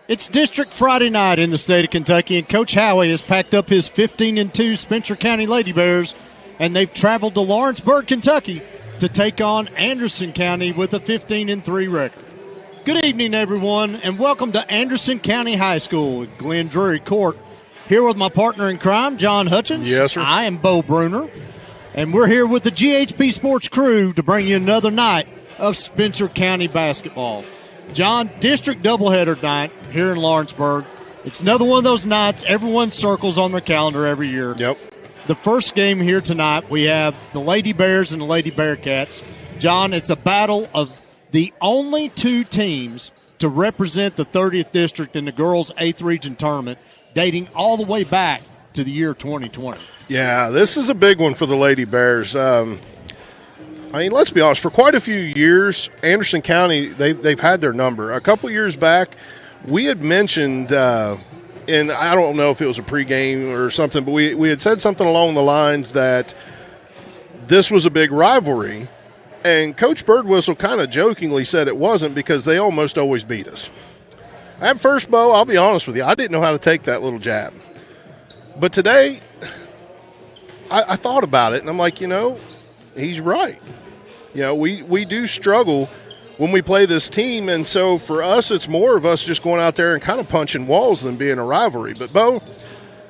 It's District Friday night in the state of Kentucky, and Coach Howie has packed up his 15-2 Spencer County Lady Bears, and they've traveled to Lawrenceburg, Kentucky, to take on Anderson County with a 15-3 record. Good evening, everyone, and welcome to Anderson County High School at Glen Drury Court. Here with my partner in crime, John Hutchins. Yes, sir. I am Bo Bruner, and we're here with the GHP-SPORTS crew to bring you another night of Spencer County basketball. John, district doubleheader night here in Lawrenceburg. It's another one of those nights everyone circles on their calendar every year. Yep. The first game here tonight, we have the Lady Bears and the Lady Bearcats. John, it's a battle of the only two teams to represent the 30th district in the girls' 8th region tournament, dating all the way back to the year 2020. Yeah, this is a big one for the Lady Bears. I mean, let's be honest. For quite a few years, Anderson County, they've had their number. A couple years back, we had mentioned, and I don't know if it was a pregame or something, but we had said something along the lines that this was a big rivalry. And Coach Birdwhistle kind of jokingly said it wasn't because they almost always beat us. At first, Bo, I'll be honest with you, I didn't know how to take that little jab. But today, I thought about it, and I'm like, he's right. We do struggle when we play this team, and so for us, it's more of us just going out there and kind of punching walls than being a rivalry. But, Bo,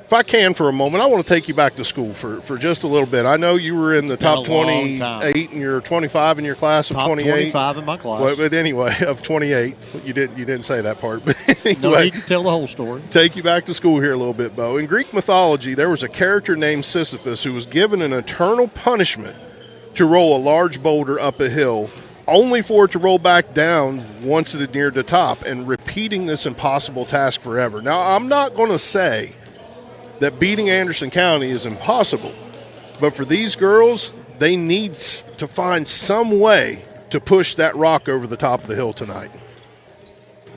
if I can for a moment, I want to take you back to school for just a little bit. I know you were in the top 28 and you're 25 in your class of top 28. 25 in my class. But anyway, of 28. You didn't say that part. But anyway, no need to tell the whole story. Take you back to school here a little bit, Bo. In Greek mythology, there was a character named Sisyphus who was given an eternal punishment to roll a large boulder up a hill, only for it to roll back down once it had neared the top, and repeating this impossible task forever. Now, I'm not going to say that beating Anderson County is impossible, but for these girls, they need to find some way to push that rock over the top of the hill tonight.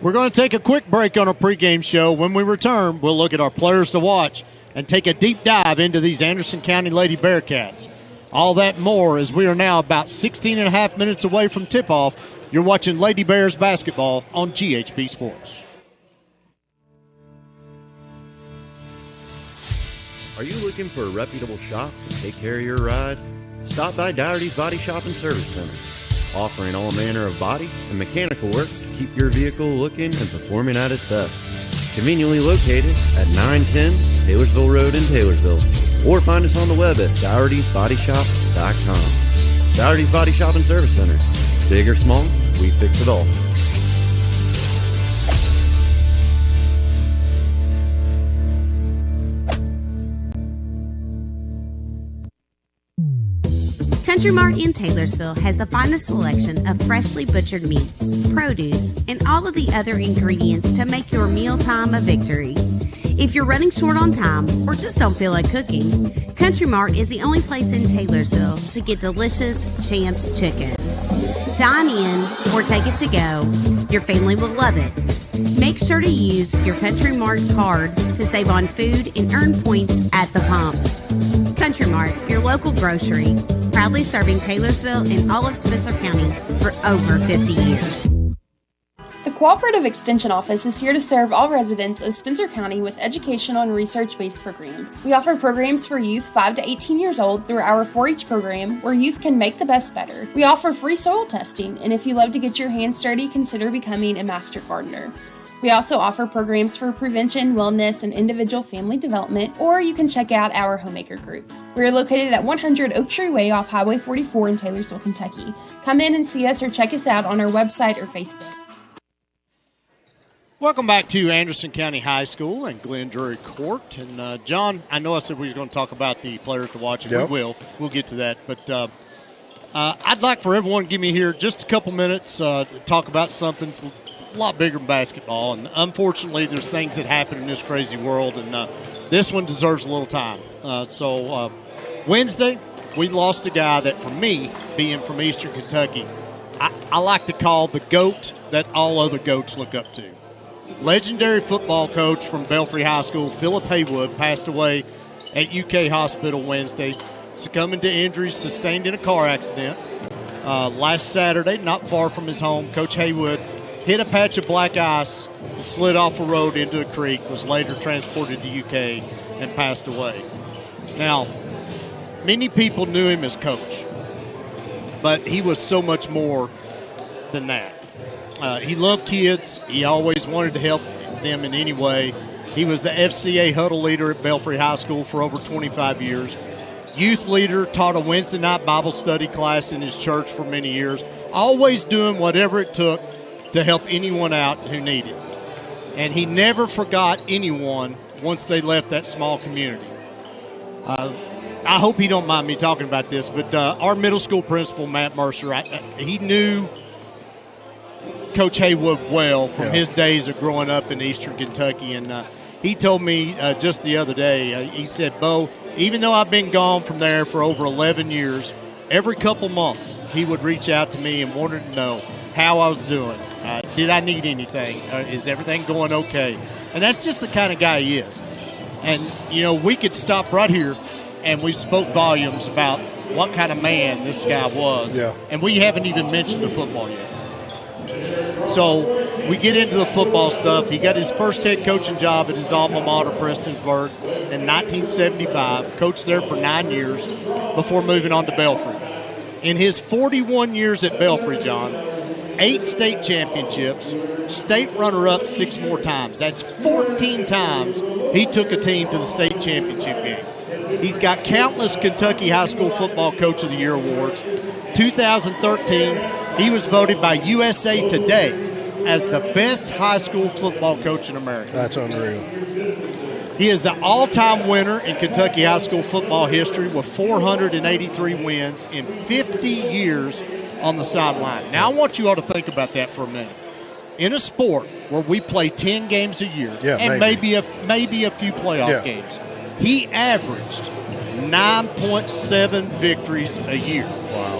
We're going to take a quick break on our pregame show. When we return, we'll look at our players to watch and take a deep dive into these Anderson County Lady Bearcats. All that and more as we are now about 16 and a half minutes away from tip-off. You're watching Lady Bears basketball on GHP Sports. Are you looking for a reputable shop to take care of your ride? Stop by Dougherty's Body Shop and Service Center, offering all manner of body and mechanical work to keep your vehicle looking and performing at its best. Conveniently located at 910 Taylorsville Road in Taylorsville, or find us on the web at Dougherty'sBodyShop.com. Dougherty's Body Shop and Service Center. Big or small, we fix it all. Country Mart in Taylorsville has the finest selection of freshly butchered meats, produce, and all of the other ingredients to make your mealtime a victory. If you're running short on time or just don't feel like cooking, Country Mart is the only place in Taylorsville to get delicious Champs chicken. Dine in or take it to go. Your family will love it. Make sure to use your Country Mart card to save on food and earn points at the pump. Country Mart, your local grocery, proudly serving Taylorsville and all of Spencer County for over 50 years. The Cooperative Extension Office is here to serve all residents of Spencer County with educational and research-based programs. We offer programs for youth 5 to 18 years old through our 4-H program, where youth can make the best better. We offer free soil testing, and if you love to get your hands dirty, consider becoming a master gardener. We also offer programs for prevention, wellness, and individual family development, or you can check out our homemaker groups. We are located at 100 Oak Tree Way off Highway 44 in Taylorsville, Kentucky. Come in and see us or check us out on our website or Facebook. Welcome back to Anderson County High School and Glen Drury Court. And, John, I know I said we were going to talk about the players to watch, and yep. we will. We'll get to that. But I'd like for everyone to give me here just a couple minutes to talk about something that's a lot bigger than basketball. And, unfortunately, there's things that happen in this crazy world, and this one deserves a little time. So Wednesday, we lost a guy that, for me, being from Eastern Kentucky, I like to call the GOAT that all other GOATs look up to. Legendary football coach from Belfry High School, Philip Haywood, passed away at UK Hospital Wednesday, succumbing to injuries sustained in a car accident. Last Saturday, not far from his home, Coach Haywood hit a patch of black ice slid off a road into a creek, was later transported to UK, and passed away. Now, many people knew him as coach, but he was so much more than that. He loved kids. He always wanted to help them in any way. He was the FCA huddle leader at Belfry High School for over 25 years. Youth leader, taught a Wednesday night Bible study class in his church for many years, always doing whatever it took to help anyone out who needed. And he never forgot anyone once they left that small community. I hope he don't mind me talking about this, but our middle school principal, Matt Mercer, he knew Coach Haywood well from his days of growing up in eastern Kentucky, and he told me just the other day, he said, Bo, even though I've been gone from there for over 11 years, every couple months he would reach out to me and wanted to know how I was doing. Did I need anything? Is everything going okay? And that's just the kind of guy he is. And, you know, we could stop right here and we spoke volumes about what kind of man this guy was. Yeah. And we haven't even mentioned the football yet. So we get into the football stuff. He got his first head coaching job at his alma mater, Prestonsburg, in 1975. Coached there for 9 years before moving on to Belfry. In his 41 years at Belfry, John, 8 state championships, state runner-up 6 more times. That's 14 times he took a team to the state championship game. He's got countless Kentucky High School Football Coach of the Year awards. 2013, he was voted by USA Today as the best high school football coach in America. That's unreal. He is the all-time winner in Kentucky high school football history with 483 wins in 50 years on the sideline. Now, I want you all to think about that for a minute. In a sport where we play 10 games a year and maybe a few playoff games, he averaged 9.7 victories a year. Wow.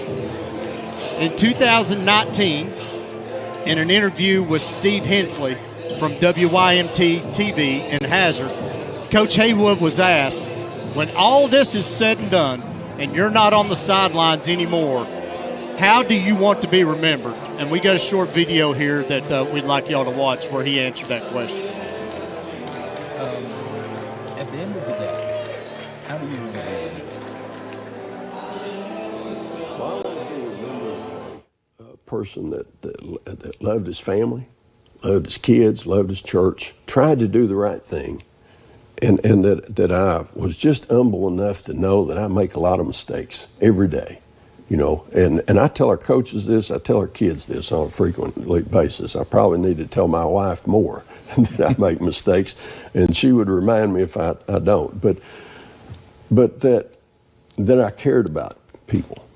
In 2019, in an interview with Steve Hensley from WYMT TV in Hazard, Coach Haywood was asked, when all this is said and done and you're not on the sidelines anymore, how do you want to be remembered? And we got a short video here that we'd like y'all to watch where he answered that question. At the end of the day, how do you remember? A person that loved his family, loved his kids, loved his church, tried to do the right thing, and that I was just humble enough to know that I make a lot of mistakes every day. You know, and I tell our coaches this, I tell our kids this on a frequent basis. I probably need to tell my wife more that I make mistakes, and she would remind me if I don't. But that I cared about people,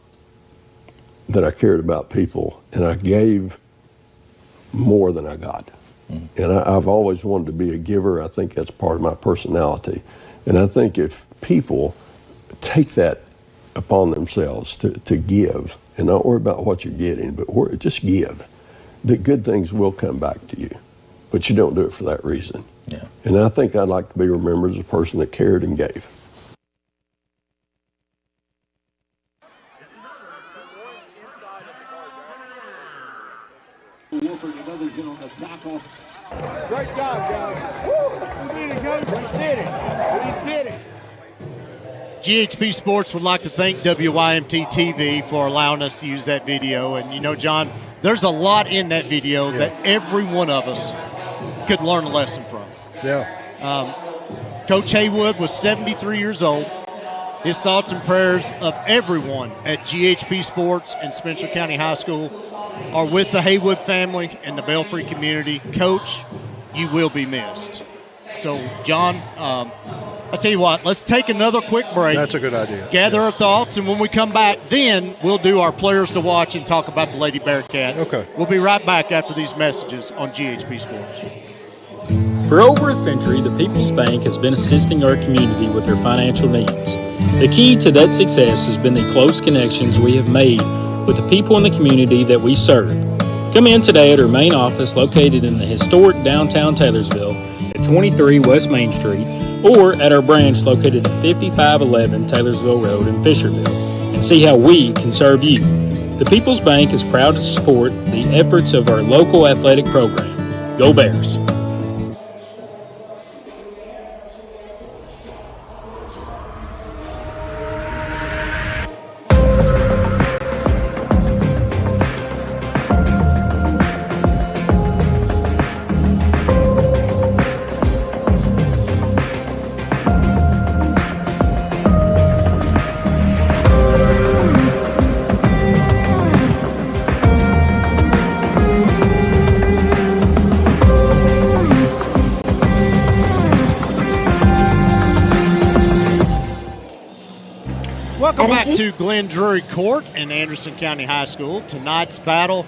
and I gave more than I got. Mm-hmm. And I've always wanted to be a giver. I think that's part of my personality. And I think if people take that upon themselves to give and not worry about what you're getting, but just give, that good things will come back to you. But you don't do it for that reason. Yeah. And I think I'd like to be remembered as a person that cared and gave. Great job, guys. Woo! We did it, Coach. We did it. GHP Sports would like to thank WYMT TV for allowing us to use that video. And, you know, John, there's a lot in that video that every one of us could learn a lesson from. Yeah. Coach Haywood was 73 years old. His thoughts and prayers of everyone at GHP Sports and Spencer County High School are with the Haywood family and the Belfry community. Coach, you will be missed. So, John, I'll tell you what, let's take another quick break. That's a good idea. Gather our thoughts, and when we come back, then we'll do our players to watch and talk about the Lady Bearcats. Okay. We'll be right back after these messages on GHP Sports. For over a century, the People's Bank has been assisting our community with their financial needs. The key to that success has been the close connections we have made with the people in the community that we serve. Come in today at our main office located in the historic downtown Taylorsville at 23 West Main Street, or at our branch located at 5511 Taylorsville Road in Fisherville, and see how we can serve you. The People's Bank is proud to support the efforts of our local athletic program. Go Bears! Welcome back to Glen Drury Court in Anderson County High School. Tonight's battle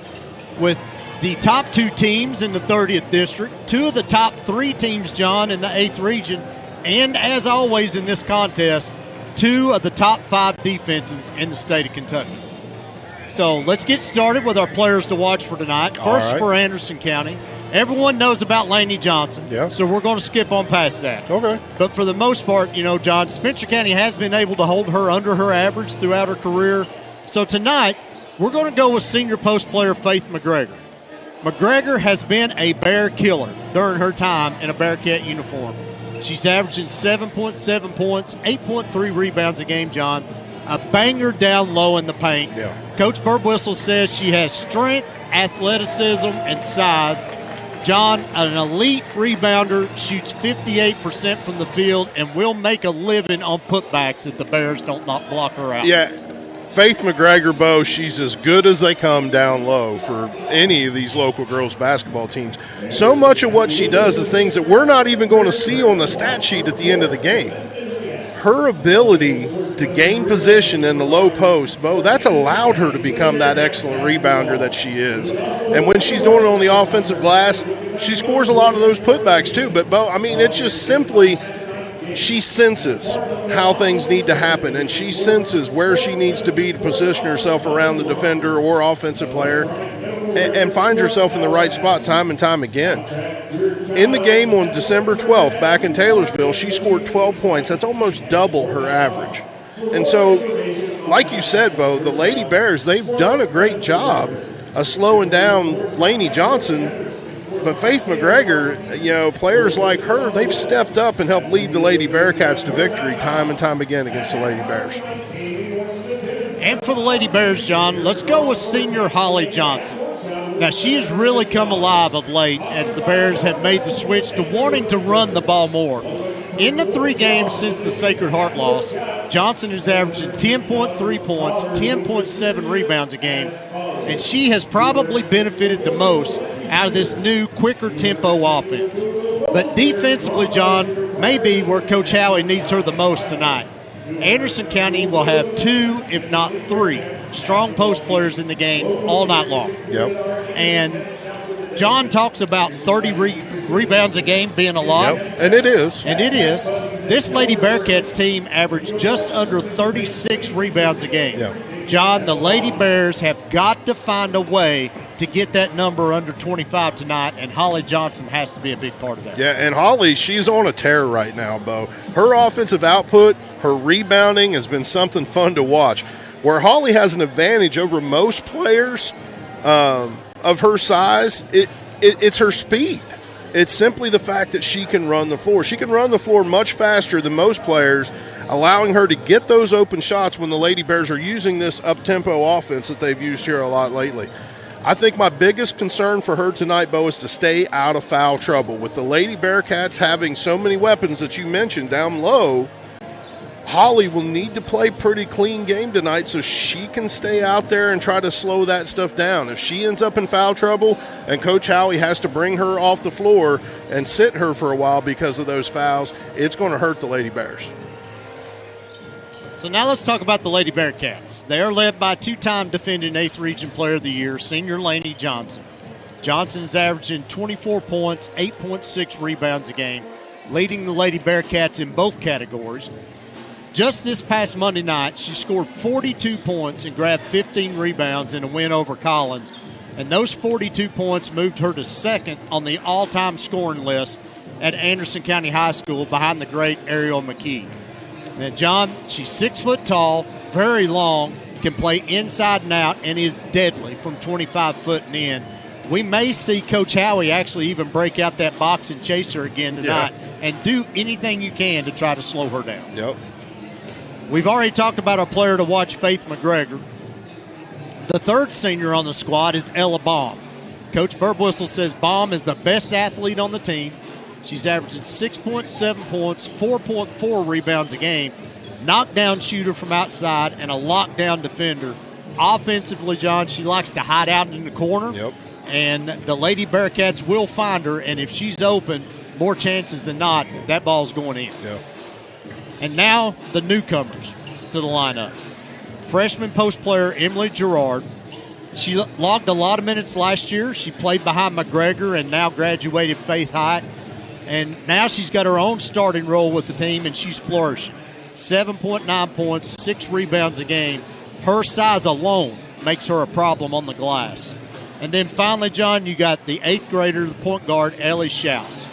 with the top 2 teams in the 30th District, 2 of the top 3 teams, John, in the 8th Region, and as always in this contest, 2 of the top 5 defenses in the state of Kentucky. So let's get started with our players to watch for tonight. First, for Anderson County, everyone knows about Lainey Johnson, so we're going to skip on past that. Okay. But for the most part, John, Spencer County has been able to hold her under her average throughout her career. So tonight, we're going to go with senior post player Faith McGregor. McGregor has been a Bear killer during her time in a Bearcat uniform. She's averaging 7.7 points, 8.3 rebounds a game, John. A banger down low in the paint. Yeah. Coach Burbwhistle says she has strength, athleticism, and size. John, an elite rebounder, shoots 58% from the field and will make a living on putbacks if the Bears don't not block her out. Yeah, Faith McGregor, Bo, she's as good as they come down low for any of these local girls basketball teams. So much of what she does is things that we're not even going to see on the stat sheet at the end of the game. Her ability to gain position in the low post, Bo, that's allowed her to become that excellent rebounder that she is. And when she's doing it on the offensive glass, she scores a lot of those putbacks too. But, Bo, I mean, it's just simply she senses how things need to happen, and she senses where she needs to be to position herself around the defender or offensive player and finds herself in the right spot time and time again. In the game on December 12th back in Taylorsville, she scored 12 points. That's almost double her average. And so, like you said, Bo, the Lady Bears, they've done a great job of slowing down Lainey Johnson. But Faith McGregor, players like her, they've stepped up and helped lead the Lady Bearcats to victory time and time again against the Lady Bears. And for the Lady Bears, John, let's go with senior Holly Johnson. Now, she has really come alive of late as the Bears have made the switch to wanting to run the ball more. In the 3 games since the Sacred Heart loss, Johnson is averaging 10.3 points, 10.7 rebounds a game, and she has probably benefited the most out of this new, quicker tempo offense. But defensively, John, may be where Coach Howie needs her the most tonight. Anderson County will have 2, if not 3, strong post players in the game all night long. Yep. And John talks about 30 rebounds a game being a lot. Yep. And it is. And it is. This Lady Bearcats team averaged just under 36 rebounds a game. Yep. John, the Lady Bears have got to find a way to get that number under 25 tonight, and Holly Johnson has to be a big part of that. Yeah, and Holly, she's on a tear right now, Bo. Her offensive output, her rebounding has been something fun to watch. Where Holly has an advantage over most players of her size, it's her speed. It's simply the fact that she can run the floor. She can run the floor much faster than most players, allowing her to get those open shots when the Lady Bears are using this up-tempo offense that they've used here a lot lately. I think my biggest concern for her tonight, Bo, is to stay out of foul trouble. With the Lady Bearcats having so many weapons that you mentioned down low, Holly will need to play pretty clean game tonight so she can stay out there and try to slow that stuff down. If she ends up in foul trouble and Coach Howie has to bring her off the floor and sit her for a while because of those fouls, it's going to hurt the Lady Bears. So now let's talk about the Lady Bearcats. They are led by 2-time defending 8th Region Player of the Year, senior Lainey Johnson. Johnson is averaging 24 points, 8.6 rebounds a game, leading the Lady Bearcats in both categories. Just this past Monday night, she scored 42 points and grabbed 15 rebounds in a win over Collins. And those 42 points moved her to second on the all-time scoring list at Anderson County High School behind the great Ariel McKee. Now, John, she's 6 foot tall, very long, can play inside and out, and is deadly from 25 foot and in. We may see Coach Howie actually even break out that box and chase her again tonight and do anything you can to try to slow her down. Yep. We've already talked about our player to watch, Faith McGregor. The third senior on the squad is Ella Baum. Coach Burbwhistle says Baum is the best athlete on the team. She's averaging 6.7 points, 4.4 rebounds a game, knockdown shooter from outside, and a lockdown defender. Offensively, John, she likes to hide out in the corner. Yep. And the Lady Bearcats will find her, and if she's open, more chances than not, that ball's going in. Yep. And now the newcomers to the lineup. freshman post player Emily Gerard. She logged a lot of minutes last year. She played behind McGregor and now graduated Faith High. And now she's got her own starting role with the team, and she's flourishing. 7.9 points, 6 rebounds a game. Her size alone makes her a problem on the glass. And then finally, John, you got the 8th grader, the point guard, Ellie Schaus.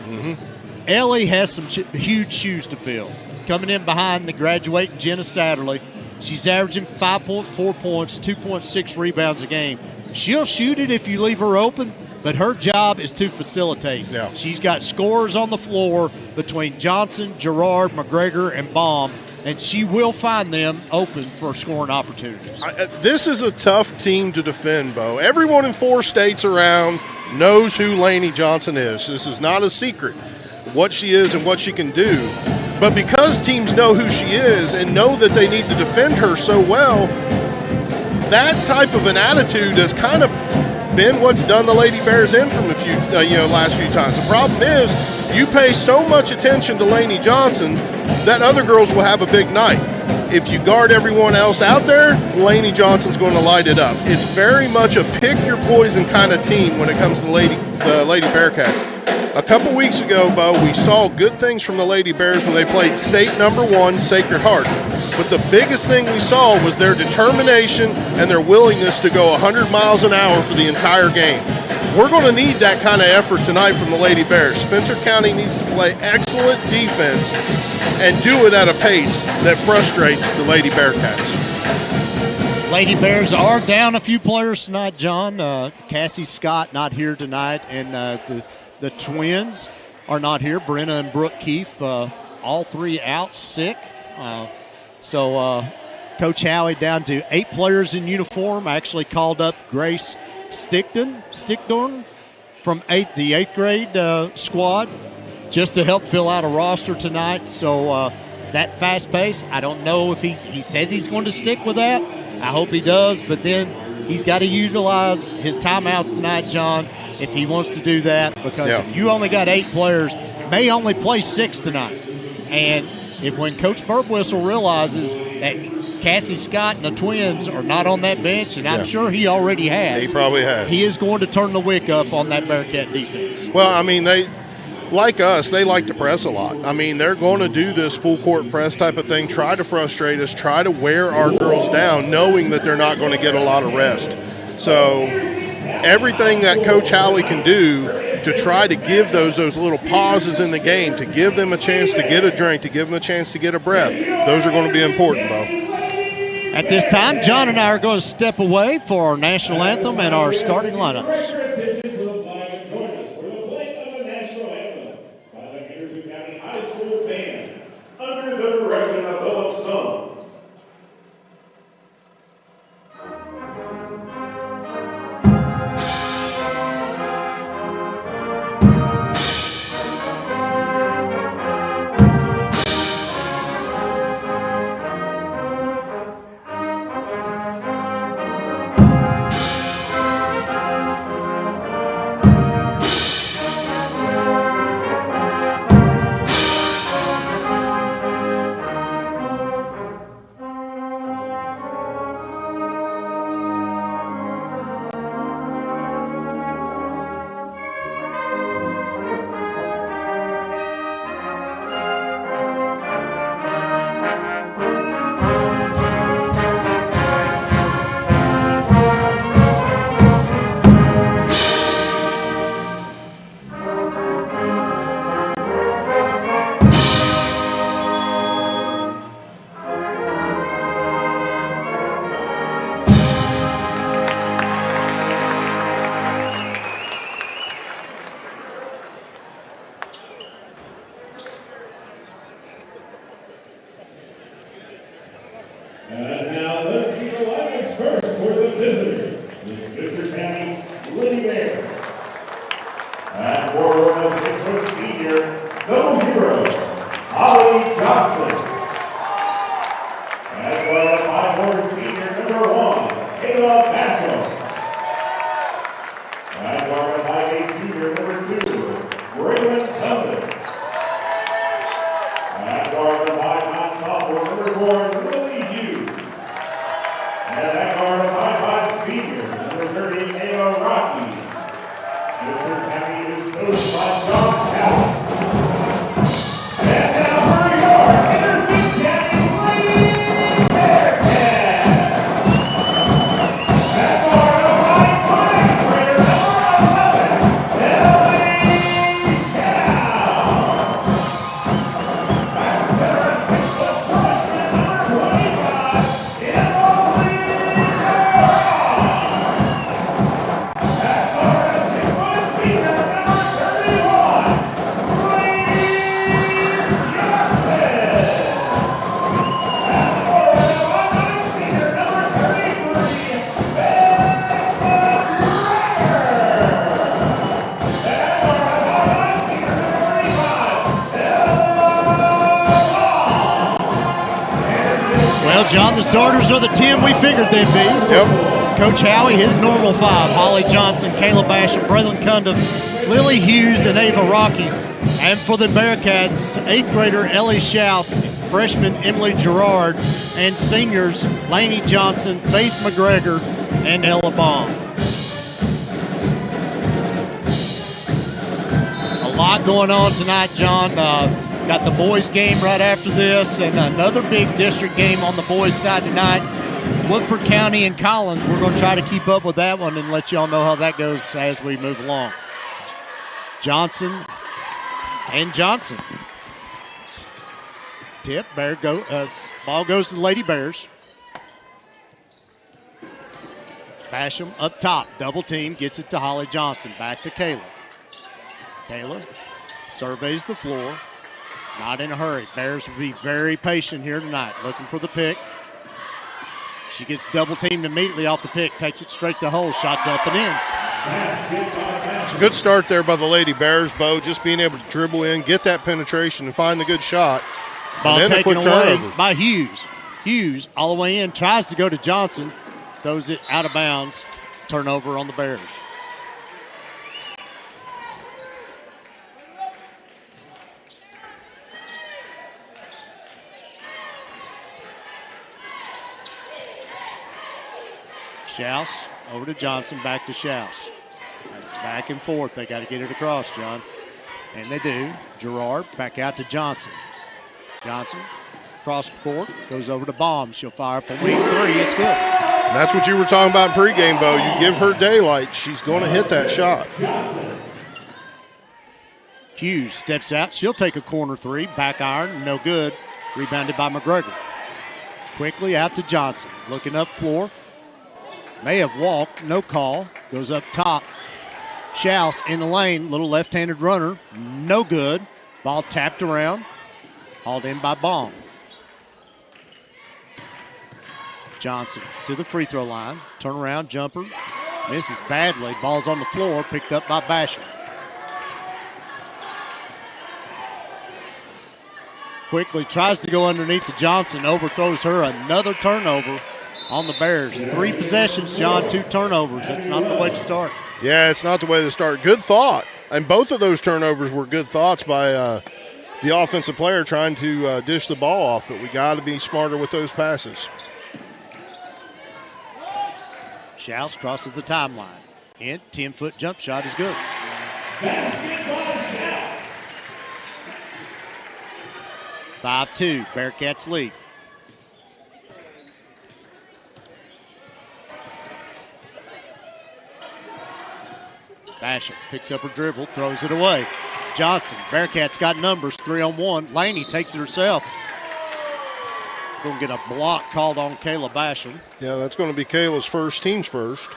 Ellie has some huge shoes to fill. Coming in behind the graduating Jenna Satterley, she's averaging 5.4 points, 2.6 rebounds a game. She'll shoot it if you leave her open, but her job is to facilitate. Yeah. She's got scorers on the floor between Johnson, Gerard, McGregor, and Baum, and she will find them open for scoring opportunities. This is a tough team to defend, Bo. Everyone in 4 states around knows who Lainey Johnson is. This is not a secret, what she is and what she can do. But because teams know who she is and know that they need to defend her so well, that type of an attitude has kind of been what's done the Lady Bears in from the last few times. The problem is you pay so much attention to Lainey Johnson that other girls will have a big night. If you guard everyone else out there, Lainey Johnson's going to light it up. It's very much a pick your poison kind of team when it comes to the Lady Bearcats. A couple weeks ago, Bo, we saw good things from the Lady Bears when they played state number 1, Sacred Heart. But the biggest thing we saw was their determination and their willingness to go 100 miles an hour for the entire game. We're going to need that kind of effort tonight from the Lady Bears. Spencer County needs to play excellent defense and do it at a pace that frustrates the Lady Bearcats. Lady Bears are down a few players tonight, John. Cassie Scott not here tonight, and the twins are not here. Brenna and Brooke Keefe, all 3 out sick. So Coach Howie down to 8 players in uniform. Actually called up Grace Stickdorn from the 8th grade squad just to help fill out a roster tonight. So that fast pace, I don't know if he says he's going to stick with that. I hope he does, but then he's got to utilize his timeouts tonight, John, if he wants to do that, because if you only got 8 players, may only play 6 tonight. And when Coach Burpwhistle realizes that Cassie Scott and the twins are not on that bench, and I'm sure he already has. He probably has. He is going to turn the wick up on that Bearcat defense. Well, I mean, they like us, they like to press a lot. I mean, they're going to do this full court press type of thing, try to frustrate us, try to wear our girls down, knowing that they're not going to get a lot of rest. So everything that Coach Howie can do to try to give those little pauses in the game, to give them a chance to get a drink, to give them a chance to get a breath, those are going to be important, Bo. At this time, John and I are going to step away for our national anthem and our starting lineups. John, the starters are the 10 we figured they'd be. Yep. Coach Howie, his normal 5. Holly Johnson, Kayla Basham, Braylon Cundiff, Lily Hughes, and Ava Rocky. And for the Bearcats, 8th grader Ellie Schaus, freshman Emily Gerard, and seniors Lainey Johnson, Faith McGregor, and Ella Baum. A lot going on tonight, John. Got the boys game right after this, and another big district game on the boys side tonight. Woodford County and Collins. We're going to try to keep up with that one and let y'all know how that goes as we move along. Johnson and Johnson. Tip, ball goes to the Lady Bears. Basham up top, double team, gets it to Holly Johnson. Back to Kayla. Kayla surveys the floor. Not in a hurry. Bears will be very patient here tonight, looking for the pick. She gets double teamed immediately off the pick, takes it straight to the hole, shots up and in. It's a good start there by the Lady Bears, Bo, just being able to dribble in, get that penetration, and find the good shot. Ball taken away by Hughes. Hughes all the way in, tries to go to Johnson, throws it out of bounds. Turnover on the Bears. Schaus over to Johnson, back to Schaus. That's back and forth. They got to get it across, John. And they do. Gerard back out to Johnson. Johnson cross court, goes over to Baum. She'll fire up a weak 3. It's good. And that's what you were talking about in pregame, Bo. You give her daylight, she's going to hit that shot. Hughes steps out. She'll take a corner 3. Back iron, no good. Rebounded by McGregor. Quickly out to Johnson. Looking up floor. May have walked, no call. Goes up top. Schaus in the lane, little left-handed runner, no good. Ball tapped around, hauled in by Baum. Johnson to the free throw line, turnaround jumper, misses badly. Ball's on the floor, picked up by Basham. Quickly tries to go underneath to Johnson, overthrows her, another turnover on the Bears. 3 possessions, John, 2 turnovers. That's not the way to start. Yeah, it's not the way to start. Good thought. And both of those turnovers were good thoughts by the offensive player trying to dish the ball off, but we got to be smarter with those passes. Schaus crosses the timeline. And 10-foot jump shot is good. Basketball. 5-2, Bearcats lead. Basham picks up her dribble, throws it away. Johnson, Bearcats got numbers, 3-on-1. Laney takes it herself. Going to get a block called on Kayla Basham. Yeah, that's going to be Kayla's first, team's first.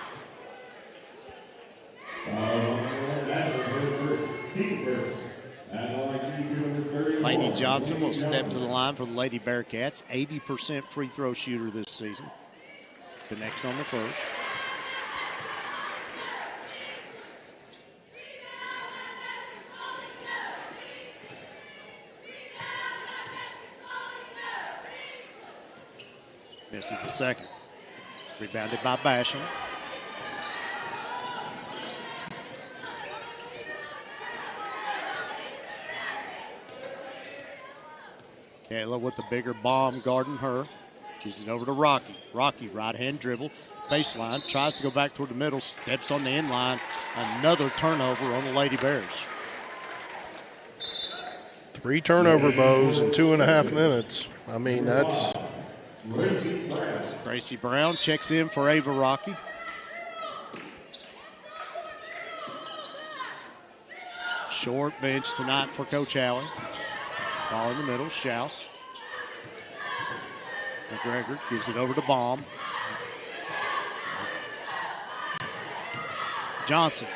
Laney Johnson will step to the line for the Lady Bearcats. 80% free throw shooter this season. Connects on the first. Misses the second. Rebounded by Basham. Kayla with the bigger bomb guarding her. Gives it over to Rocky. Rocky, right-hand dribble, baseline, tries to go back toward the middle, steps on the end line. Another turnover on the Lady Bears. 3 turnover bows in 2.5 minutes. I mean, that's... Gracie Brown checks in for Ava Rocky. Short bench tonight for Coach Howie. Ball in the middle, Schaus. McGregor gives it over to Baum. Johnson.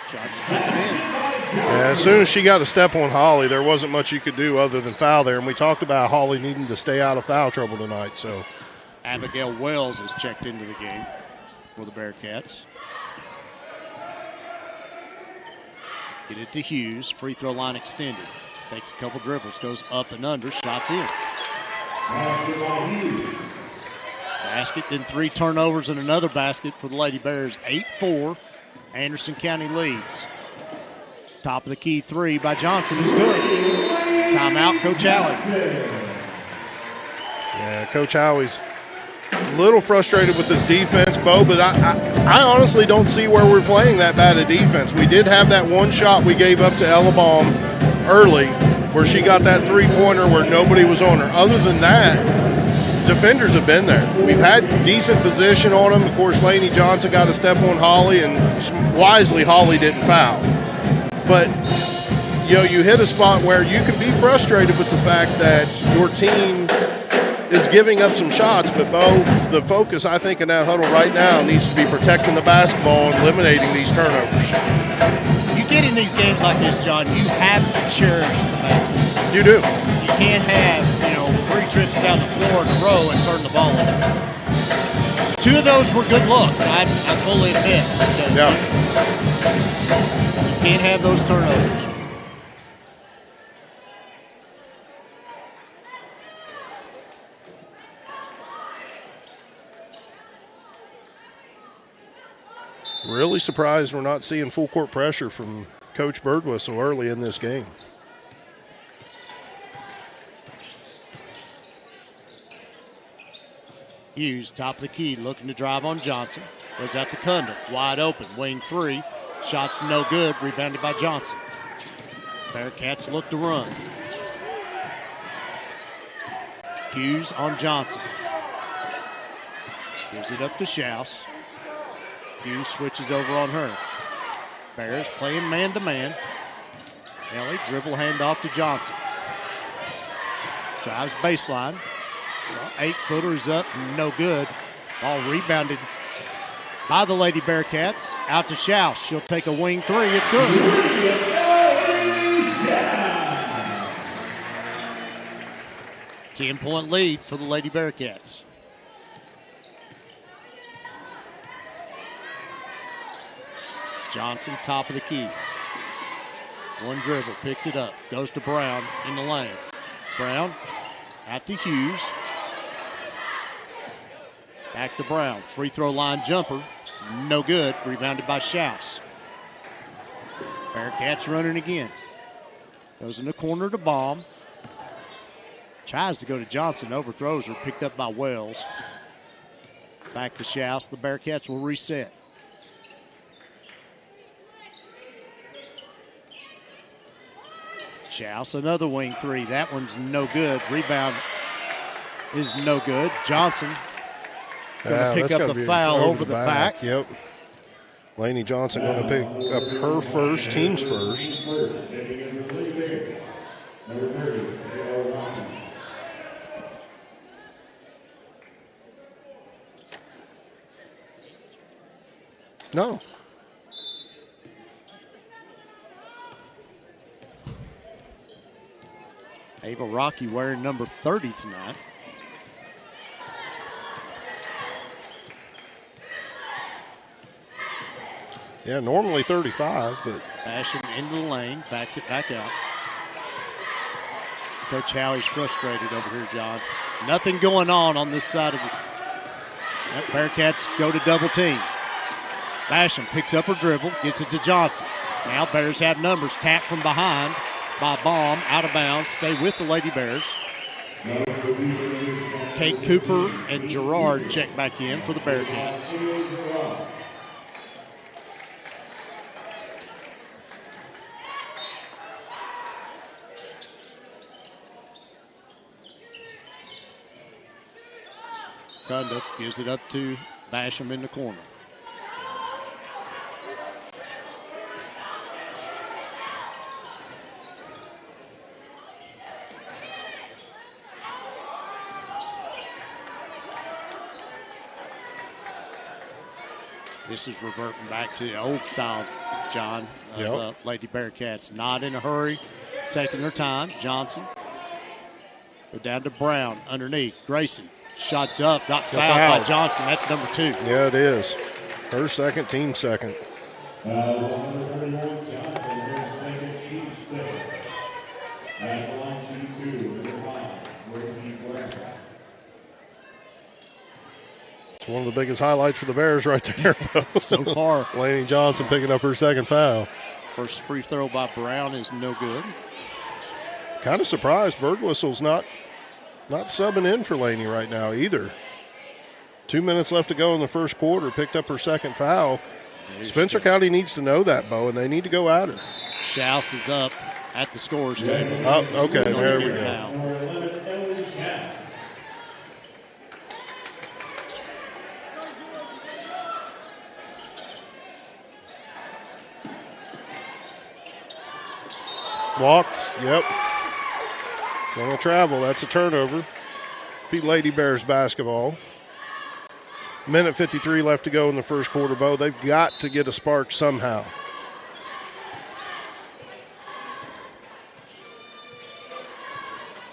Shots back in. Yeah, as soon as she got a step on Holly, there wasn't much you could do other than foul there. And we talked about Holly needing to stay out of foul trouble tonight. So Abigail Wells has checked into the game for the Bearcats. Get it to Hughes. Free throw line extended. Takes a couple dribbles, goes up and under, shots in. Basket, then 3 turnovers and another basket for the Lady Bears. 8-4. Anderson County leads. Top of the key 3 by Johnson is good. Timeout, Coach Howie. Yeah, Coach Howie's a little frustrated with his defense, Bo, but I honestly don't see where we're playing that bad a defense. We did have that one shot we gave up to Ella Baum early where she got that three-pointer where nobody was on her. Other than that, defenders have been there. We've had decent position on them. Of course, Lainey Johnson got a step on Holly, and wisely Holly didn't foul. But, you hit a spot where you can be frustrated with the fact that your team is giving up some shots. But, Bo, the focus, I think, in that huddle right now needs to be protecting the basketball and eliminating these turnovers. You get in these games like this, John, you have to cherish the basketball. You do. You can't have, 3 trips down the floor in a row and turn the ball over. 2 of those were good looks, I fully admit. Yeah. You can't have those turnovers. Really surprised we're not seeing full court pressure from Coach Birdwell so early in this game. Hughes, top of the key, looking to drive on Johnson. Goes out to Cundiff, wide open, wing 3. Shot's no good, rebounded by Johnson. Bearcats look to run. Hughes on Johnson. Gives it up to Schaus. Hughes switches over on her. Bears playing man-to-man. Ellie, dribble handoff to Johnson. Drives baseline. Well, 8-footer is up, no good. Ball rebounded by the Lady Bearcats. Out to Schaus. She'll take a wing 3. It's good. 10-point lead for the Lady Bearcats. Johnson, top of the key. One dribble, picks it up, goes to Brown in the lane. Brown out to Hughes. Back to Brown. Free throw line jumper. No good. Rebounded by Schaus. Bearcats running again. Goes in the corner to Baum. Tries to go to Johnson. Overthrows her. Picked up by Wells. Back to Schaus. The Bearcats will reset. Schaus, another wing 3. That one's no good. Rebound is no good. Johnson going to pick up the foul over the back. Yep. Lainey Johnson going to pick up her first, team's first. No. Ava Rocky wearing number 30 tonight. Yeah, normally 35, but Basham into the lane, backs it back out. Coach Howie's frustrated over here, John. Nothing going on this side of the... Bearcats go to double team. Basham picks up her dribble, gets it to Johnson. Now Bears have numbers. Tap from behind by Baum, out of bounds. Stay with the Lady Bears. Kate Cooper and Gerard check back in for the Bearcats. Cundiff gives it up to Basham in the corner. This is reverting back to the old style, John. Lady Bearcats not in a hurry, taking their time. Johnson. Go down to Brown underneath. Grayson. Shots up, got fouled by Johnson. That's number 2. Yeah, it is. Her second, team second. It's one of the biggest highlights for the Bears right there. So far. Laney Johnson picking up her second foul. First free throw by Brown is no good. Kind of surprised Birdwhistle's not subbing in for Laney right now either. 2 minutes left to go in the first quarter. Picked up her second foul. Spencer County needs to know that, Bo, and they need to go at her. Schaus is up at the scorer's table. Oh, okay, there we go. Now. Walked, yep. Going to travel, that's a turnover. Be Lady Bears basketball. Minute 53 left to go in the first quarter, Bo. They've got to get a spark somehow.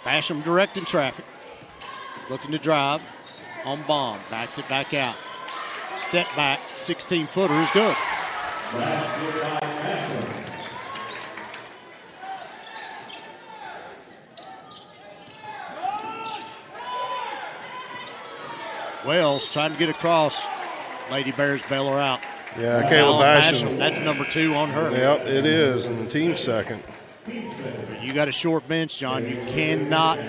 Basham directing traffic. Looking to drive on bomb. Backs it back out. Step back, 16-footer is good. Wells trying to get across. Lady Bears bail her out. Yeah, Kayla Basham. That's number 2 on her. Yep, it is, and the team's second. You got a short bench, John. You cannot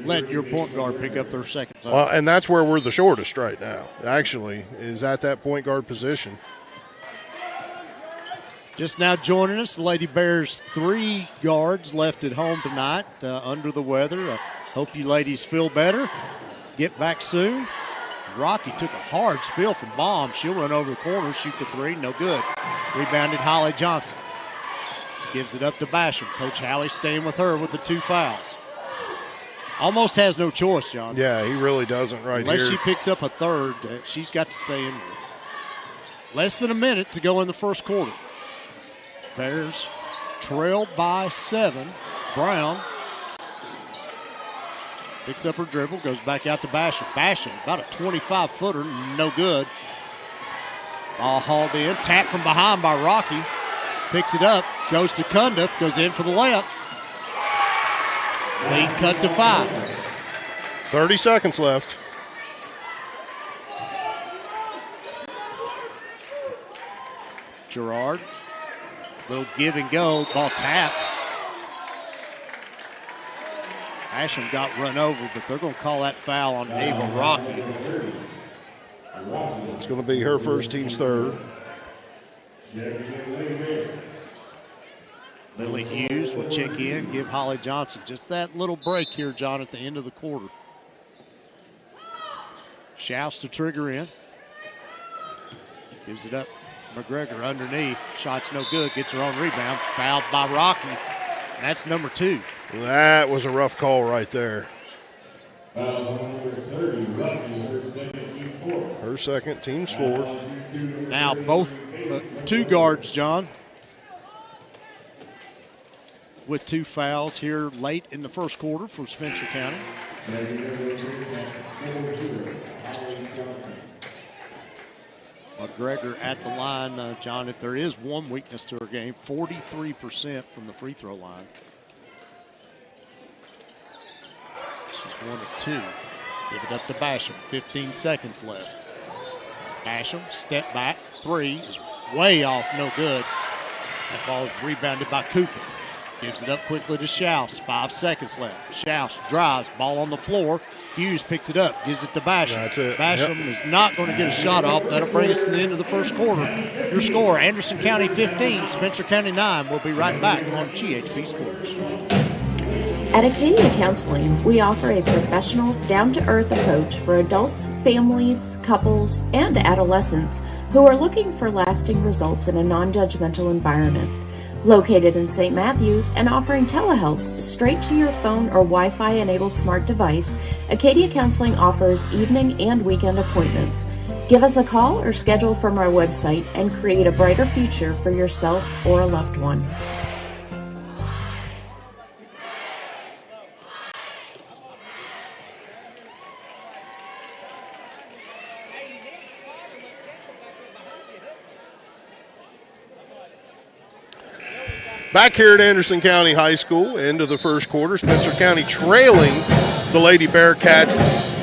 let your point guard pick up their second foul. Well, and that's where we're the shortest right now, actually, is at that point guard position. Just now joining us, the Lady Bears 3 guards left at home tonight under the weather. Hope you ladies feel better. Get back soon. Rocky took a hard spill from Baum. She'll run over the corner, shoot the 3, no good. Rebounded Holly Johnson. Gives it up to Basham. Coach Howley staying with her with the 2 fouls. Almost has no choice, John. Yeah, he really doesn't right Unless here. she picks up a third, she's got to stay in. Less than a minute to go in the first quarter. Bears trail by 7. Brown picks up her dribble, goes back out to Basham. Basham, about a 25-footer, no good. Ball hauled in, tapped from behind by Rocky. Picks it up, goes to Cundiff, goes in for the layup. Lead cut to 5. 30 seconds left. Gerard, little give and go, ball tapped. Basham got run over, but they're going to call that foul on Ava Rocky. It's going to be her first, team's third. Lily Hughes will check in, give Holly Johnson just that little break here, John, at the end of the quarter. Shouts to trigger in. Gives it up. McGregor underneath. Shot's no good. Gets her own rebound. Fouled by Rocky. That's number 2. That was a rough call right there. Her second, team's 4th. Now both 2 guards, John, with 2 fouls here late in the first quarter for Spencer County. McGregor at the line, John, if there is one weakness to her game, 43% from the free throw line. She's 1 of 2. Give it up to Basham, 15 seconds left. Basham, step back, 3 is way off, no good. That ball is rebounded by Cooper. Gives it up quickly to Schaus, 5 seconds left. Schaus drives, ball on the floor. Hughes picks it up, gives it to Basham. That's it. Basham is not going to get a shot off. That'll bring us to the end of the first quarter. Your score, Anderson County 15, Spencer County 9. We'll be right back on GHP Sports. At Acadia Counseling, we offer a professional, down-to-earth approach for adults, families, couples, and adolescents who are looking for lasting results in a non-judgmental environment. Located in St. Matthews and offering telehealth straight to your phone or Wi-Fi enabled smart device, Acadia Counseling offers evening and weekend appointments. Give us a call or schedule from our website and create a brighter future for yourself or a loved one. Back here at Anderson County High School, end of the first quarter. Spencer County trailing the Lady Bearcats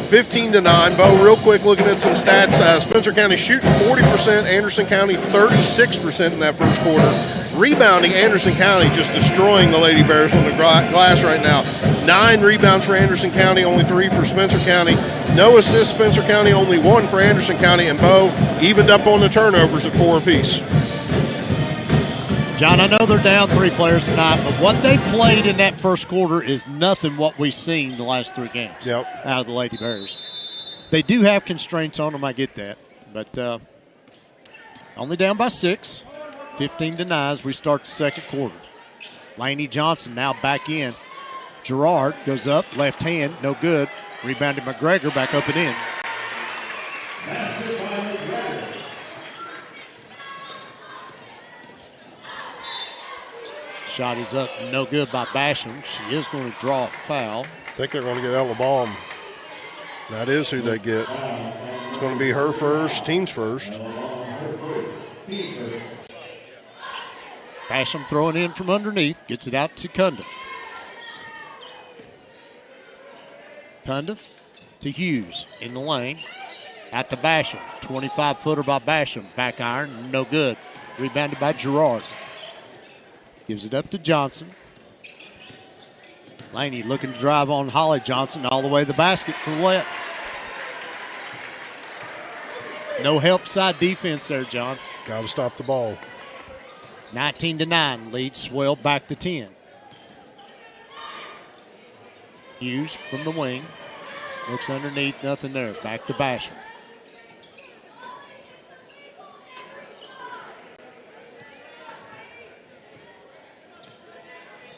15-9. Bo, real quick, looking at some stats. Spencer County shooting 40%, Anderson County 36% in that first quarter. Rebounding, Anderson County just destroying the Lady Bears on the glass right now. 9 rebounds for Anderson County, only 3 for Spencer County. No assists, Spencer County, only 1 for Anderson County. And Bo evened up on the turnovers at 4 apiece. John, I know they're down 3 players tonight, but what they played in that first quarter is nothing what we've seen the last 3 games out of the Lady Bears. They do have constraints on them, I get that. But only down by 6, 15-9 as we start the second quarter. Laney Johnson now back in. Gerard goes up, left hand, no good. Rebounded McGregor, back up and in. Shot is up, no good by Basham. She is going to draw a foul. I think they're going to get Ella Baum. That is who they get. It's going to be her first, team's first. Basham throwing in from underneath, gets it out to Cundiff. Cundiff to Hughes in the lane. Out to Basham. 25-footer by Basham. Back iron, no good. Rebounded by Gerard. Gives it up to Johnson. Laney looking to drive on Holly Johnson all the way to the basket for Lett. No help side defense there, John. Got to stop the ball. 19-9, lead swelled back to 10. Hughes from the wing. Looks underneath, nothing there. Back to Basham.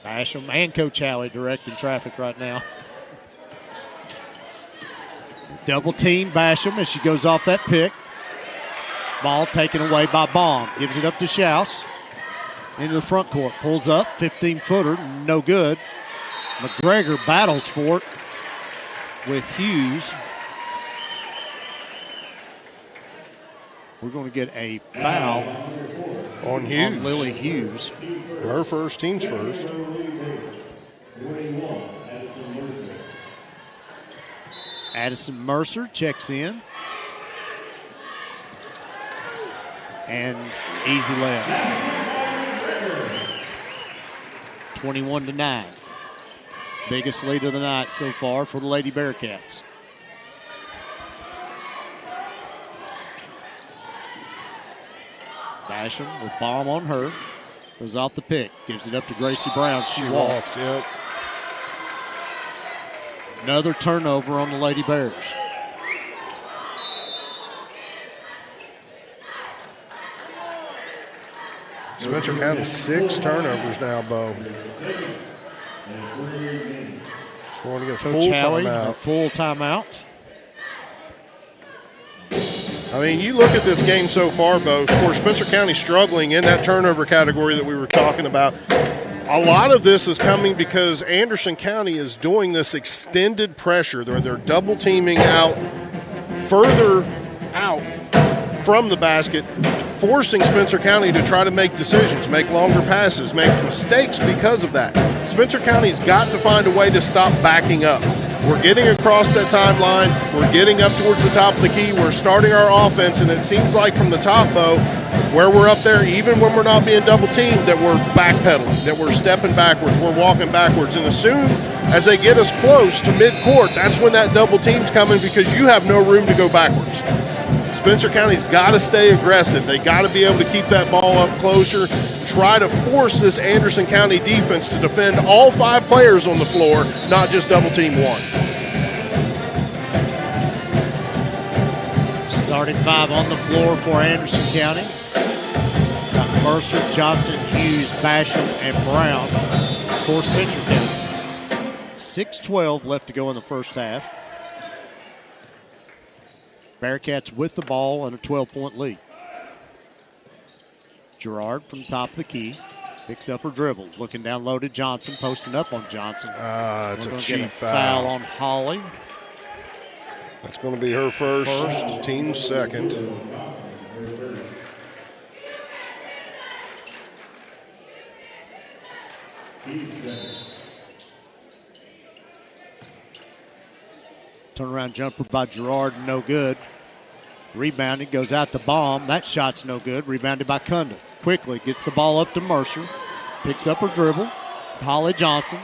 Basham and Coach Halley directing traffic right now. Double team Basham as she goes off that pick. Ball taken away by Baum. Gives it up to Schaus. Into the front court. Pulls up. 15-footer. No good. McGregor battles for it with Hughes. We're going to get a foul on Hughes. On Lily Hughes. Her first, team's first. Addison Mercer checks in. And easy layup. 21-9. Biggest lead of the night so far for the Lady Bearcats. Basham with Baum on her. Goes off the pick. Gives it up to Gracie Brown. She walked. Yep. Another turnover on the Lady Bears. Spencer County 6 turnovers now, Bo. Just want to get a Coach full Halley, timeout. a full timeout. I mean, you look at this game so far, Bo. Of course, Spencer County struggling in that turnover category that we were talking about. A lot of this is coming because Anderson County is doing this extended pressure. They're double teaming out, further out from the basket, forcing Spencer County to try to make decisions, make longer passes, make mistakes because of that. Spencer County's got to find a way to stop backing up. We're getting across that timeline. We're getting up towards the top of the key. We're starting our offense, and it seems like from the top, Bo, where we're up there, even when we're not being double-teamed, that we're backpedaling, that we're stepping backwards, we're walking backwards. And as soon as they get us close to midcourt, that's when that double team's coming because you have no room to go backwards. Spencer County's got to stay aggressive. They got to be able to keep that ball up closer, try to force this Anderson County defense to defend all 5 players on the floor, not just double team 1. Starting 5 on the floor for Anderson County. Got Mercer, Johnson, Hughes, Basham, and Brown for Spencer County. 6:12 left to go in the first half. Bearcats with the ball and a 12-point lead. Gerard from top of the key. Picks up her dribble. Looking down low to Johnson. Posting up on Johnson. It's a cheap foul on Holly. That's going to be her first. Team's second. Turnaround jumper by Gerard, no good. Rebounded, goes out the bomb. That shot's no good. Rebounded by Cundiff. Quickly gets the ball up to Mercer. Picks up her dribble. Holly Johnson.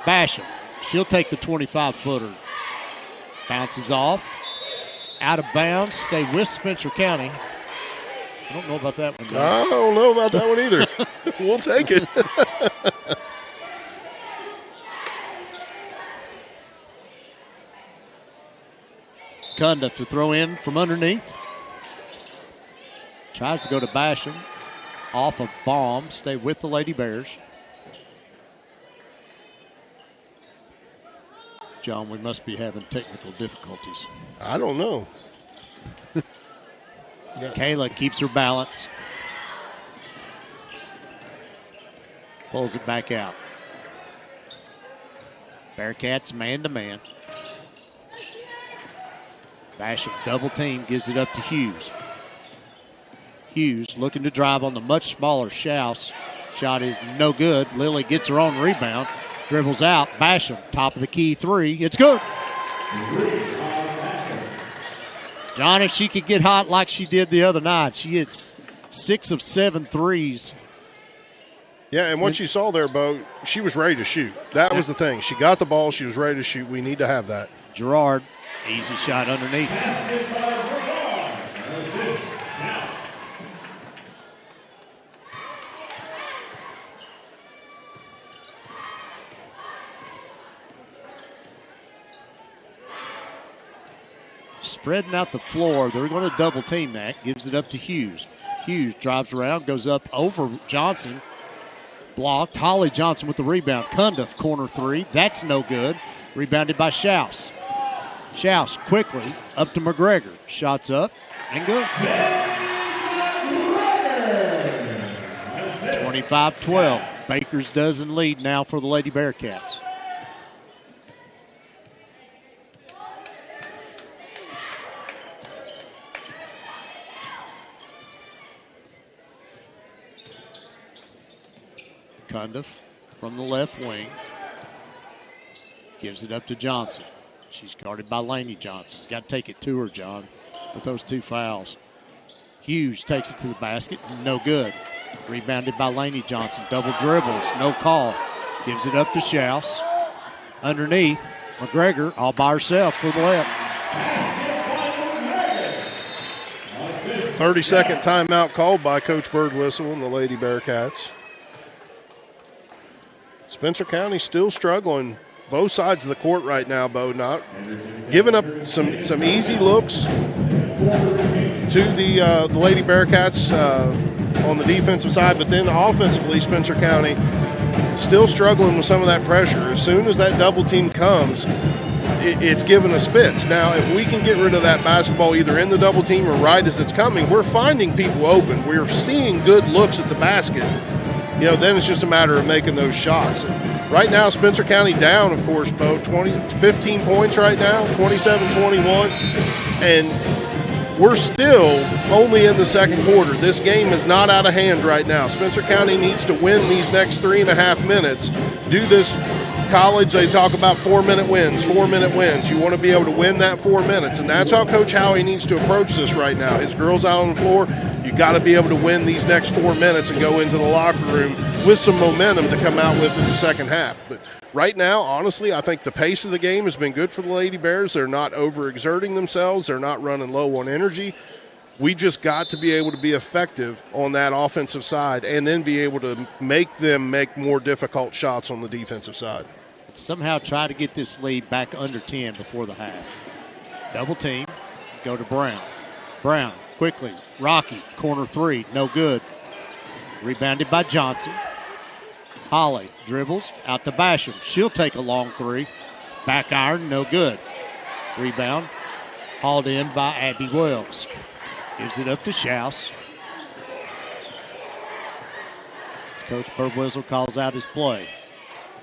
Basham. She'll take the 25-footer. Bounces off. Out of bounds. Stay with Spencer County. I don't know about that one, though. I don't know about that one either. We'll take it. Cundiff to throw in from underneath. Tries to go to Basham. Off a bomb. Stay with the Lady Bears. John, we must be having technical difficulties. I don't know. Kayla keeps her balance. Pulls it back out. Bearcats man-to-man. Basham double team, gives it up to Hughes. Hughes looking to drive on the much smaller Schaus. Shot is no good. Lily gets her own rebound. Dribbles out. Basham, top of the key three. It's good. John, if she could get hot like she did the other night, she hits 6 of 7 threes. Yeah, and what you saw there, Bo, she was ready to shoot. That was the thing. She got the ball. She was ready to shoot. We need to have that. Gerard, easy shot underneath. Spreading out the floor. They're going to double team that. Gives it up to Hughes. Hughes drives around, goes up over Johnson. Blocked. Holly Johnson with the rebound. Cundiff, corner three. That's no good. Rebounded by Schaus. Schaus quickly up to McGregor. Shots up and good. 25-12. Baker's dozen lead now for the Lady Bearcats. Cundiff from the left wing. Gives it up to Johnson. She's guarded by Laney Johnson. Got to take it to her, John, with those 2 fouls. Hughes takes it to the basket. No good. Rebounded by Laney Johnson. Double dribbles. No call. Gives it up to Schaus. Underneath, McGregor all by herself for the layup. 30-second timeout called by Coach Birdwhistle and the Lady Bearcats. Spencer County still struggling both sides of the court right now, Bo. Not giving up some easy looks to the Lady Bearcats on the defensive side, but then offensively, Spencer County still struggling with some of that pressure. As soon as that double team comes, it's giving us fits. Now, if we can get rid of that basketball either in the double team or right as it's coming, we're finding people open. We're seeing good looks at the basket. You know, then it's just a matter of making those shots. Right now, Spencer County down, of course, Bo, 15 points right now, 27-21. And we're still only in the second quarter. This game is not out of hand right now. Spencer County needs to win these next 3.5 minutes. Do this college, they talk about 4-minute wins, 4-minute wins. You want to be able to win that 4 minutes, and that's how Coach Howie needs to approach this right now. His girls out on the floor, you got to be able to win these next 4 minutes and go into the locker room with some momentum to come out with in the second half. But right now, honestly, I think the pace of the game has been good for the Lady Bears. They're not overexerting themselves. They're not running low on energy. We just got to be able to be effective on that offensive side and then be able to make them make more difficult shots on the defensive side. Somehow try to get this lead back under 10 before the half. Double team, go to Brown. Brown, quickly, Rocky, corner three, no good. Rebounded by Johnson. Holly dribbles out to Basham. She'll take a long three. Back iron, no good. Rebound, hauled in by Abby Wells. Gives it up to Schaus. Coach Birdwhistle calls out his play.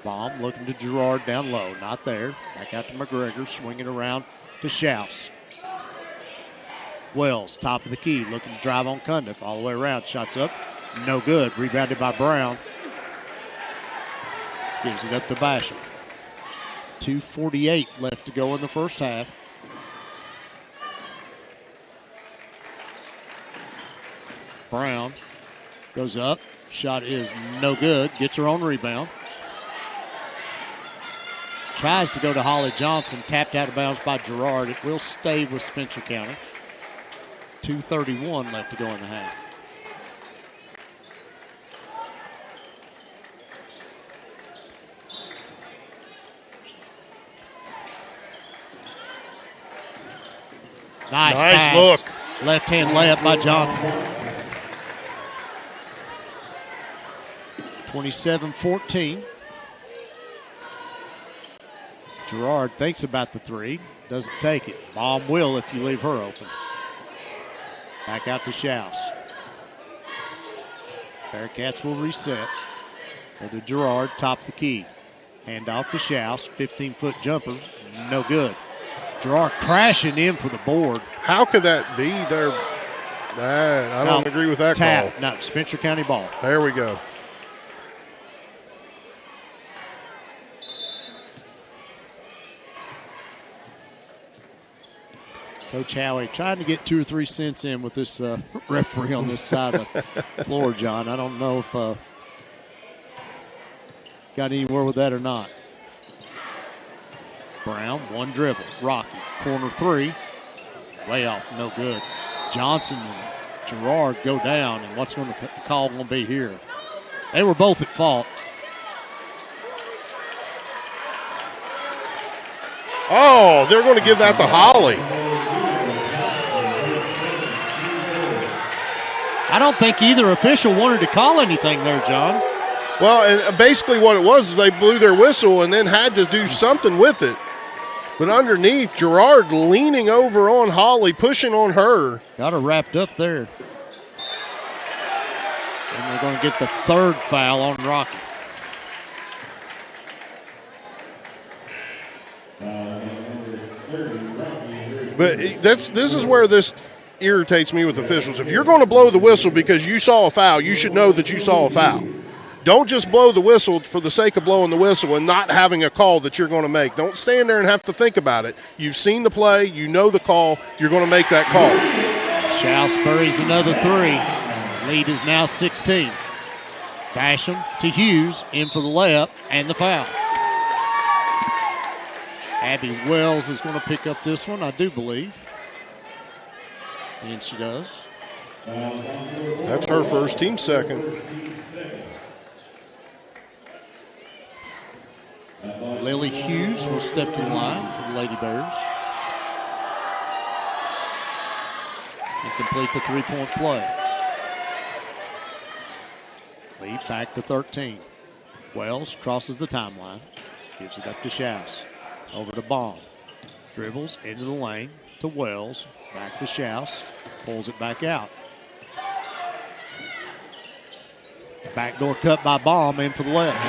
Bomb looking to Gerard down low. Not there. Back out to McGregor. Swinging around to Schaus. Wells, top of the key. Looking to drive on Cundiff. All the way around. Shots up. No good. Rebounded by Brown. Gives it up to Basham. 2:48 left to go in the first half. Brown goes up. Shot is no good. Gets her own rebound. Tries to go to Holly Johnson. Tapped out of bounds by Gerard. It will stay with Spencer County. 2:31 left to go in the half. Nice pass. Look. Left-hand layup by Johnson. 27-14. Gerard thinks about the three. Doesn't take it. Baum will if you leave her open. Back out to Schaus. Bearcats will reset. Go to Gerard, top the key. Hand off to Schaus. 15-foot jumper. No good. Gerard crashing in for the board. How could that be there? I don't agree with that tap. call. No, Spencer County ball. There we go. Coach Howie trying to get 2 or 3 cents in with this referee on this side of the floor, John. I don't know if got anywhere with that or not. Brown, one dribble. Rocky, corner three. Way off, no good. Johnson and Gerard go down, and what's the call going to be here? They were both at fault. Oh, they're going to give that to Holly. I don't think either official wanted to call anything there, John. Well, and basically what it was is they blew their whistle and then had to do something with it. But underneath, Gerard leaning over on Holly, pushing on her. Got her wrapped up there. And they're going to get the third foul on Rocky. But this is where this irritates me with officials. If you're going to blow the whistle because you saw a foul, you should know that you saw a foul. Don't just blow the whistle for the sake of blowing the whistle and not having a call that you're going to make. Don't stand there and have to think about it. You've seen the play. You know the call. You're going to make that call. Schaus buries another three. Lead is now 16. Basham to Hughes, in for the layup and the foul. Abby Wells is going to pick up this one, I do believe. And she does. That's her first, team second. Lily Hughes will step to the line for the Lady Bears and complete the three-point play. Lead back to 13. Wells crosses the timeline, gives it up to Schaus. Over to Baum. Dribbles into the lane to Wells. Back to Schaus. Pulls it back out. Backdoor cut by Baum, in for the left.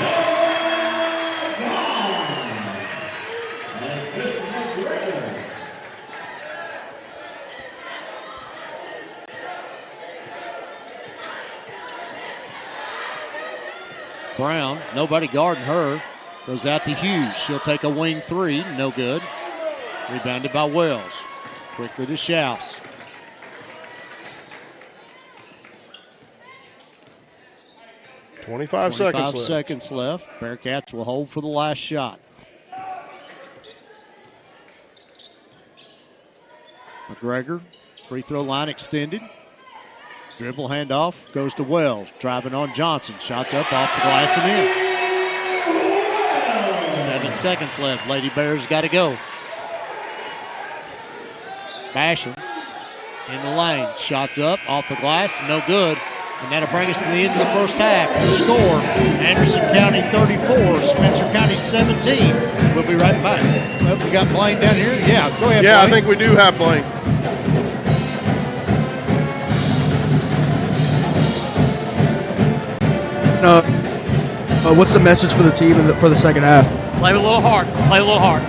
Brown, nobody guarding her. Goes out to Hughes. She'll take a wing three. No good. Rebounded by Wells. Quickly to Schaus. Twenty-five seconds left. Bearcats will hold for the last shot. McGregor, free throw line extended. Dribble handoff, goes to Wells. Driving on Johnson. Shots up off the glass and in. 7 seconds left. Lady Bears got to go. Basham in the lane. Shots up off the glass. No good. And that'll bring us to the end of the first half. The score, Anderson County 34, Spencer County 17. We'll be right back. Oh, we got Blaine down here? Yeah, go ahead, Yeah, Blaine. I think we do have Blaine. What's the message for the team for the second half? Play a little hard. Play a little hard.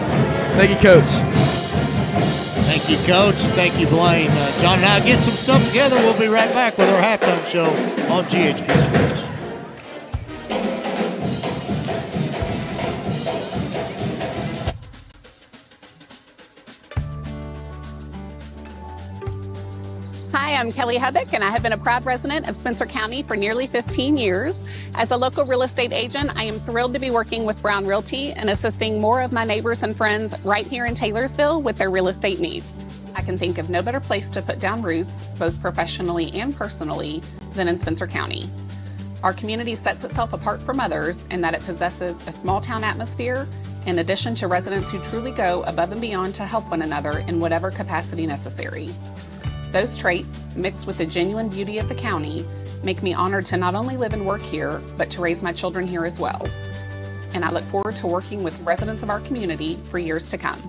Thank you, Coach. Thank you, Coach. Thank you, Blaine. John and I get some stuff together. We'll be right back with our halftime show on GHP-SPORTS. Hi, I'm Kelly Hubbock, and I have been a proud resident of Spencer County for nearly 15 years. As a local real estate agent, I am thrilled to be working with Brown Realty and assisting more of my neighbors and friends right here in Taylorsville with their real estate needs. I can think of no better place to put down roots, both professionally and personally, than in Spencer County. Our community sets itself apart from others in that it possesses a small town atmosphere, in addition to residents who truly go above and beyond to help one another in whatever capacity necessary. Those traits, mixed with the genuine beauty of the county, make me honored to not only live and work here, but to raise my children here as well. And I look forward to working with residents of our community for years to come.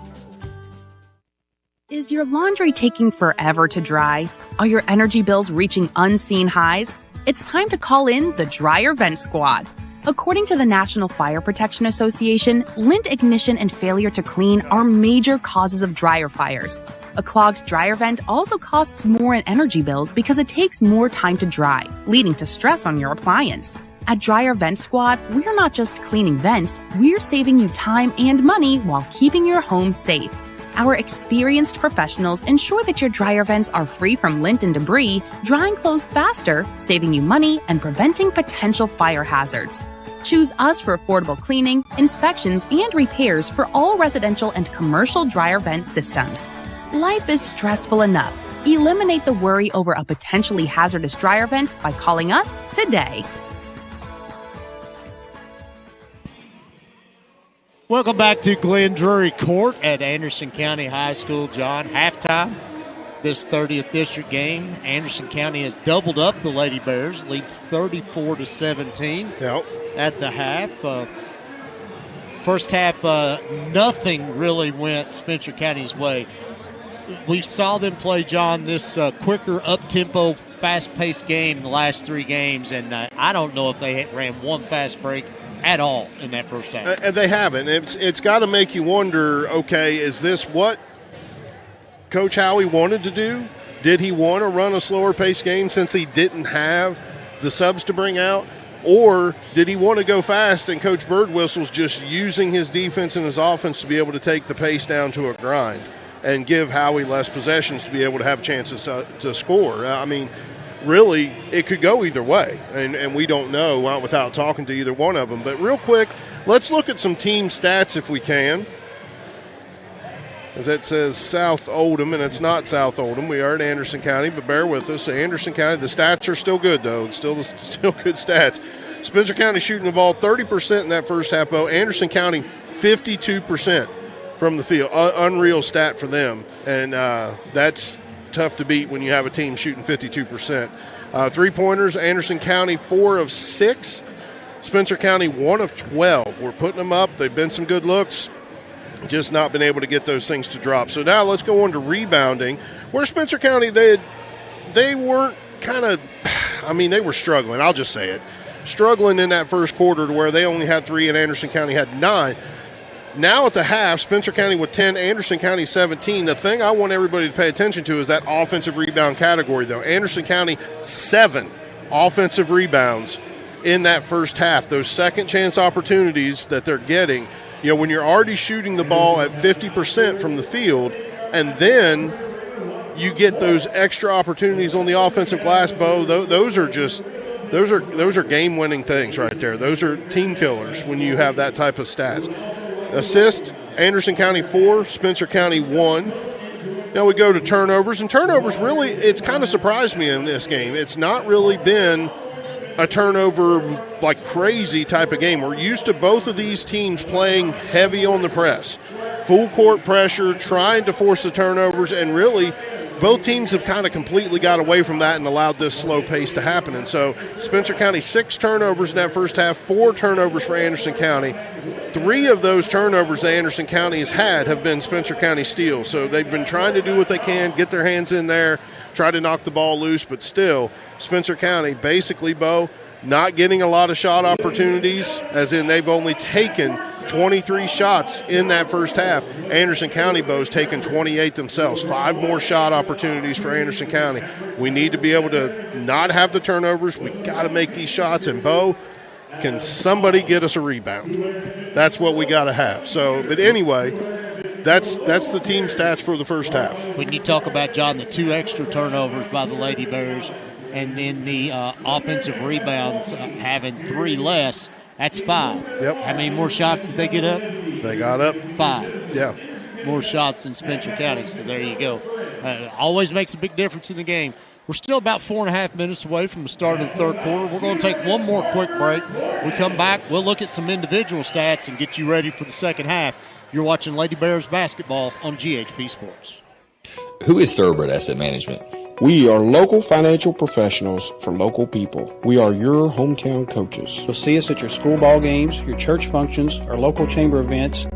Is your laundry taking forever to dry? Are your energy bills reaching unseen highs? It's time to call in the Dryer Vent Squad. According to the National Fire Protection Association, lint ignition and failure to clean are major causes of dryer fires. A clogged dryer vent also costs more in energy bills because it takes more time to dry, leading to stress on your appliance. At Dryer Vent Squad, we're not just cleaning vents, we're saving you time and money while keeping your home safe. Our experienced professionals ensure that your dryer vents are free from lint and debris, drying clothes faster, saving you money, and preventing potential fire hazards. Choose us for affordable cleaning, inspections, and repairs for all residential and commercial dryer vent systems. Life is stressful enough. Eliminate the worry over a potentially hazardous dryer vent by calling us today. Welcome back to Glenn Drury Court at Anderson County High School, John. Halftime, this 30th District game. Anderson County has doubled up the Lady Bears, leads 34-17 at the half. First half, nothing really went Spencer County's way. We saw them play, John, this quicker, up-tempo, fast-paced game in the last three games, and I don't know if they ran one fast break at all in that first half. And they haven't. It's got to make you wonder, okay, is this what Coach Howie wanted to do? Did he want to run a slower-paced game since he didn't have the subs to bring out? Or did he want to go fast and Coach Birdwhistle's just using his defense and his offense to be able to take the pace down to a grind and give Howie less possessions to be able to have chances to score? I mean, really, it could go either way, and we don't know without talking to either one of them. But real quick, let's look at some team stats if we can. As that says South Oldham, and it's not South Oldham. We are in Anderson County, but bear with us. Anderson County, the stats are still good, though. It's still good stats. Spencer County shooting the ball 30% in that first half, though. Anderson County, 52% from the field. Unreal stat for them, and that's tough to beat when you have a team shooting 52%. Three-pointers, Anderson County 4 of 6. Spencer County 1 of 12. We're putting them up. They've been some good looks. Just not been able to get those things to drop. So now let's go on to rebounding, where Spencer County, they weren't they were struggling. I'll just say it. Struggling in that first quarter to where they only had 3 and Anderson County had 9. Now at the half, Spencer County with 10, Anderson County 17. The thing I want everybody to pay attention to is that offensive rebound category, though. Anderson County, 7 offensive rebounds in that first half. Those second chance opportunities that they're getting, when you're already shooting the ball at 50% from the field, and then you get those extra opportunities on the offensive glass, Bo, those are game-winning things right there. Those are team killers when you have that type of stats. Assist, Anderson County 4, Spencer County 1. Now we go to turnovers, and turnovers really, it's kind of surprised me in this game. It's not really been a turnover like crazy type of game. We're used to both of these teams playing heavy on the press, full court pressure, trying to force the turnovers, and really both teams have kind of completely got away from that and allowed this slow pace to happen. And so Spencer County 6 turnovers in that first half, 4 turnovers for Anderson County. 3 of those turnovers that Anderson County has had have been Spencer County steals. So they've been trying to do what they can, get their hands in there, try to knock the ball loose, but still Spencer County basically, Bo, not getting a lot of shot opportunities, as in they've only taken 23 shots in that first half. Anderson County, Bo's taken 28 themselves. 5 more shot opportunities for Anderson County. We need to be able to not have the turnovers. We got to make these shots, and Bo, can somebody get us a rebound? That's what we got to have. So, but anyway, that's the team stats for the first half. When you talk about, John, the 2 extra turnovers by the Lady Bears and then the offensive rebounds having 3 less, that's 5. Yep. How many more shots did they get up? They got up 5. Yeah. More shots than Spencer County, so there you go. Always makes a big difference in the game. We're still about 4.5 minutes away from the start of the third quarter. We're going to take one more quick break. We come back, we'll look at some individual stats and get you ready for the second half. You're watching Lady Bears basketball on GHP Sports. Who is Thoroughbred Asset Management? We are local financial professionals for local people. We are your hometown coaches. You'll see us at your school ball games, your church functions, our local chamber events.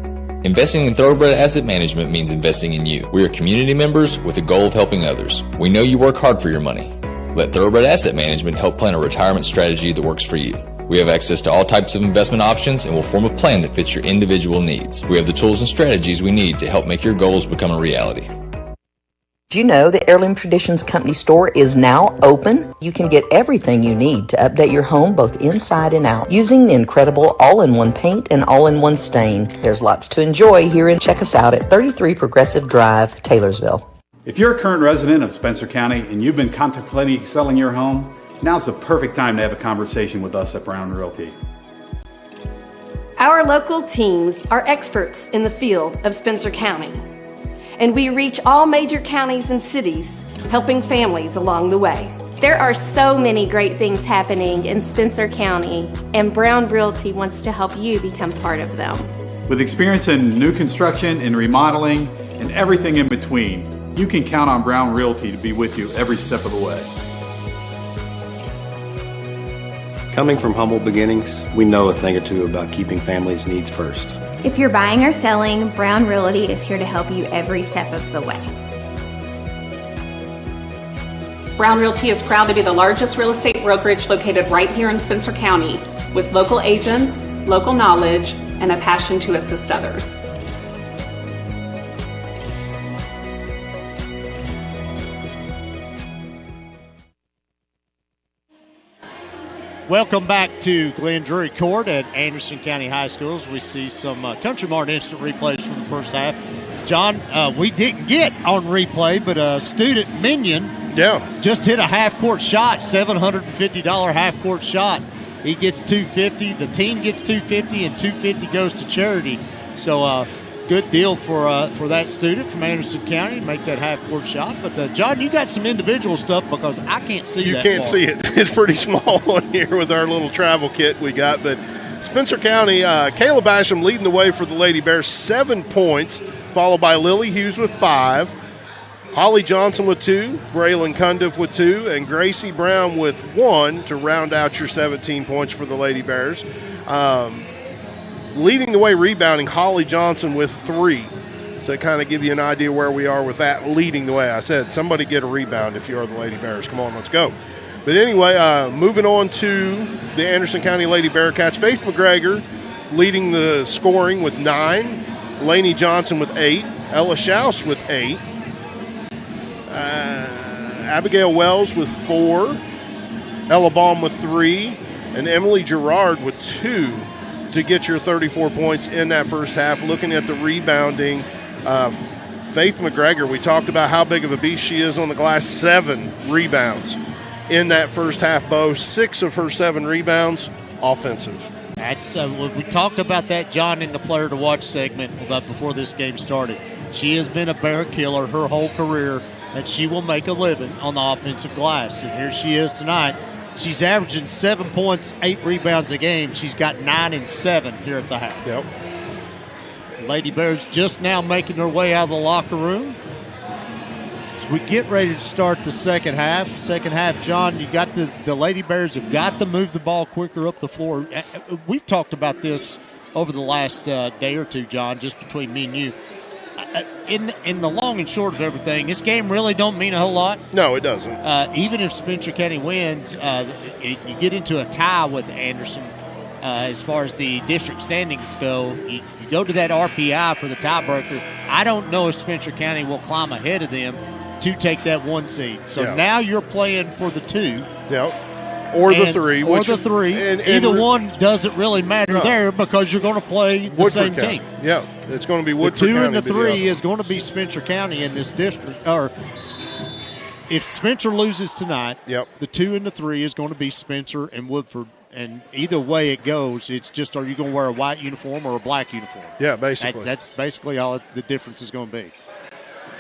Investing in Thoroughbred Asset Management means investing in you. We are community members with a goal of helping others. We know you work hard for your money. Let Thoroughbred Asset Management help plan a retirement strategy that works for you. We have access to all types of investment options and will form a plan that fits your individual needs. We have the tools and strategies we need to help make your goals become a reality. Do you know the Heirloom Traditions Company store is now open? You can get everything you need to update your home both inside and out using the incredible all-in-one paint and all-in-one stain. There's lots to enjoy here, and check us out at 33 Progressive Drive, Taylorsville. If you're a current resident of Spencer County and you've been contemplating selling your home, now's the perfect time to have a conversation with us at Brown Realty. Our local teams are experts in the field of Spencer County, and we reach all major counties and cities, helping families along the way. There are so many great things happening in Spencer County, and Brown Realty wants to help you become part of them. With experience in new construction and remodeling and everything in between, you can count on Brown Realty to be with you every step of the way. Coming from humble beginnings, we know a thing or two about keeping families' needs first. If you're buying or selling, Brown Realty is here to help you every step of the way. Brown Realty is proud to be the largest real estate brokerage located right here in Spencer County, with local agents, local knowledge, and a passion to assist others. Welcome back to Glenn Drury Court at Anderson County High Schools. We see some Country Mart instant replays from the first half. John, we didn't get on replay, but a student, Minion, just hit a half-court shot, $750 half-court shot. He gets $250, the team gets $250, and $250 goes to charity. So good deal for that student from Anderson County to make that half-court shot. But, John, you got some individual stuff because I can't see that. You can't see it. It's pretty small on here with our little travel kit we got. But Spencer County, Kayla Basham leading the way for the Lady Bears, 7 points, followed by Lily Hughes with 5. Holly Johnson with 2, Braylon Cundiff with 2, and Gracie Brown with 1 to round out your 17 points for the Lady Bears. Leading the way rebounding, Holly Johnson with 3. So kind of give you an idea where we are with that leading the way. I said, somebody get a rebound if you are the Lady Bears. Come on, let's go. But anyway, moving on to the Anderson County Lady Bearcats. Faith McGregor leading the scoring with 9. Lainey Johnson with 8. Ella Schaus with 8. Abigail Wells with 4. Ella Baum with 3. And Emily Gerard with 2 to get your 34 points in that first half. Looking at the rebounding, Faith McGregor, we talked about how big of a beast she is on the glass. 7 rebounds in that first half, Bo. 6 of her 7 rebounds offensive. That's we talked about that, John, in the player to watch segment before this game started. She has been a bear killer her whole career, and she will make a living on the offensive glass. And here she is tonight. She's averaging 7 points, 8 rebounds a game. She's got 9 and 7 here at the half. Yep. Lady Bears just now making their way out of the locker room. As we get ready to start the second half. Second half, John, you got the Lady Bears have got to move the ball quicker up the floor. We've talked about this over the last day or two, John, just between me and you. In the long and short of everything, this game really don't mean a whole lot. No, it doesn't. Even if Spencer County wins, you get into a tie with Anderson as far as the district standings go. You go to that RPI for the tiebreaker. I don't know if Spencer County will climb ahead of them to take that 1 seed. So now you're playing for the 2. Yep. Or the three. Either one doesn't really matter there because you're going to play the same team. Yeah, it's going to be Woodford County. The 2 County and the 3 is going to be Spencer County in this district. Or if Spencer loses tonight, the 2 and the 3 is going to be Spencer and Woodford. And either way it goes, it's just, are you going to wear a white uniform or a black uniform? Yeah, basically. That's basically all the difference is going to be.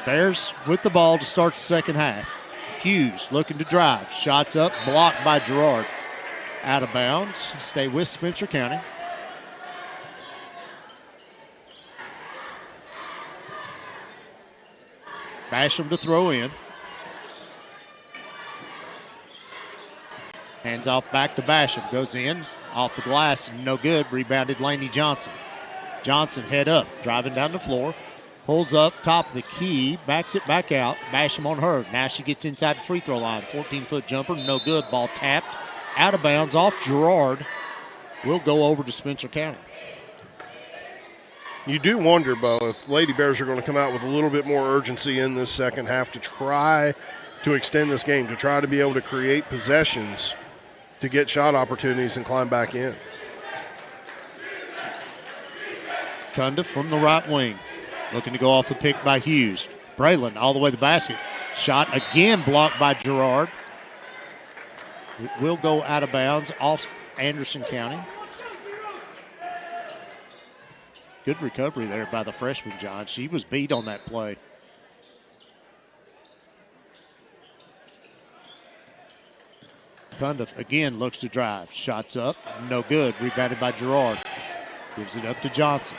Bears with the ball to start the second half. Hughes looking to drive. Shots up, blocked by Gerard. Out of bounds. Stay with Spencer County. Basham to throw in. Hands off back to Basham. Goes in. Off the glass. No good. Rebounded Laney Johnson. Johnson head up. Driving down the floor. Pulls up, top of the key, backs it back out. Basham on her. Now she gets inside the free throw line. 14-foot jumper, no good. Ball tapped, out of bounds, off Gerard. Will go over to Spencer County. You do wonder, Bo, if Lady Bears are going to come out with a little bit more urgency in this second half to try to extend this game, to try to be able to create possessions to get shot opportunities and climb back in. Cundiff from the right wing. Looking to go off the pick by Hughes. Braylon all the way to the basket. Shot again blocked by Gerard. It will go out of bounds off Anderson County. Good recovery there by the freshman, John. She was beat on that play. Cundiff again looks to drive. Shots up. No good. Rebounded by Gerard. Gives it up to Johnson.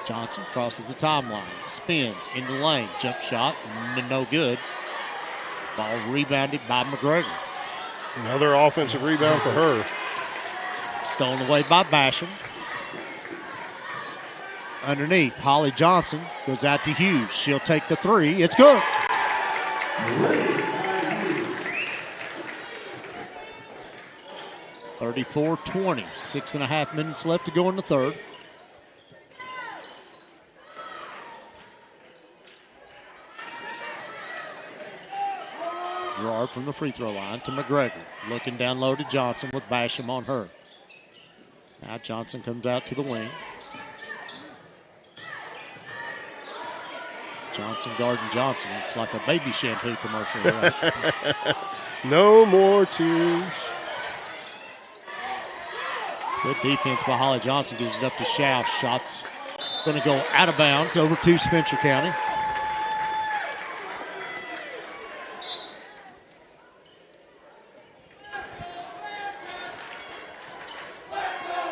Johnson crosses the timeline, spins in the lane, jump shot, no good. Ball rebounded by McGregor. Another offensive rebound for her. Stolen away by Basham. Underneath, Holly Johnson goes out to Hughes. She'll take the 3. It's good. (34-20). 6.5 minutes left to go in the third. Gerard from the free throw line to McGregor. Looking down low to Johnson with Basham on her. Now Johnson comes out to the wing. Johnson guarding Johnson. It's like a baby shampoo commercial. Right? No more tears. Good defense by Holly Johnson. Gives it up to Schaus. Shots going to go out of bounds over to Spencer County.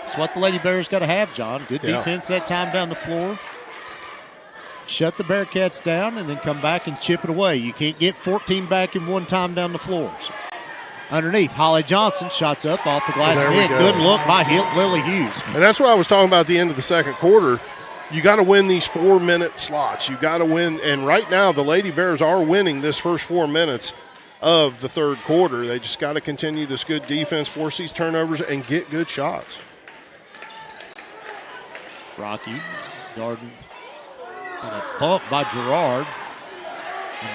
It's what the Lady Bears got to have, John. Good defense that time down the floor. Shut the Bearcats down and then come back and chip it away. You can't get 14 back in one time down the floor. So underneath, Holly Johnson shots up off the glass and in. Good look by Lily Hughes. And that's what I was talking about at the end of the second quarter. You got to win these 4-minute slots. You got to win. And right now, the Lady Bears are winning this first 4 minutes of the third quarter. They just got to continue this good defense, force these turnovers, and get good shots. Rocky guarding and a bump by Gerard.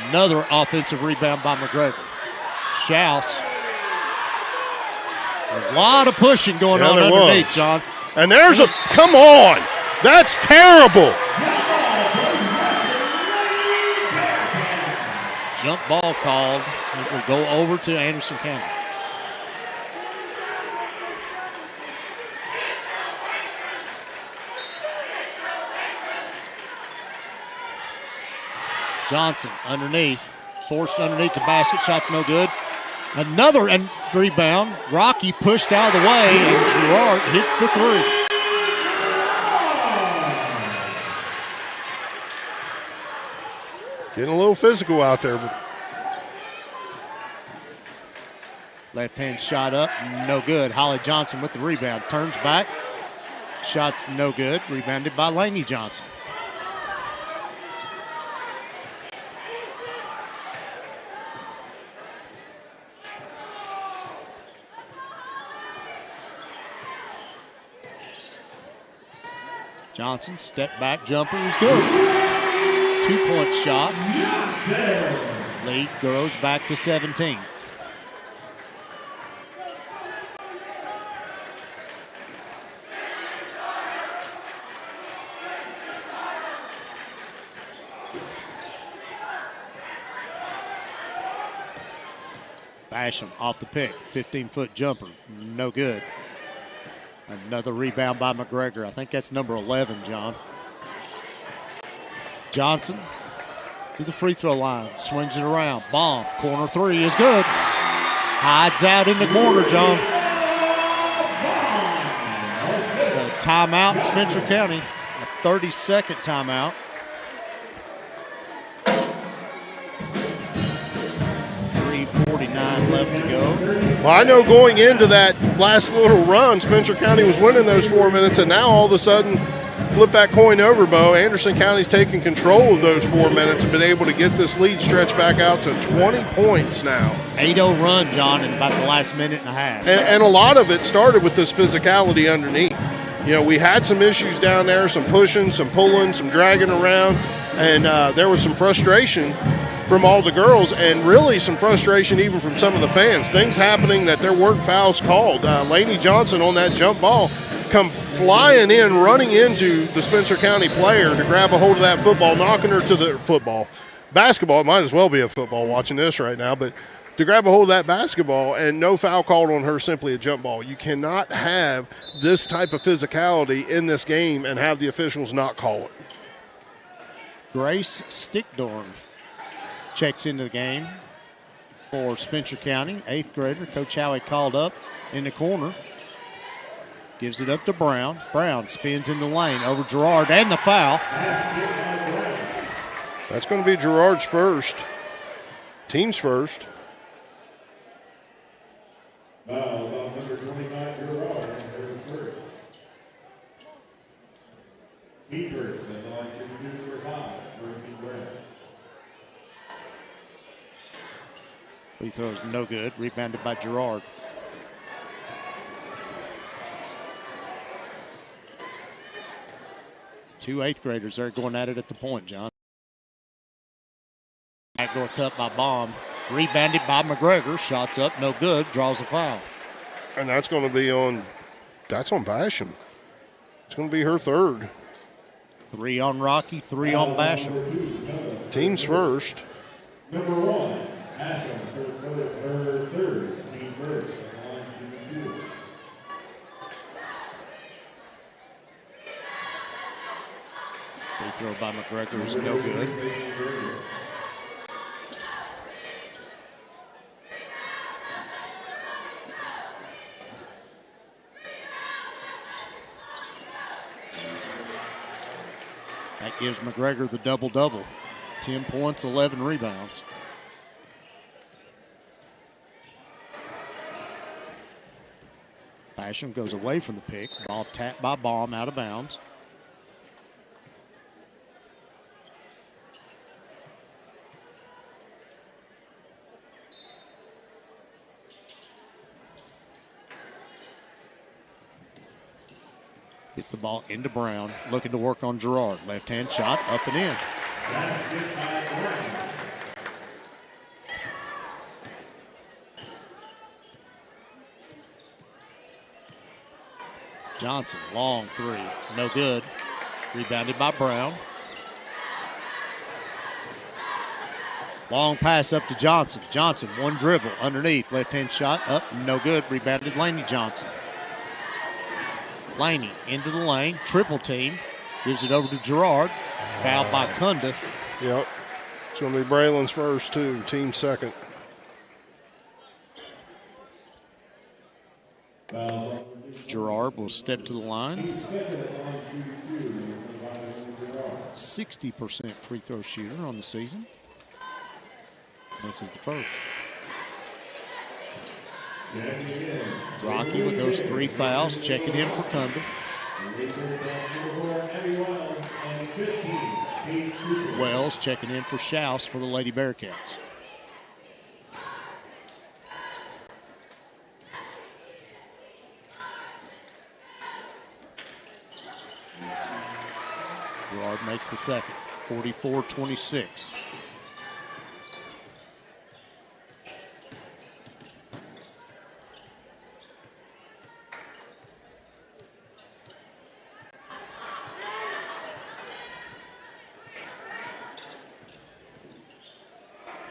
Another offensive rebound by McGregor. Schaus. A lot of pushing going on underneath, John. And there's come on. That's terrible. Jump ball called. It will go over to Anderson County. Johnson underneath, forced underneath the basket, shot's no good. Another rebound. Rocky pushed out of the way, and Gerard hits the 3. Getting a little physical out there. Left hand shot up, no good. Holly Johnson with the rebound, turns back, shot's no good. Rebounded by Laney Johnson. Johnson, step back jumper is good. 2-point shot. Lead goes back to 17. Basham off the pick. 15-foot jumper. No good. Another rebound by McGregor. I think that's number 11, John. Johnson to the free throw line. Swings it around. Bomb. Corner three is good. Hides out in the corner, John. The timeout, Spencer County. A 30-second timeout. 3:49 left to go. Well, I know going into that last little run, Spencer County was winning those 4 minutes, and now all of a sudden, flip that coin over, Bo. Anderson County's taken control of those 4 minutes and been able to get this lead stretched back out to 20 points now. 8-0 run, John, in about the last minute and a half. And a lot of it started with this physicality underneath. You know, we had some issues down there, some pushing, some pulling, some dragging around, and there was some frustration from all the girls, and really some frustration even from some of the fans. Things happening that there weren't fouls called. Laney Johnson on that jump ball come flying in, running into the Spencer County player to grab a hold of that football, knocking her to the basketball. It might as well be a football watching this right now, but to grab a hold of that basketball, and no foul called on her, simply a jump ball. You cannot have this type of physicality in this game and have the officials not call it. Grace Stickdorn checks into the game for Spencer County, 8th grader. Coach Howie called up in the corner. Gives it up to Brown. Brown spins in the lane over Gerard, and the foul. That's going to be Gerard's first. Team's first. Fouls on number 29, Gerard, and first. Keepers at the line to shoot for 5, Mercy Brown. Free throw is no good. Rebounded by Gerard. Two 8th graders there going at it at the point, John. Backdoor cut by Baum. Rebounded by McGregor. Shots up, no good. Draws a foul. And that's going to be on Basham. It's going to be her third. 3 on Rocky, 3 on Basham. Team's first. Number 1, Basham, her third, team first. Free throw by McGregor is no good. That gives McGregor the double-double. 10 points, 11 rebounds. Basham goes away from the pick. Ball tapped by Baum, out of bounds. Gets the ball into Brown, looking to work on Gerard. Left-hand shot, up and in. Johnson, long three, no good. Rebounded by Brown. Long pass up to Johnson. Johnson, one dribble, underneath. Left-hand shot, up, no good. Rebounded Laney Johnson. Laney into the lane, triple team, gives it over to Gerard. Fouled by Cundiff. Yep. It's going to be Braylon's first, too. Team second. Gerard will step to the line. 60% free throw shooter on the season. This is the first. Rocky with those 3 fouls, checking in for Cundiff. Wells checking in for Schaus for the Lady Bearcats. Gerard makes the second, 44-26.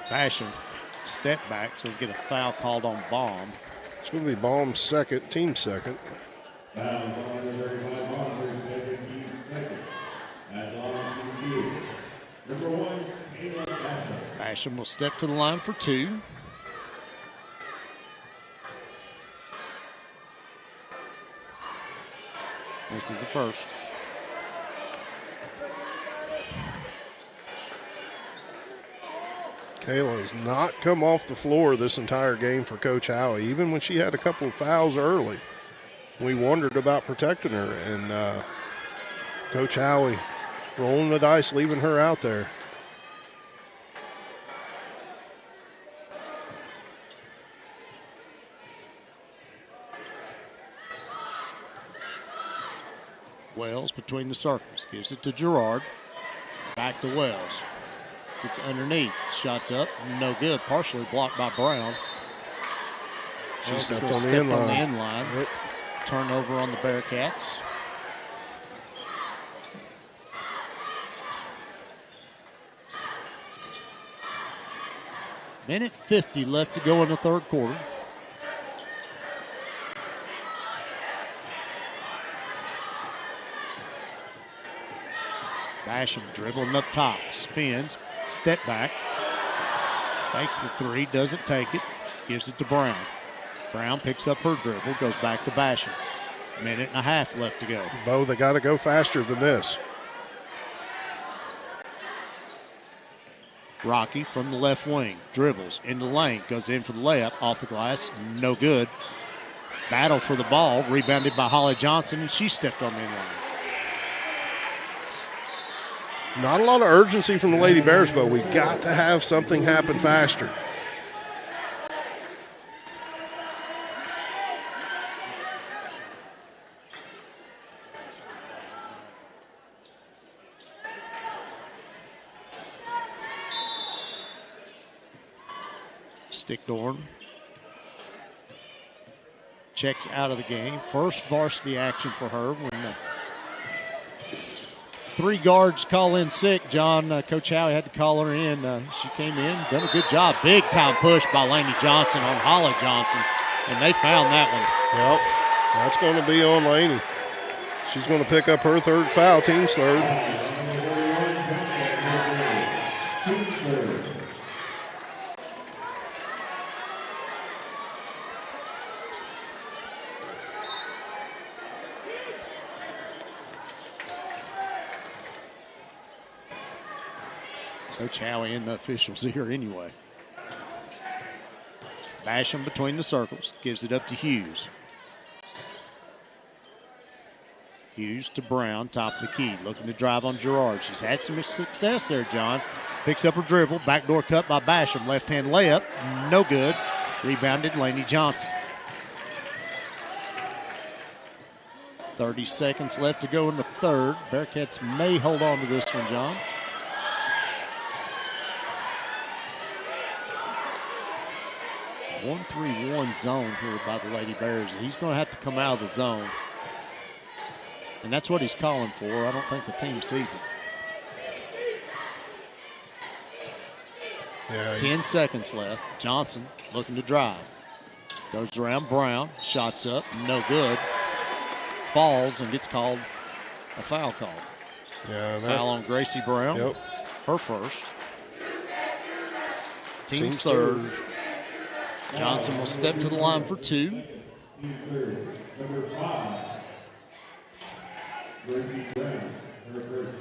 Basham step back, so we'll get a foul called on Baum. It's going to be Baum's second, team second. Basham will step to the line for 2. This is the first. Kayla has not come off the floor this entire game for Coach Howie. Even when she had a couple of fouls early, we wondered about protecting her. And Coach Howie rolling the dice, leaving her out there. Wells between the circles. Gives it to Gerard. Back to Wells. It's underneath. Shots up. No good. Partially blocked by Brown. She's Stepped going to on the step end on the line. end line. Yep. Turnover on the Bearcats. Minute 50 left to go in the third quarter. Basham dribbling up top, spins, step back, takes the 3, doesn't take it, gives it to Brown. Brown picks up her dribble, goes back to Basham. Minute and a half left to go. Bo, they got to go faster than this. Rocky from the left wing, dribbles into the lane, goes in for the layup, off the glass, no good. Battle for the ball, rebounded by Holly Johnson, and she stepped on the end line. Not a lot of urgency from the Lady Bears, but we got to have something happen faster. Stickdorn checks out of the game. First varsity action for her when 3 guards call in sick. John, Coach Howie had to call her in. She came in, done a good job. Big time push by Laney Johnson on Holly Johnson, and they found that one. Yep, that's going to be on Laney. She's going to pick up her 3rd foul, team's 3rd. Coach Howie in the officials ear anyway. Basham between the circles, gives it up to Hughes. Hughes to Brown, top of the key, looking to drive on Gerard. She's had some success there, John. Picks up her dribble, backdoor cut by Basham, left-hand layup, no good. Rebounded Laney Johnson. 30 seconds left to go in the third. Bearcats may hold on to this one, John. One-3-1 zone here by the Lady Bears. He's going to have to come out of the zone. And that's what he's calling for. I don't think the team sees it. Yeah, 10 seconds left. Johnson looking to drive. Goes around Brown. Shots up. No good. Falls and gets called a foul call. Yeah, foul on Gracie Brown. Yep. Her first. Team's third. Johnson will step to the line for 2. Number 5, Gracie Brown, her first.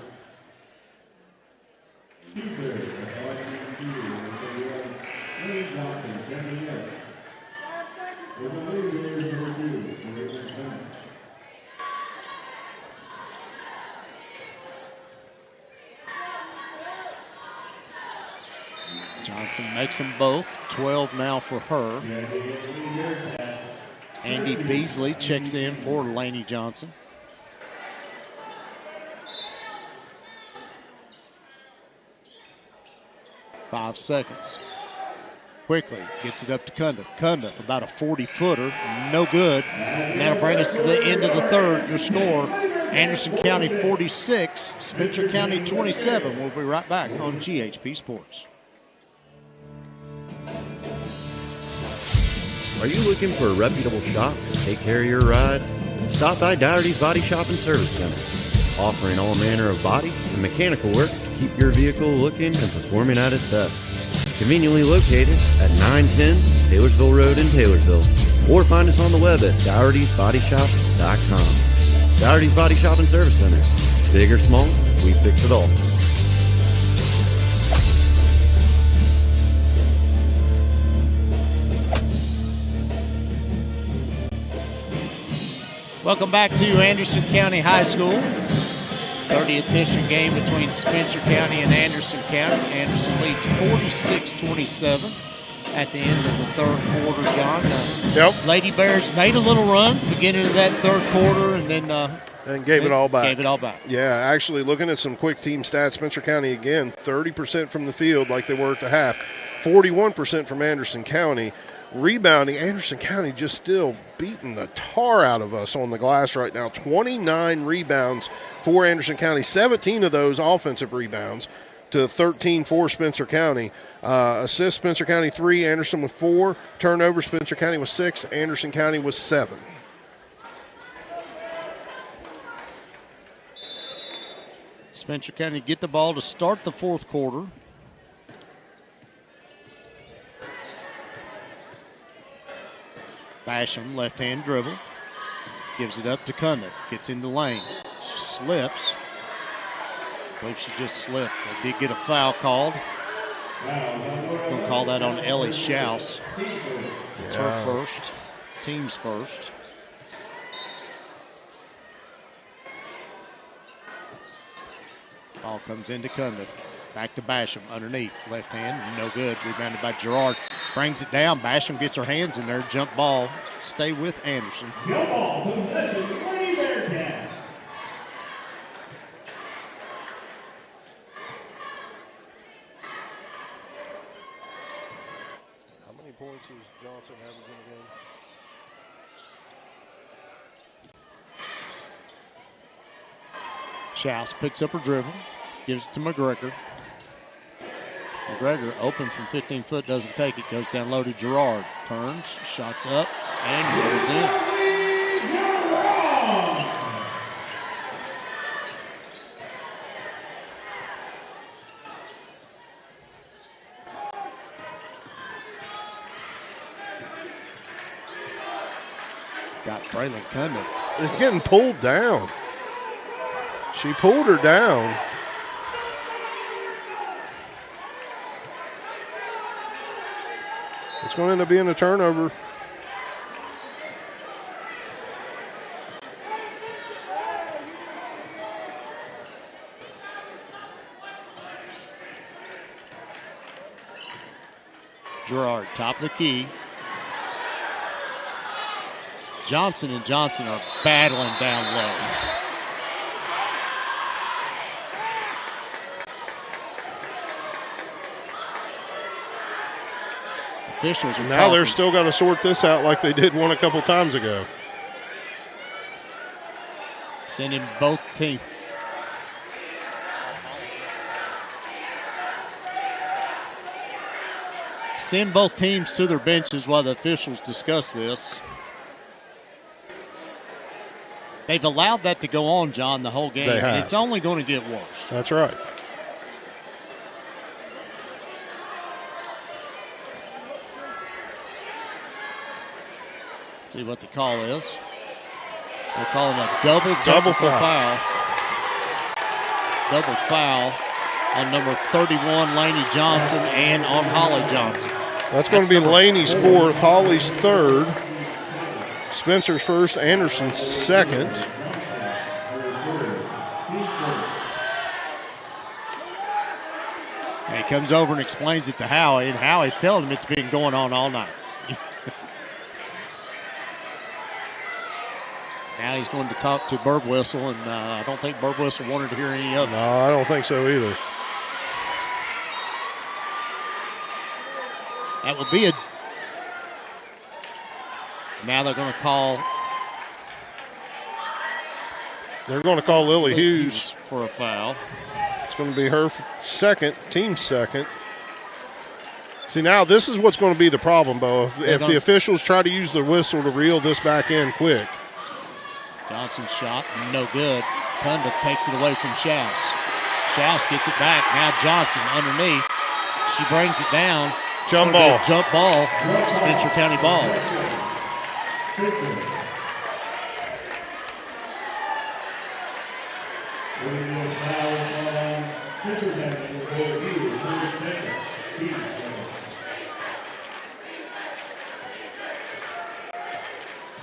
Johnson makes them both. 12 now for her. Andy Beasley checks in for Laney Johnson. Five seconds. Quickly gets it up to Cundiff. Cundiff, about a 40-footer, no good. And that'll bring us to the end of the third. Your score, Anderson County 46, Spencer County 27. We'll be right back on GHP Sports. Are you looking for a reputable shop to take care of your ride? Stop by Dougherty's Body Shop and Service Center, offering all manner of body and mechanical work to keep your vehicle looking and performing at its best. Conveniently located at 910 Taylorsville Road in Taylorsville, or find us on the web at Dougherty'sBodyShop.com. Dougherty's Body Shop and Service Center. Big or small, we fix it all. Welcome back to Anderson County High School. 30th district game between Spencer County and Anderson County. Anderson leads 46-27 at the end of the third quarter, John. Lady Bears made a little run beginning of that third quarter and then gave it all back. Gave it all back. Yeah, actually looking at some quick team stats, Spencer County again, 30% from the field like they were at the half, 41% from Anderson County. Rebounding, Anderson County just still beating the tar out of us on the glass right now. 29 rebounds for Anderson County, 17 of those offensive rebounds to 13 for Spencer County. Assists, Spencer County 3, Anderson with 4. Turnovers, Spencer County with 6, Anderson County with 7. Spencer County get the ball to start the fourth quarter. Basham, left-hand dribble. Gives it up to Cundiff. Gets in the lane. She slips. I believe she just slipped. They did get a foul called. We'll call that on Ellie Schaus. It's her first. Team's first. Ball comes into Cundiff. Back to Basham underneath. Left hand, no good. Rebounded by Gerard. Brings it down. Basham gets her hands in there. Jump ball. Stay with Anderson. Jump ball, possession, Lady Bearcats. How many points is Johnson averaging again? Schaus picks up her dribble. Gives it to McGregor. McGregor open from 15 foot, doesn't take it, goes down low to Gerard. Turns, shots up, and goes in. Got Braylon Cundiff. It's getting pulled down. She pulled her down. It's going to end up being a turnover. Gerard, top of the key. Johnson and Johnson are battling down low. Officials are now they're still got to sort this out like they did one a couple times ago. Sending both teams. Send both teams to their benches while the officials discuss this. They've allowed that to go on, John, the whole game. And it's only going to get worse. That's right. See what the call is. They're calling a double foul. Double foul on number 31, Laney Johnson, and on Holly Johnson. That's going to be Laney's fourth, Holly's third, Spencer's first, Anderson's second. And he comes over and explains it to Howie, and Howie's telling him it's been going on all night. Now he's going to talk to Burbwhistle, and I don't think Burbwhistle wanted to hear any of it. No, I don't think so either. That would be a... Now they're going to call... They're going to call Lily Hughes for a foul. It's going to be her second, team second. See, now this is what's going to be the problem, Bo. If the officials try to use their whistle to reel this back in quick. Johnson's shot, no good. Cundiff takes it away from Schaus. Schaus gets it back. Now Johnson underneath. She brings it down. Jump ball. Jump ball. Spencer County ball.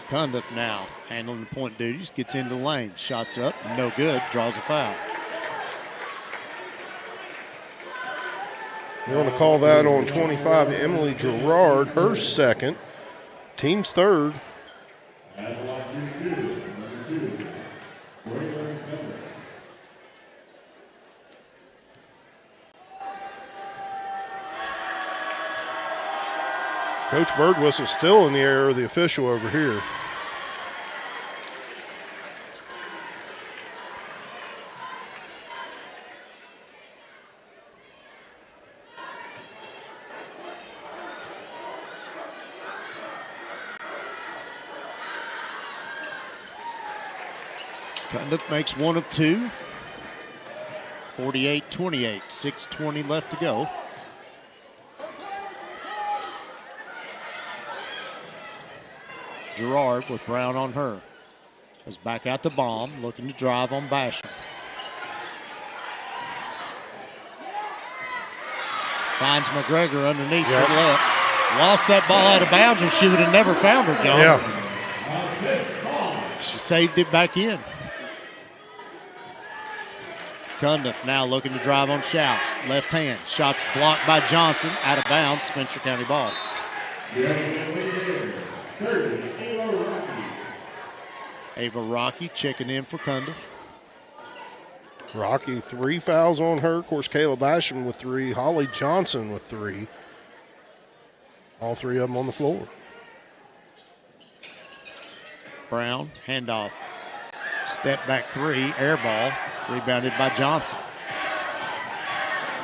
Cundiff now handling the point duties, gets into the lane, shots up, no good, draws a foul. They're going to call that on 25, Emily Gerard, her second, team's third. Coach Birdwhistle's still in the air of the official over here. Cundiff makes one of two. 48-28, 6:20 left to go. Gerard with Brown on her. Goes back out to Baum, looking to drive on Basham. Finds McGregor underneath for the left. Lost that ball out of bounds or she would have never found her, John. Yeah. She saved it back in. Cundiff now looking to drive on Schaus. Left hand. Shots blocked by Johnson. Out of bounds. Spencer County ball. Ava Rocky checking in for Cundiff. Rocky, 3 fouls on her. Of course, Kayla Basham with 3. Holly Johnson with 3. All 3 of them on the floor. Brown, handoff. Step back 3, air ball. Rebounded by Johnson.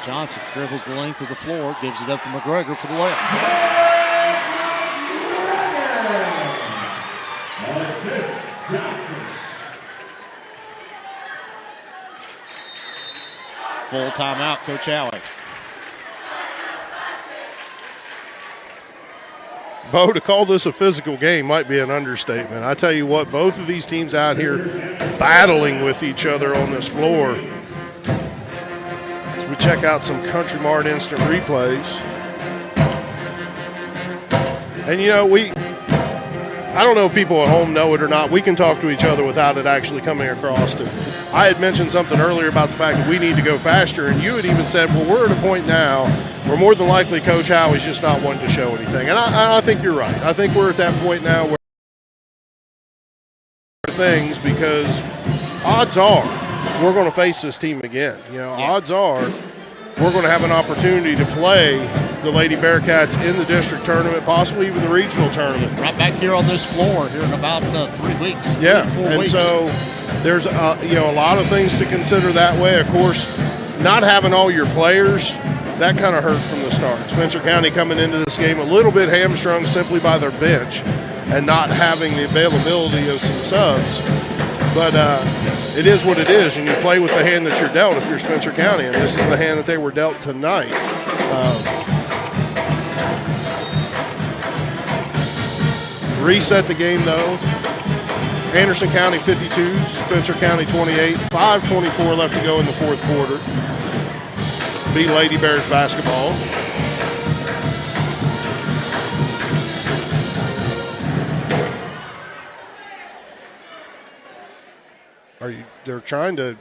Johnson dribbles the length of the floor, gives it up to McGregor for the layup. Full timeout, Coach Alley. Bo, to call this a physical game might be an understatement. I tell you what, both of these teams out here battling with each other on this floor. As we check out some Country Mart instant replays. And, you know, I don't know if people at home know it or not. We can talk to each other without it actually coming across. I had mentioned something earlier about the fact that we need to go faster, and you had even said, well, we're at a point now where more than likely Coach Howie's just not wanting to show anything. And I think you're right. I think we're at that point now where things, because odds are we're going to face this team again. You know, odds are we're going to have an opportunity to play the Lady Bearcats in the district tournament, possibly even the regional tournament. Right back here on this floor here in about 3 weeks. Yeah, 4 and weeks. so there's a lot of things to consider that way. Of course, not having all your players, that kind of hurt from the start. Spencer County coming into this game a little bit hamstrung simply by their bench and not having the availability of some subs. But it is what it is, and you play with the hand that you're dealt if you're Spencer County, and this is the hand that they were dealt tonight. Reset the game, though. Anderson County 52, Spencer County 28, 5:24 left to go in the fourth quarter. Be Lady Bears basketball. They're trying to.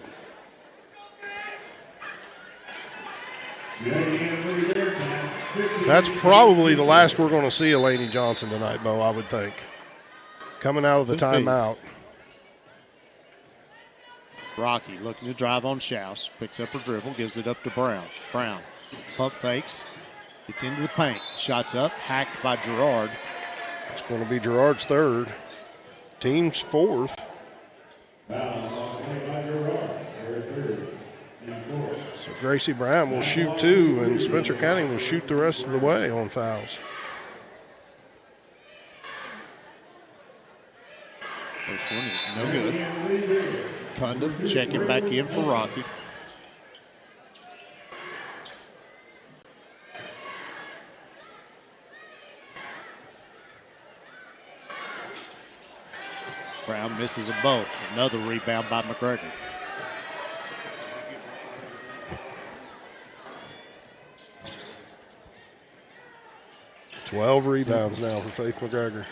That's probably the last we're going to see of Lainey Johnson tonight, Bo, I would think. Coming out of the timeout. Rocky looking to drive on Schaus. Picks up her dribble, gives it up to Brown. Brown pump fakes. Gets into the paint. Shots up, hacked by Gerard. It's going to be Gerard's third. Team's fourth. So Gracie Brown will shoot 2, and Spencer County will shoot the rest of the way on fouls. First one is no good. Cundiff checking back in for Rocky. Brown misses them both. Another rebound by McGregor. Twelve rebounds now for Faith McGregor.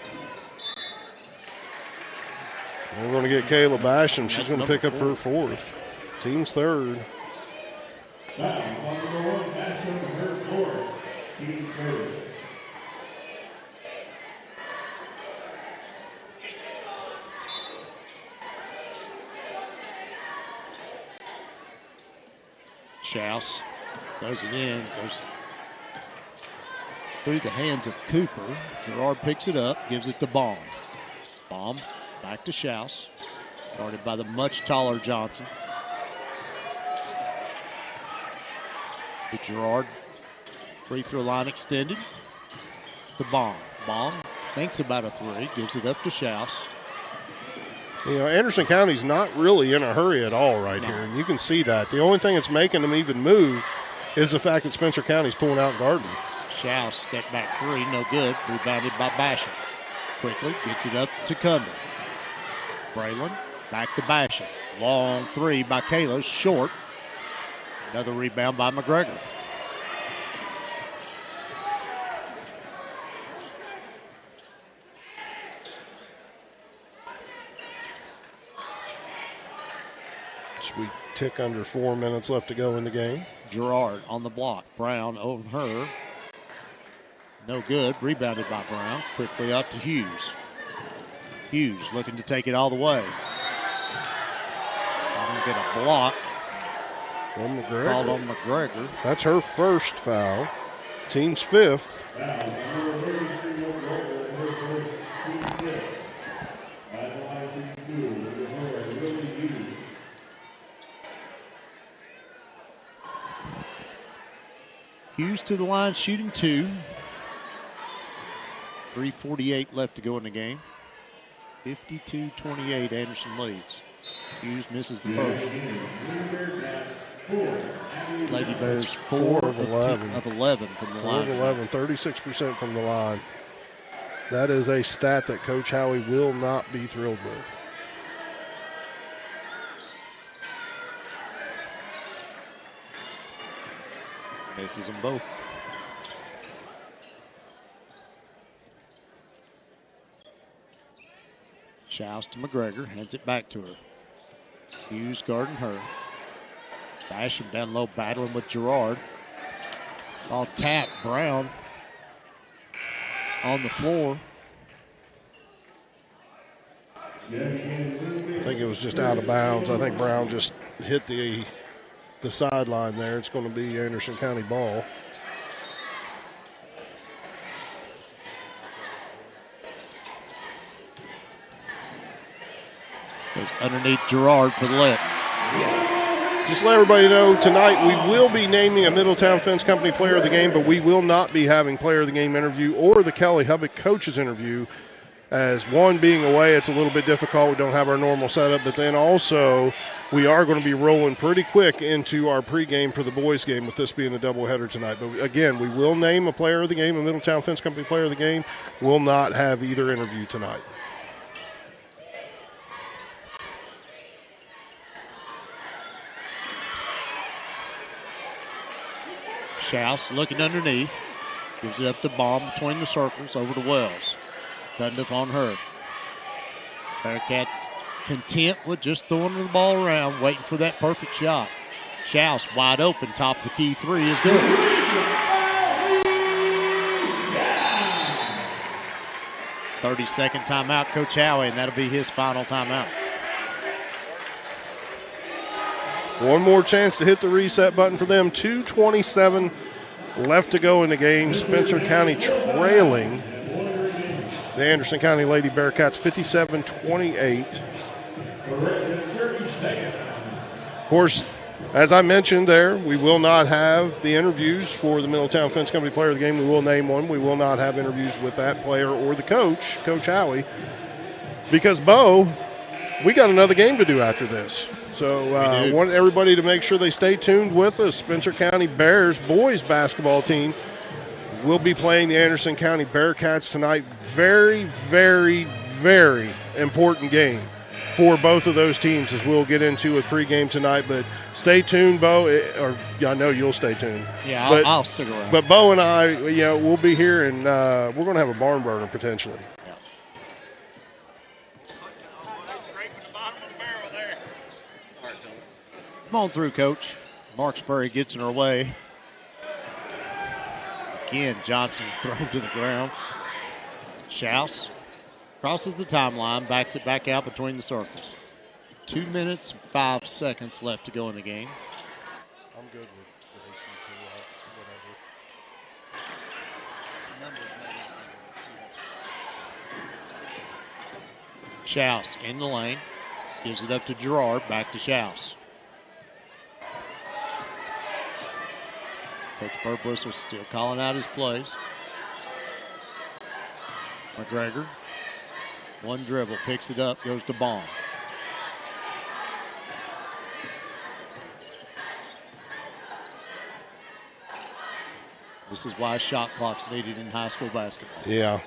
We're going to get Kayla Basham. She's going to pick up her 4th. Team's 3rd. Schaus throws it in, goes through the hands of Cooper. Gerard picks it up, gives it to Baum. Baum back to Schaus, guarded by the much taller Johnson. To Gerard, free throw line extended to Baum. Baum thinks about a 3, gives it up to Schaus. You know, Anderson County's not really in a hurry at all right here, and you can see that. The only thing that's making them even move is the fact that Spencer County's pulling out guarding. Schaus step back 3, no good. Rebounded by Basham. Quickly gets it up to Cundiff. Braylon back to Basham. Long 3 by Kalos, short. Another rebound by McGregor. We tick under 4 minutes left to go in the game. Gerard on the block. Brown over her. No good. Rebounded by Brown. Quickly up to Hughes. Hughes looking to take it all the way. Going to get a block. From McGregor. Called on McGregor. That's her 1st foul. Team's 5th. Hughes to the line, shooting 2. 3:48 left to go in the game. 52-28, Anderson leads. Hughes misses the first. Lady Bears 4 of 11 from the 4 line. of 11, 36% from the line. That is a stat that Coach Howie will not be thrilled with. Misses them both. Schaus to McGregor, hands it back to her. Hughes guarding her. Basham down low, battling with Gerard. Ball tapped. Brown on the floor. I think it was just out of bounds. I think Brown just hit the sideline there. It's going to be Anderson County ball. Goes underneath Gerard for the layup. Just let everybody know, tonight we will be naming a Middletown Fence Company Player of the Game, but we will not be having Player of the Game interview or the Kelly Hubbock Coaches interview. As one being away, it's a little bit difficult. We don't have our normal setup, but then also we are going to be rolling pretty quick into our pregame for the boys game with this being a doubleheader tonight. But again, we will name a Player of the Game, a Middletown Fence Company Player of the Game. We'll not have either interview tonight. Schaus looking underneath. Gives it up to Baum between the circles over to Wells. Cundiff on her. Bearcats content with just throwing the ball around, waiting for that perfect shot. Schaus wide open, top of the key 3 is good. Yeah. 30-second timeout, Coach Howie, and that'll be his final timeout. One more chance to hit the reset button for them. 2:27 left to go in the game. Spencer County trailing the Anderson County Lady Bearcats 57-28. Of course, As I mentioned there, we will not have the interviews for the Middletown Fence Company Player of the Game. We will name one. We will not have interviews with that player or the coach, Coach Howie, because, Bo, we got another game to do after this. So I want everybody to make sure they stay tuned with us. Spencer County Bears boys basketball team will be playing the Anderson County Bearcats tonight. Very, very, very important game for both of those teams, as we'll get into a pregame tonight. But stay tuned, Bo, I know you'll stay tuned. Yeah, I'll stick around. But Bo and I, we'll be here, and we're going to have a barn burner potentially. Come on through, Coach. Mark Spurry gets in her way. Again, Johnson thrown to the ground. Schaus crosses the timeline, backs it back out between the circles. 2 minutes and 5 seconds left to go in the game. I'm good with whatever. Schaus in the lane. Gives it up to Gerard. Back to Schaus. Coach Burbussel still calling out his plays. McGregor. One dribble. Picks it up. Goes to Baum. This is why shot clock's needed in high school basketball. Yeah.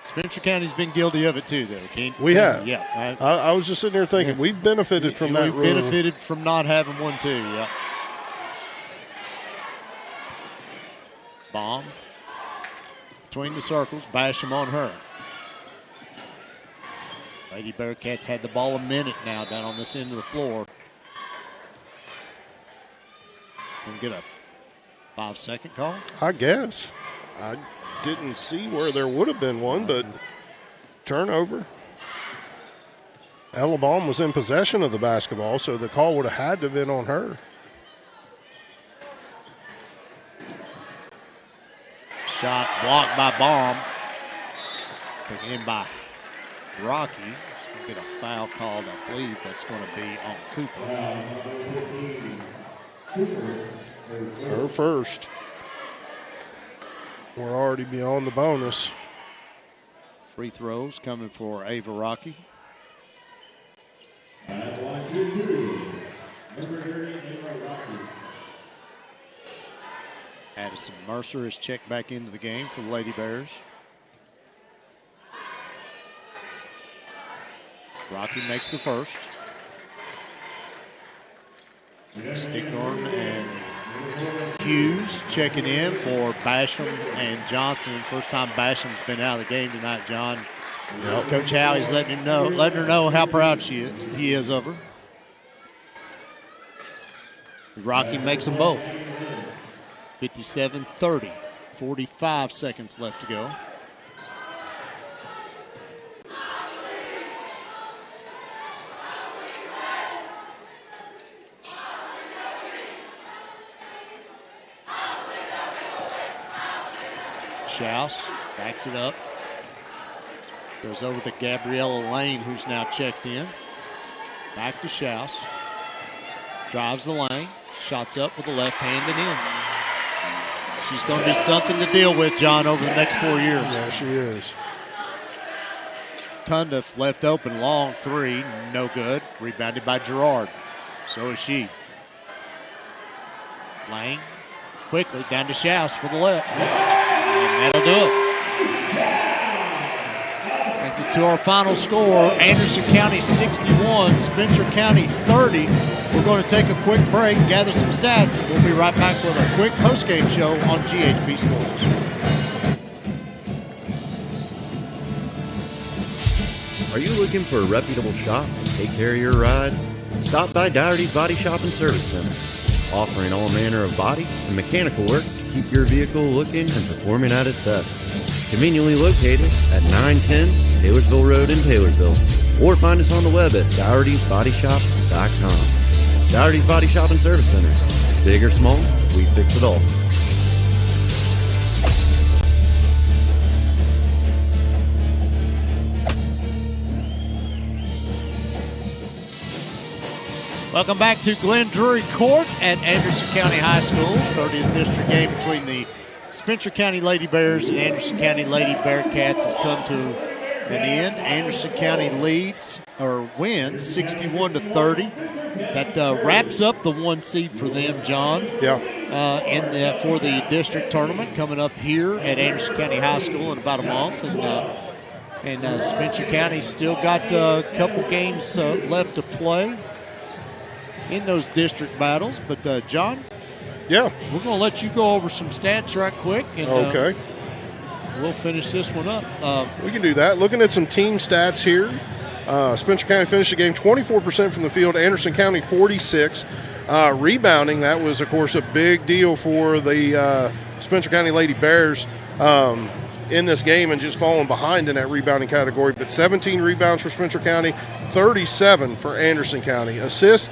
Spencer County's been guilty of it too, though. We have. Yeah. I was just sitting there thinking, we've benefited from that rule. We've benefited from not having one too, yeah. Baum. Between the circles, Basham on her. Lady Bearcats had the ball a minute now down on this end of the floor. Gonna get a 5-second call? I guess. I didn't see where there would have been one, but turnover. Ella Baum was in possession of the basketball, so the call would have had to have been on her. Shot blocked by Baum. Taken in by Rocky. He's going to get a foul called. I believe that's going to be on Cooper. Her first. We're already beyond the bonus. Free throws coming for Ava Rocky. Addison Mercer is checked back into the game for the Lady Bears. Rocky makes the first. Stickhorn and Hughes checking in for Basham and Johnson. First time Basham's been out of the game tonight, John. Yep. Coach Howie's letting her know how proud he is of her. Rocky makes them both. 57-30, 45 seconds left to go. Schaus backs it up. Goes over to Gabriella Lane, who's now checked in. Back to Schaus. Drives the lane. Shots up with the left hand and in. She's going to be something to deal with, John, over the next 4 years. Yeah, she is. Tundiff left open, long three, no good. Rebounded by Gerard. So is she. Lane quickly down to Schaus for the left. And that'll do it. Brings us to our final score. Anderson County 61, Spencer County 30. We're going to take a quick break, gather some stats, and we'll be right back with a quick postgame show on GHP Sports. Are you looking for a reputable shop to take care of your ride? Stop by Dougherty's Body Shop and Service Center, offering all manner of body and mechanical work to keep your vehicle looking and performing at its best. Conveniently located at 910 Taylorsville Road in Taylorsville, or find us on the web at Dougherty'sBodyShop.com. Dougherty's Body Shop and Service Center. Big or small, we fix it all. Welcome back to Glen Drury Court at Anderson County High School. 30th district game between the Spencer County Lady Bears and Anderson County Lady Bearcats has come to an end. Anderson County wins 61-30. That wraps up the 1 seed for them, John. Yeah. For the district tournament coming up here at Anderson County High School in about a month, and Spencer County still got a couple games left to play in those district battles. But John, yeah, we're going to let you go over some stats right quick. And, okay. We'll finish this one up. We can do that. Looking at some team stats here. Spencer County finished the game 24% from the field. Anderson County 46%. Rebounding, that was, of course, a big deal for the Spencer County Lady Bears in this game and just falling behind in that rebounding category. But 17 rebounds for Spencer County, 37 for Anderson County. Assists,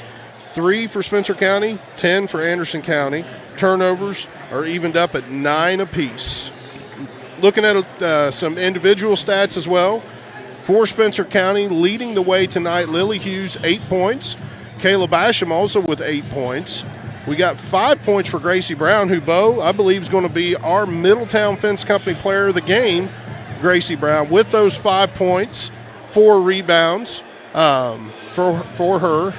3 for Spencer County, 10 for Anderson County. Turnovers are evened up at 9 apiece. Looking at some individual stats as well. For Spencer County, leading the way tonight, Lily Hughes, 8 points. Kayla Basham also with 8 points. We got 5 points for Gracie Brown, who, Bo, I believe is going to be our Middletown Fence Company player of the game. Gracie Brown with those 5 points, 4 rebounds for her.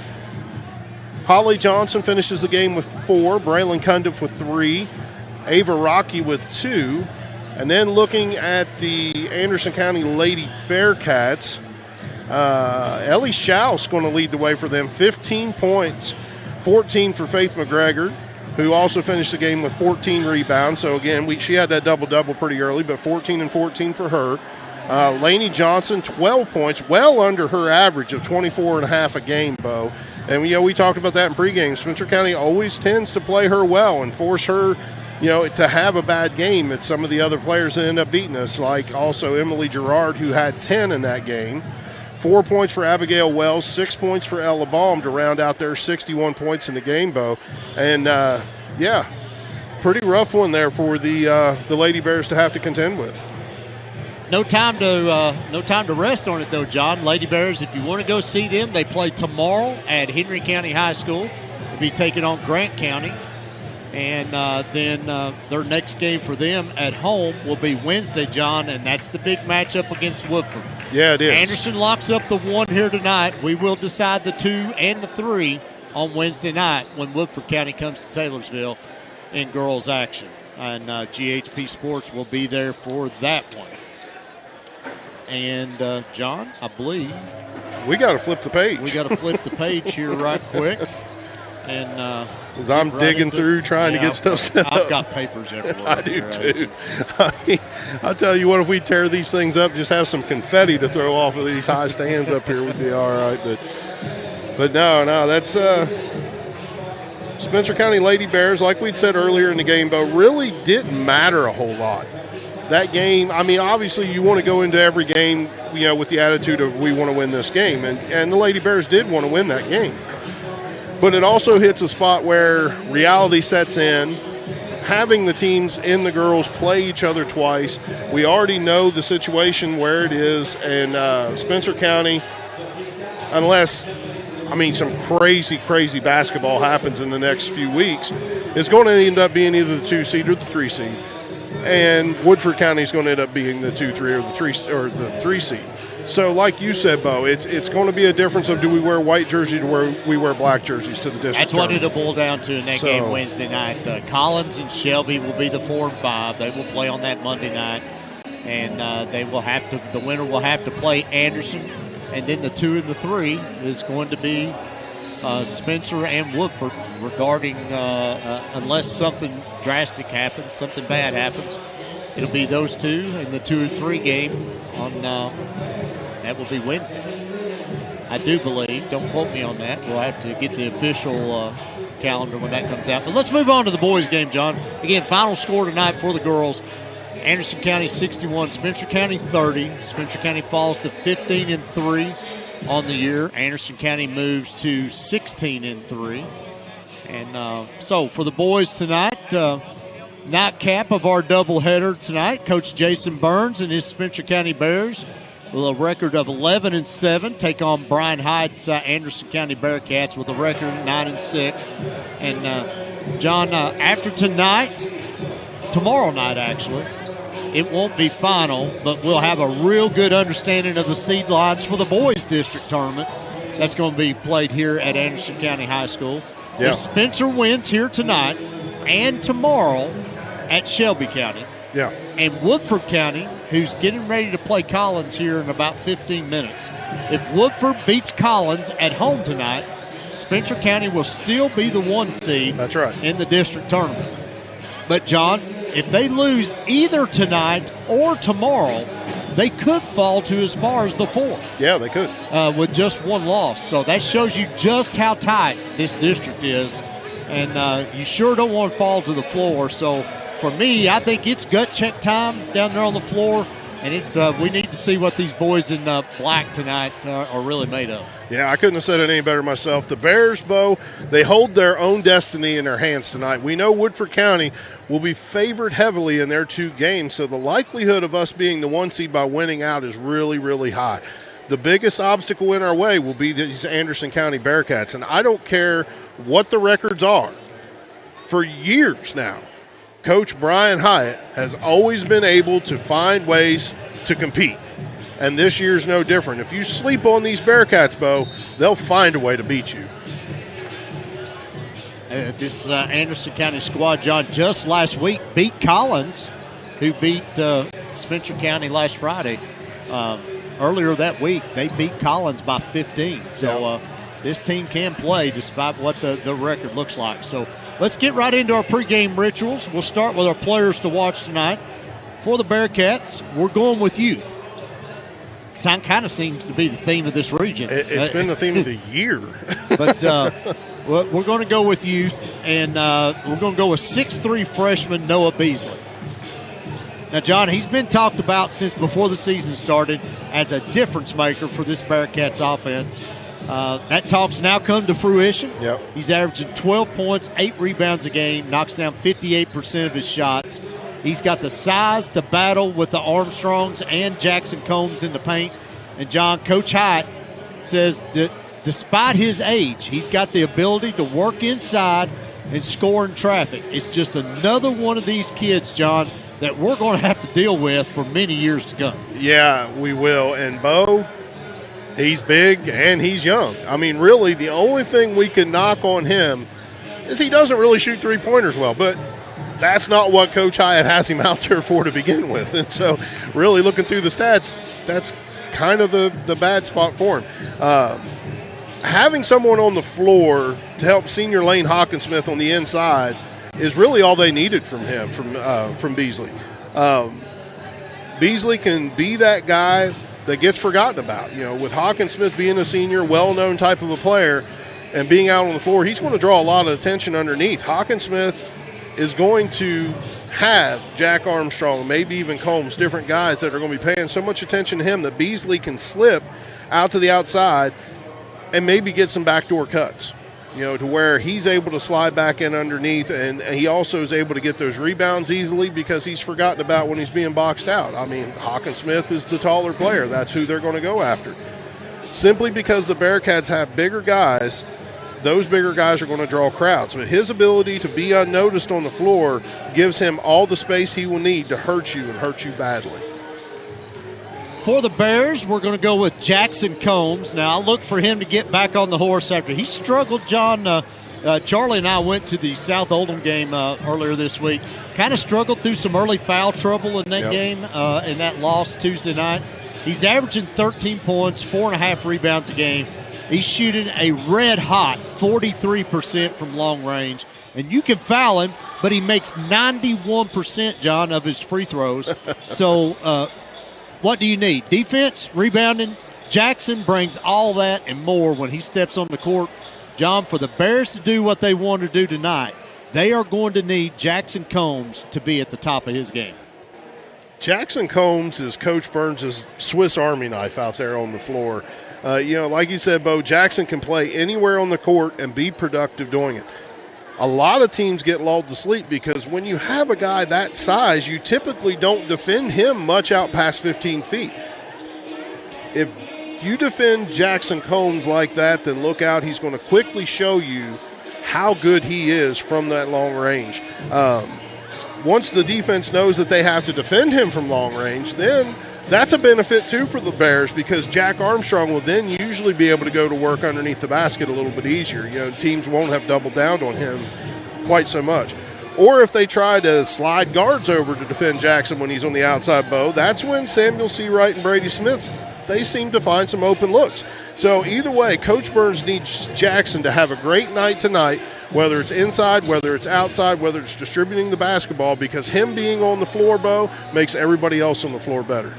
Holly Johnson finishes the game with 4. Braylon Cundiff with 3. Ava Rocky with 2. And then looking at the Anderson County Lady Bearcats, Ellie Schaus going to lead the way for them. 15 points, 14 for Faith McGregor, who also finished the game with 14 rebounds. So, again, she had that double-double pretty early, but 14 and 14 for her. Lainey Johnson, 12 points, well under her average of 24.5 a game, Bo. And, we talked about that in pregame. Spencer County always tends to play her well and force her, to have a bad game. It's some of the other players that end up beating us, like also Emily Gerard, who had 10 in that game. 4 points for Abigail Wells, 6 points for Ella Baum to round out their 61 points in the game, Bo. And, pretty rough one there for the Lady Bears to have to contend with. No time to rest on it, though, John. Lady Bears, if you want to go see them, they play tomorrow at Henry County High School. They'll be taking on Grant County. And then their next game for them at home will be Wednesday, John, and that's the big matchup against Woodford. Yeah, it is. Anderson locks up the 1 here tonight. We will decide the 2 and the 3 on Wednesday night when Woodford County comes to Taylorsville in girls action. And GHP-SPORTS will be there for that one. And, John, I believe we got to flip the page. We got to flip the page here right quick. And as I'm digging through trying to get stuff set up. I've got papers everywhere. I do too. I'll tell you what, if we tear these things up, just have some confetti to throw off of these high stands up here would be all right. But no, that's Spencer County Lady Bears, like we'd said earlier in the game, but really didn't matter a whole lot. That game, obviously you want to go into every game, with the attitude of we want to win this game. And the Lady Bears did want to win that game. But it also hits a spot where reality sets in. Having the teams in the girls play each other twice, we already know the situation where it is. And Spencer County, unless, some crazy basketball happens in the next few weeks, is going to end up being either the 2 seed or the 3 seed. And Woodford County is going to end up being the 2-3 or the 3 seed. So, like you said, Bo, it's going to be a difference of do we wear white jerseys or where we wear black jerseys to the district. That's what it'll boil down to in that game Wednesday night. Collins and Shelby will be the 4 and 5. They will play on that Monday night, and the winner will have to play Anderson, and then the 2 and the 3 is going to be Spencer and Woodford. Regarding unless something drastic happens, something bad happens, it'll be those 2 in the 2 and 3 game on. That will be Wednesday. I do believe. Don't quote me on that. We'll have to get the official calendar when that comes out. But let's move on to the boys' game, John. Again, final score tonight for the girls. Anderson County 61, Spencer County 30. Spencer County falls to 15 and 3 on the year. Anderson County moves to 16 and 3. And so for the boys tonight, nightcap of our doubleheader tonight, Coach Jason Burns and his Spencer County Bears with a record of 11-7, take on Brian Hyde's Anderson County Bearcats with a record of 9-6. And John, after tomorrow night actually, it won't be final, but we'll have a real good understanding of the seed lines for the boys district tournament that's going to be played here at Anderson County High School. Yeah. If Spencer wins here tonight and tomorrow at Shelby County, yeah, and Woodford County, who's getting ready to play Collins here in about 15 minutes, if Woodford beats Collins at home tonight, Spencer County will still be the 1 seed. That's right. In the district tournament. But, John, if they lose either tonight or tomorrow, they could fall to as far as the 4. Yeah, they could. With just 1 loss. So that shows you just how tight this district is. And you sure don't want to fall to the floor. So, for me, I think it's gut check time down there on the floor. And it's we need to see what these boys in black tonight are really made of. Yeah, I couldn't have said it any better myself. The Bears, Bo, they hold their own destiny in their hands tonight. We know Woodford County will be favored heavily in their 2 games, so the likelihood of us being the 1 seed by winning out is really, really high. The biggest obstacle in our way will be these Anderson County Bearcats, and I don't care what the records are. For years now, Coach Brian Hyatt has always been able to find ways to compete. And this year's no different. If you sleep on these Bearcats, Bo, they'll find a way to beat you. This Anderson County squad, John, just last week beat Collins, who beat Spencer County last Friday. Earlier that week, they beat Collins by 15. So this team can play despite what the record looks like. So let's get right into our pregame rituals. We'll start with our players to watch tonight. For the Bearcats, we're going with youth. It kind of seems to be the theme of this region. It's been the theme of the year. But we're going to go with youth, and we're going to go with 6'3" freshman Noah Beasley. Now, John, he's been talked about since before the season started as a difference maker for this Bearcats offense. That talk's now come to fruition. Yep. He's averaging 12 points, 8 rebounds a game, knocks down 58% of his shots. He's got the size to battle with the Armstrongs and Jackson Combs in the paint. And, John, Coach Hyatt says that despite his age, he's got the ability to work inside and score in traffic. It's just another one of these kids, John, that we're going to have to deal with for many years to come. Yeah, we will. And, Bo, he's big and he's young. I mean, really, the only thing we can knock on him is he doesn't really shoot three-pointers well. But that's not what Coach Hyatt has him out there for to begin with. And so really looking through the stats, that's kind of the bad spot for him. Having someone on the floor to help senior Lane Hawkinsmith on the inside is really all they needed from him, from Beasley. Beasley can be that guy that gets forgotten about. You know, with Hawkinsmith being a senior, well-known type of a player, and being out on the floor, he's going to draw a lot of attention underneath. Hawkinsmith is going to have Jack Armstrong, maybe even Combs, different guys that are going to be paying so much attention to him that Beasley can slip out to the outside and maybe get some backdoor cuts, you know, to where he's able to slide back in underneath, and he also is able to get those rebounds easily because he's forgotten about when he's being boxed out. I mean, Hawkinsmith is the taller player. That's who they're going to go after. Simply because the Bearcats have bigger guys, those bigger guys are going to draw crowds. But his ability to be unnoticed on the floor gives him all the space he will need to hurt you and hurt you badly. For the Bears, we're going to go with Jackson Combs. Now, I look for him to get back on the horse after he struggled. John, Charlie and I went to the South Oldham game earlier this week. Kind of struggled through some early foul trouble in that game, in that loss Tuesday night. He's averaging 13 points, 4.5 rebounds a game. He's shooting a red-hot 43% from long range. And you can foul him, but he makes 91%, John, of his free throws. So what do you need? Defense, rebounding. Jackson brings all that and more when he steps on the court. John, for the Bears to do what they want to do tonight, they are going to need Jackson Combs to be at the top of his game. Jackson Combs is Coach Burns' Swiss Army knife out there on the floor. You know, like you said, Bo, Jackson can play anywhere on the court and be productive doing it. A lot of teams get lulled to sleep because when you have a guy that size, you typically don't defend him much out past 15 feet. if you defend Jackson Combs like that, then look out. He's going to quickly show you how good he is from that long range. Once the defense knows that they have to defend him from long range, then that's a benefit too for the Bears, because Jack Armstrong will then usually be able to go to work underneath the basket a little bit easier. You know, teams won't have doubled down on him quite so much. Or if they try to slide guards over to defend Jackson when he's on the outside bow, that's when Samuel C. Wright and Brady Smith, they seem to find some open looks. So either way, Coach Burns needs Jackson to have a great night tonight, whether it's inside, whether it's outside, whether it's distributing the basketball, because him being on the floor, Bo, makes everybody else on the floor better.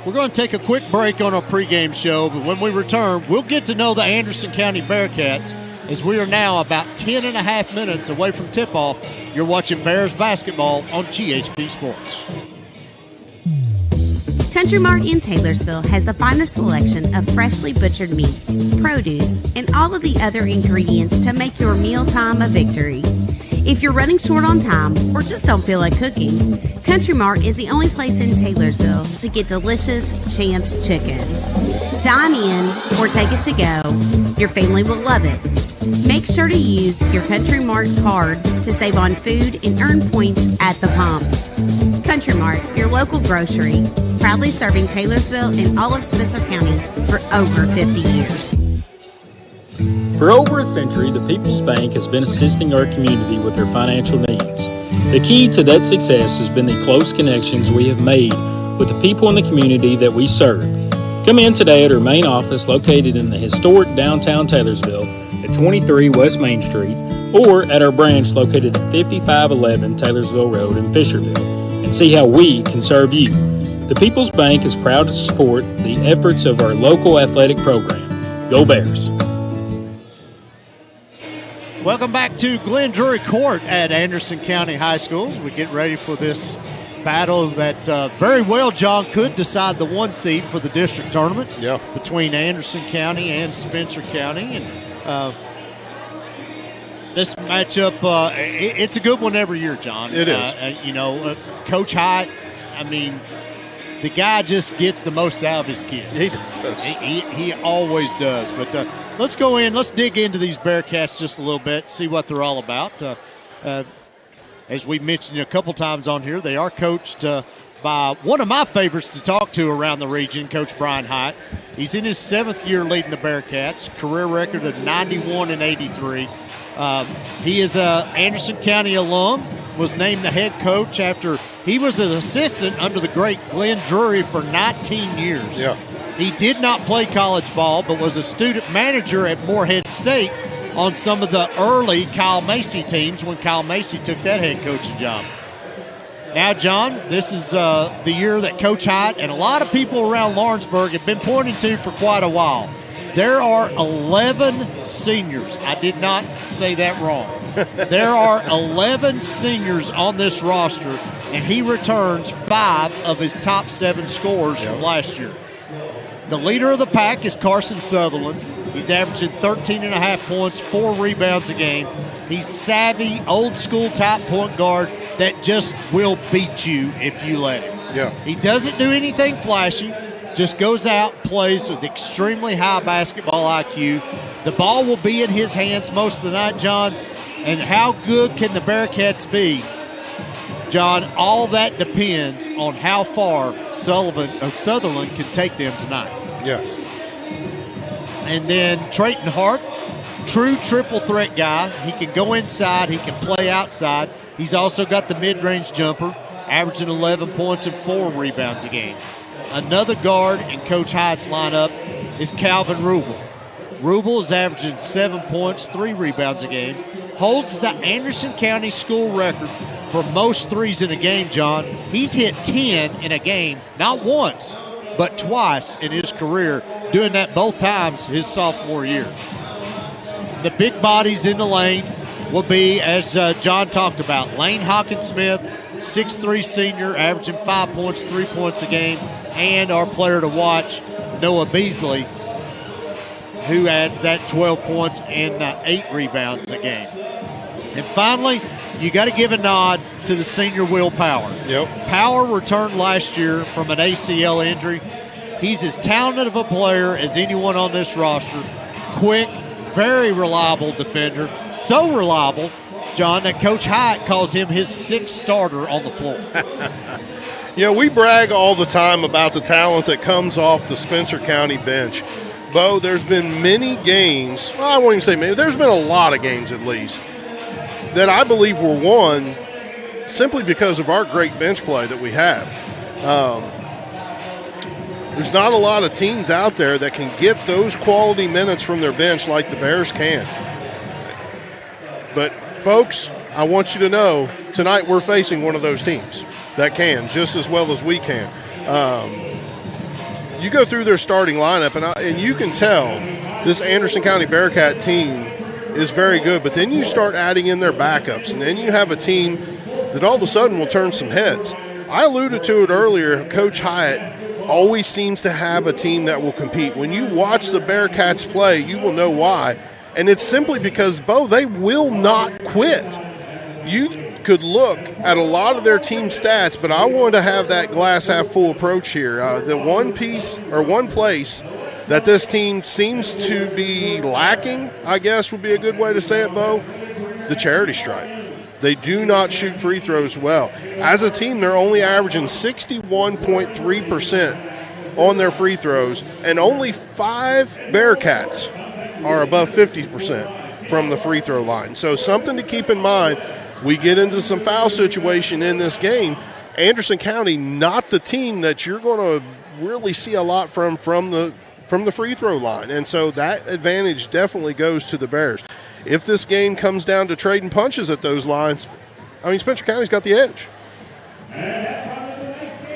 We're going to take a quick break on our pregame show, but when we return, we'll get to know the Anderson County Bearcats, as we are now about 10 and a half minutes away from tip-off. You're watching Bears basketball on GHP Sports. Country Mart in Taylorsville has the finest selection of freshly butchered meats, produce, and all of the other ingredients to make your mealtime a victory. If you're running short on time or just don't feel like cooking, Country Mart is the only place in Taylorsville to get delicious Champs chicken. Dine in or take it to go. Your family will love it. Make sure to use your Country Mart card to save on food and earn points at the pump. Country Mart, your local grocery, proudly serving Taylorsville and all of Spencer County for over 50 years. For over a century, the People's Bank has been assisting our community with their financial needs. The key to that success has been the close connections we have made with the people in the community that we serve. Come in today at our main office located in the historic downtown Taylorsville at 23 West Main Street, or at our branch located at 5511 Taylorsville Road in Fisherville, and see how we can serve you. The People's Bank is proud to support the efforts of our local athletic program. Go Bears! Welcome back to Glenn Drury Court at Anderson County High School as we get ready for this battle that very well, John, could decide the 1 seed for the district tournament between Anderson County and Spencer County. And this matchup, it's a good one every year, John. It is. Coach Hyatt, I mean, the guy just gets the most out of his kids. He does. He always does. But let's go in. Let's dig into these Bearcats just a little bit, see what they're all about. As we mentioned a couple times on here, they are coached by one of my favorites to talk to around the region, Coach Brian Hyatt. He's in his 7th year leading the Bearcats, career record of 91 and 83. He is an Anderson County alum, was named the head coach after he was an assistant under the great Glenn Drury for 19 years. Yeah. He did not play college ball, but was a student manager at Morehead State on some of the early Kyle Macy teams when Kyle Macy took that head coaching job. Now, John, this is the year that Coach Hyatt and a lot of people around Lawrenceburg have been pointing to for quite a while. There are 11 seniors. I did not say that wrong. There are 11 seniors on this roster, and he returns 5 of his top 7 scorers from last year. The leader of the pack is Carson Sutherland. He's averaging 13.5 points, 4 rebounds a game. He's savvy, old-school type point guard that just will beat you if you let him. Yeah. He doesn't do anything flashy, just goes out and plays with extremely high basketball IQ. The ball will be in his hands most of the night, John. And how good can the Bearcats be, John? All that depends on how far Sutherland can take them tonight. Yeah. And then Trayton Hart, true triple threat guy. He can go inside. He can play outside. He's also got the mid-range jumper, averaging 11 points and 4 rebounds a game. Another guard in Coach Hyatt's lineup is Calvin Rubel. Rubel is averaging 7 points, 3 rebounds a game. Holds the Anderson County school record for most threes in a game, John. He's hit 10 in a game, not once, but twice in his career, doing that both times his sophomore year. The big bodies in the lane will be, as John talked about, Lane Hawkins-Smith, 6'3" senior, averaging 5 points, 3 points a game, and our player to watch, Noah Beasley, who adds that 12 points and 8 rebounds a game. And finally, you got to give a nod to the senior Will Power. Yep. Power returned last year from an ACL injury. He's as talented of a player as anyone on this roster. Quick, very reliable defender. So reliable, John, that Coach Hyatt calls him his sixth starter on the floor. We brag all the time about the talent that comes off the Spencer County bench. Bo, there's been many games, well, I won't even say many, there's been a lot of games at least, that I believe were won simply because of our great bench play that we have. There's not a lot of teams out there that can get those quality minutes from their bench like the Bears can. But, folks, I want you to know, tonight we're facing one of those teams that can just as well as we can. You go through their starting lineup, and you can tell this Anderson County Bearcat team is very good, but then you start adding in their backups, and then you have a team that all of a sudden will turn some heads. I alluded to it earlier. Coach Hyatt always seems to have a team that will compete. When you watch the Bearcats play, you will know why. And it's simply because, Bo, they will not quit. You could look at a lot of their team stats, but I wanted to have that glass half full approach here. The one place that this team seems to be lacking, I guess would be a good way to say it, Bo, the charity stripe. They do not shoot free throws well. As a team, they're only averaging 61.3% on their free throws, and only 5 Bearcats are above 50% from the free throw line. So something to keep in mind. We get into some foul situation in this game. Anderson County, not the team that you're going to really see a lot from the free throw line. And so that advantage definitely goes to the Bears. If this game comes down to trading punches at those lines, Spencer County's got the edge.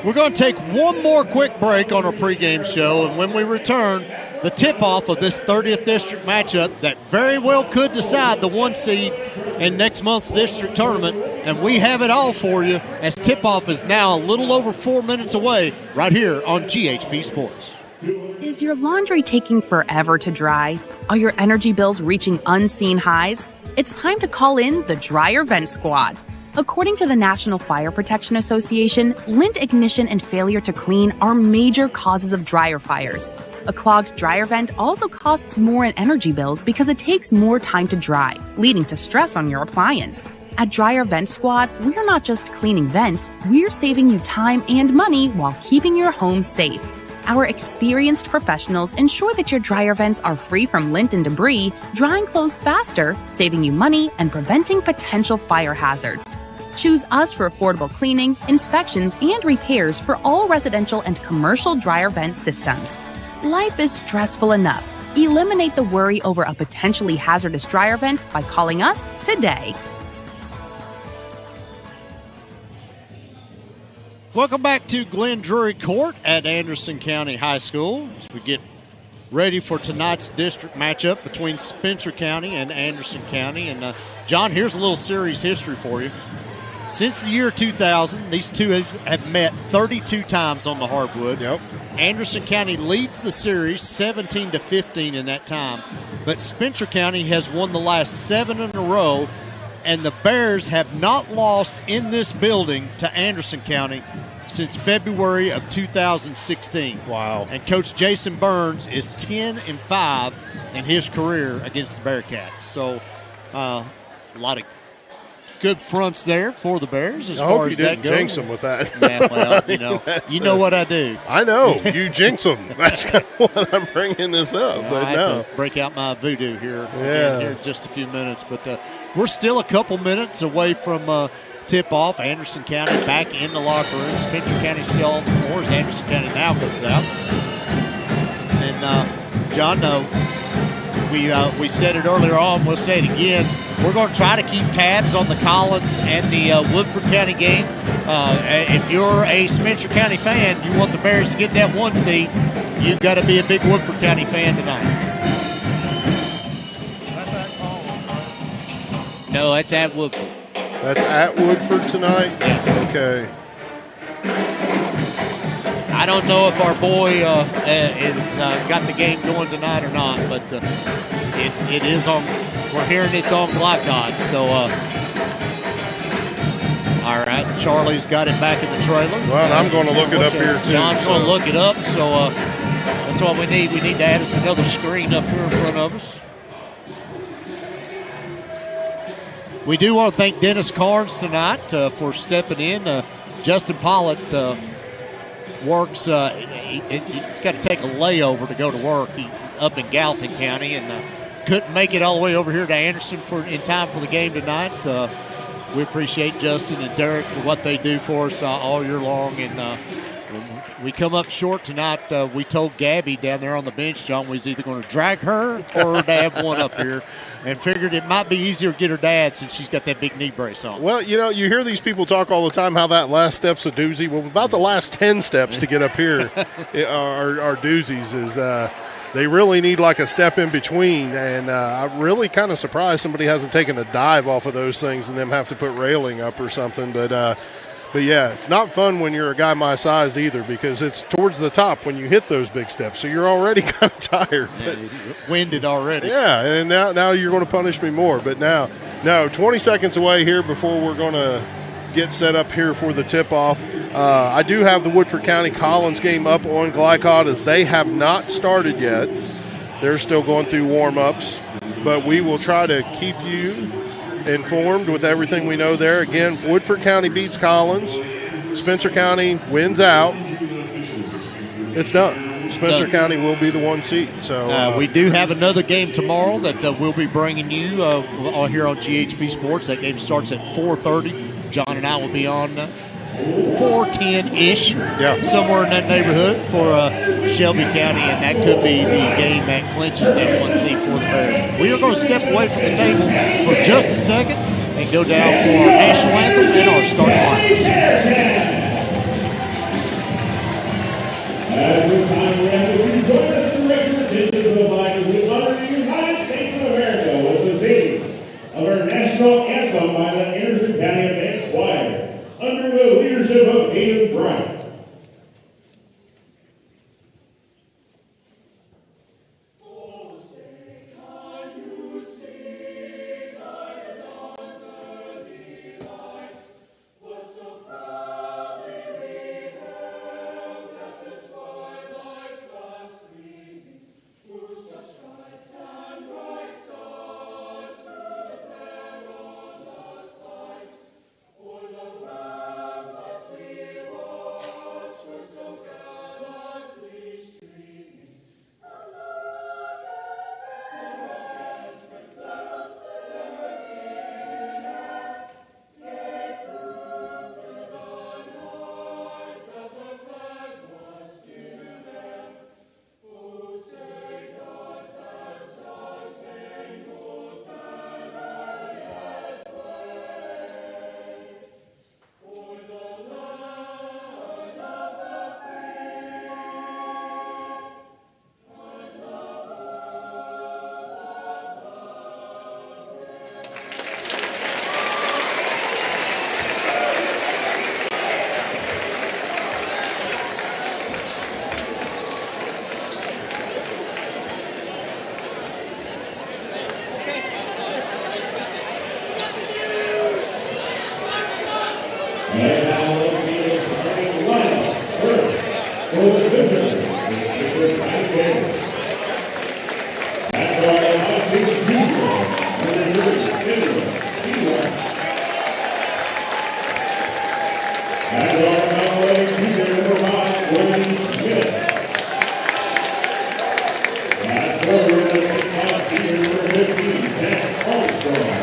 We're going to take one more quick break on our pregame show, and when we return, the tip-off of this 30th District matchup that very well could decide the 1 seed in next month's district tournament, and we have it all for you as tip-off is now a little over 4 minutes away right here on GHP Sports. Is your laundry taking forever to dry? Are your energy bills reaching unseen highs? It's time to call in the Dryer Vent Squad. According to the National Fire Protection Association, lint ignition and failure to clean are major causes of dryer fires. A clogged dryer vent also costs more in energy bills because it takes more time to dry, leading to stress on your appliance. At Dryer Vent Squad, we're not just cleaning vents, we're saving you time and money while keeping your home safe. Our experienced professionals ensure that your dryer vents are free from lint and debris, drying clothes faster, saving you money, and preventing potential fire hazards. Choose us for affordable cleaning, inspections, and repairs for all residential and commercial dryer vent systems. Life is stressful enough. Eliminate the worry over a potentially hazardous dryer vent by calling us today. Welcome back to Glenn Drury Court at Anderson County High School as we get ready for tonight's district matchup between Spencer County and Anderson County. And, John, here's a little series history for you. Since the year 2000, these two have met 32 times on the hardwood. Yep. Anderson County leads the series 17-15 in that time, but Spencer County has won the last 7 in a row, and the Bears have not lost in this building to Anderson County since February of 2016. Wow. And Coach Jason Burns is 10-5 in his career against the Bearcats. So a lot of good fronts there for the Bears as far as that goes. I hope you didn't jinx them with that. Yeah, well, you know what I do. I know. You jinx them. That's kind of what I'm bringing this up. But I have to break out my voodoo here, yeah, here in just a few minutes. But we're still a couple minutes away from tip-off. Anderson County back in the locker room. Spencer County still on the floor as Anderson County now comes out. And, John, we said it earlier on. We'll say it again. We're going to try to keep tabs on the Collins and the Woodford County game. If you're a Spencer County fan, you want the Bears to get that 1 seed, you've got to be a big Woodford County fan tonight. No, that's at Woodford. That's at Woodford tonight? Yeah. Okay. I don't know if our boy is got the game going tonight or not, but it is on. We're hearing it's on Glocon, so All right, Charlie's got it back in the trailer. Well, I'm going to look it up here, too. John's going to look it up, so that's what we need. We need to add us another screen up here in front of us. We do want to thank Dennis Carnes tonight for stepping in. Justin Pollitt works. He's got to take a layover to go to work. He's up in Gallatin County and couldn't make it all the way over here to Anderson in time for the game tonight. We appreciate Justin and Derek for what they do for us all year long. And we come up short tonight. We told Gabby down there on the bench, John, we was either going to drag her or her dad one up here, and figured it might be easier to get her dad since she's got that big knee brace on. Well, you know, you hear these people talk all the time how that last step's a doozy. Well, about the last 10 steps to get up here are doozies. They really need like a step in between, and I'm really kind of surprised somebody hasn't taken a dive off of those things and them have to put railing up or something. But yeah, it's not fun when you're a guy my size either, because it's towards the top when you hit those big steps, so you're already kind of tired. Yeah, winded already. Yeah, and now you're going to punish me more. But now, no, 20 seconds away here before we're going to get set up here for the tip-off. I do have the Woodford County Collins game up on Glycod, as they have not started yet. They're still going through warm-ups, but we will try to keep you informed with everything we know there. Again, Woodford County beats Collins. Spencer County wins out. It's done. Spencer County will be the 1 seed. So we do have another game tomorrow that we'll be bringing you here on GHP Sports. That game starts at 4:30. John and I will be on 4:10-ish, somewhere in that neighborhood for Shelby County, and that could be the game that clinches that 1 seed for the Bears. We are going to step away from the table for just a second and go down for our national anthem and our starting lineups. At this time, we have to rejoin us in representation of the flag as we honor the United States of America with the singing of our national anthem by the Anderson County Advanced Choir under the leadership of Haywood Brown. And now let's see the starting lineup. First, for the visitors, Mr. Frank Taylor. That's why I think it's And our now teacher number 5, William Smith. And forward the 6'5" senior number 15, Jack Armstrong.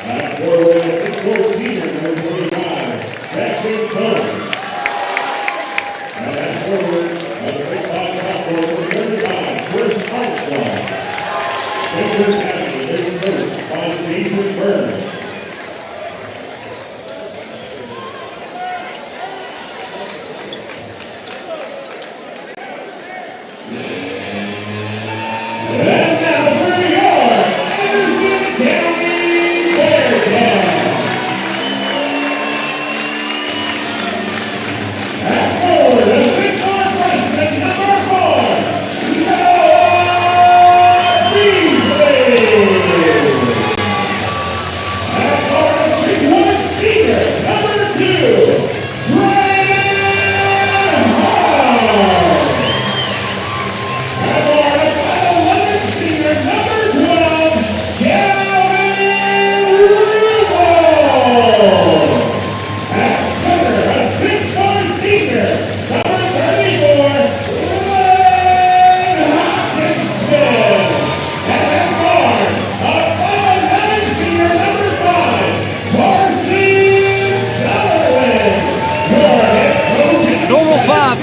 And forward the 6'4" senior number 25, Jackson Combs. And forward the 6'5" sophomore number 35, Chris Armstrong. Spencer County, their first by Jason Burns.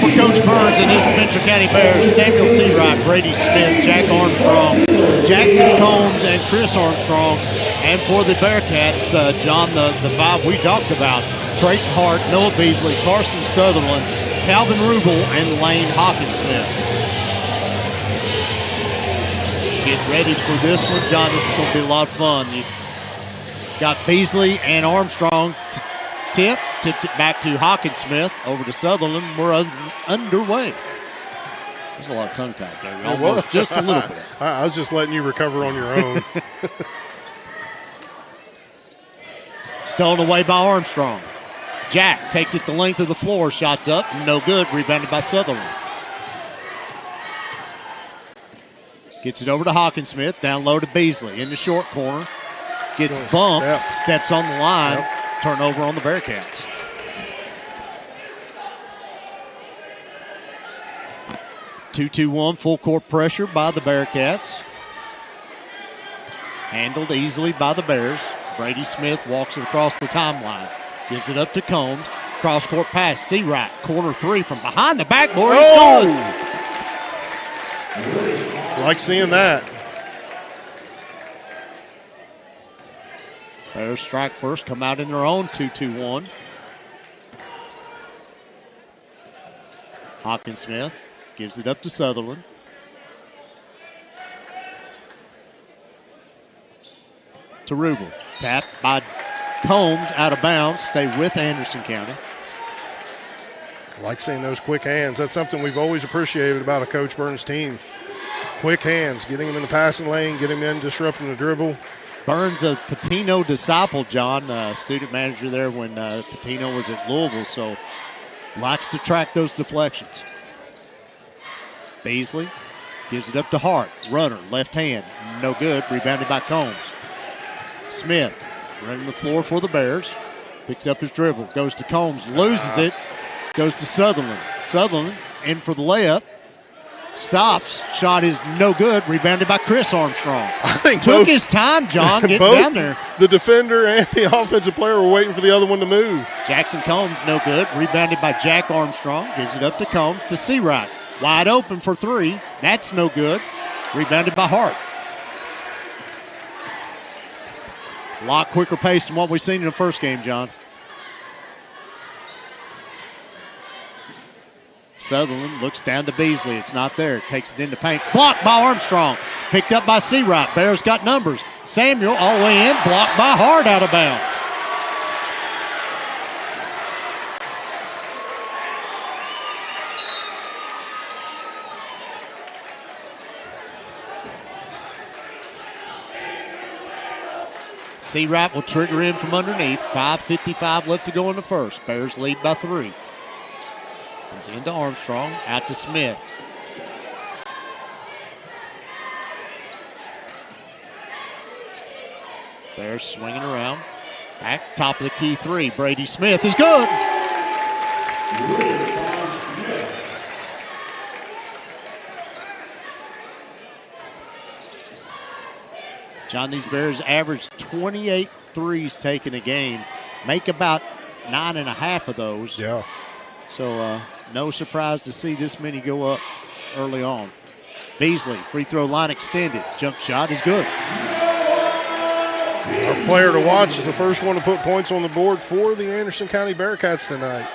For Coach Burns and his Spencer County Bears: Samuel Seawright, Brady Smith, Jack Armstrong, Jackson Combs, and Chris Armstrong. And for the Bearcats, John, the five we talked about: Trayton Hart, Noah Beasley, Carson Sutherland, Calvin Rubel, and Lane Hawkinsmith. Get ready for this one, John. This is going to be a lot of fun. You've got Beasley and Armstrong tips it back to Hawkinsmith, over to Sutherland. We're underway. There's a lot of tongue tied there. Almost just a little bit. I was just letting you recover on your own. Stolen away by Armstrong. Jack takes it the length of the floor. Shots up. No good. Rebounded by Sutherland. Gets it over to Hawkinsmith. Down low to Beasley. In the short corner. Gets bumped. Steps on the line. Turnover on the Bearcats. Two-2-1, full court pressure by the Bearcats. Handled easily by the Bears. Brady Smith walks it across the timeline. Gives it up to Combs. Cross-court pass. Seawright. Corner three from behind the backboard. It's good. Like seeing that. Bears strike first. Come out in their own 2-2-1. Hawkinsmith gives it up to Sutherland. To Rubel. Tapped by Combs, out of bounds. Stay with Anderson County. I like seeing those quick hands. That's something we've always appreciated about a Coach Burns team. Quick hands, getting them in the passing lane, getting them in, disrupting the dribble. Burns, a Patino disciple, John, student manager there when Patino was at Louisville, so likes to track those deflections. Beasley gives it up to Hart. Runner, left hand, no good. Rebounded by Combs. Smith running the floor for the Bears. Picks up his dribble, goes to Combs, loses it, goes to Sutherland. Sutherland in for the layup. Stops. Shot is no good. Rebounded by Chris Armstrong. I think took his time, John, getting down there. The defender and the offensive player were waiting for the other one to move. Jackson Combs, no good. Rebounded by Jack Armstrong. Gives it up to Combs to Seawright. Wide open for three. That's no good. Rebounded by Hart. A lot quicker pace than what we've seen in the first game, John. Sutherland looks down to Beasley. It's not there. Takes it into paint. Blocked by Armstrong. Picked up by Seawright. Bears got numbers. Samuel all the way in. Blocked by Hart, out of bounds. Seawright will trigger in from underneath. 5:55 left to go in the first. Bears lead by 3. Comes into Armstrong, out to Smith. Bears swinging around. Back, top of the key 3. Brady Smith is good. John, these Bears average 28 threes taken a game. Make about 9.5 of those. Yeah. So no surprise to see this many go up early on. Beasley, free throw line extended. Jump shot is good. Our player to watch is the first one to put points on the board for the Anderson County Bearcats tonight.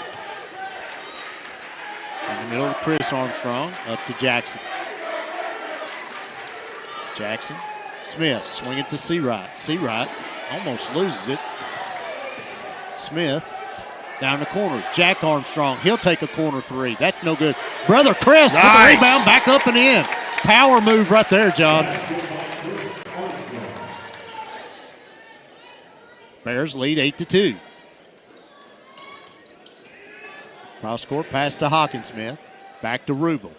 In the middle, Chris Armstrong, up to Jackson. Jackson, Smith, swing it to Seawright. Seawright almost loses it. Smith, down the corner. Jack Armstrong, he'll take a corner 3. That's no good. Brother Chris with the rebound, back up and in. Power move right there, John. Bears lead 8-2. Cross court pass to Hawkinsmith. Back to Rubel.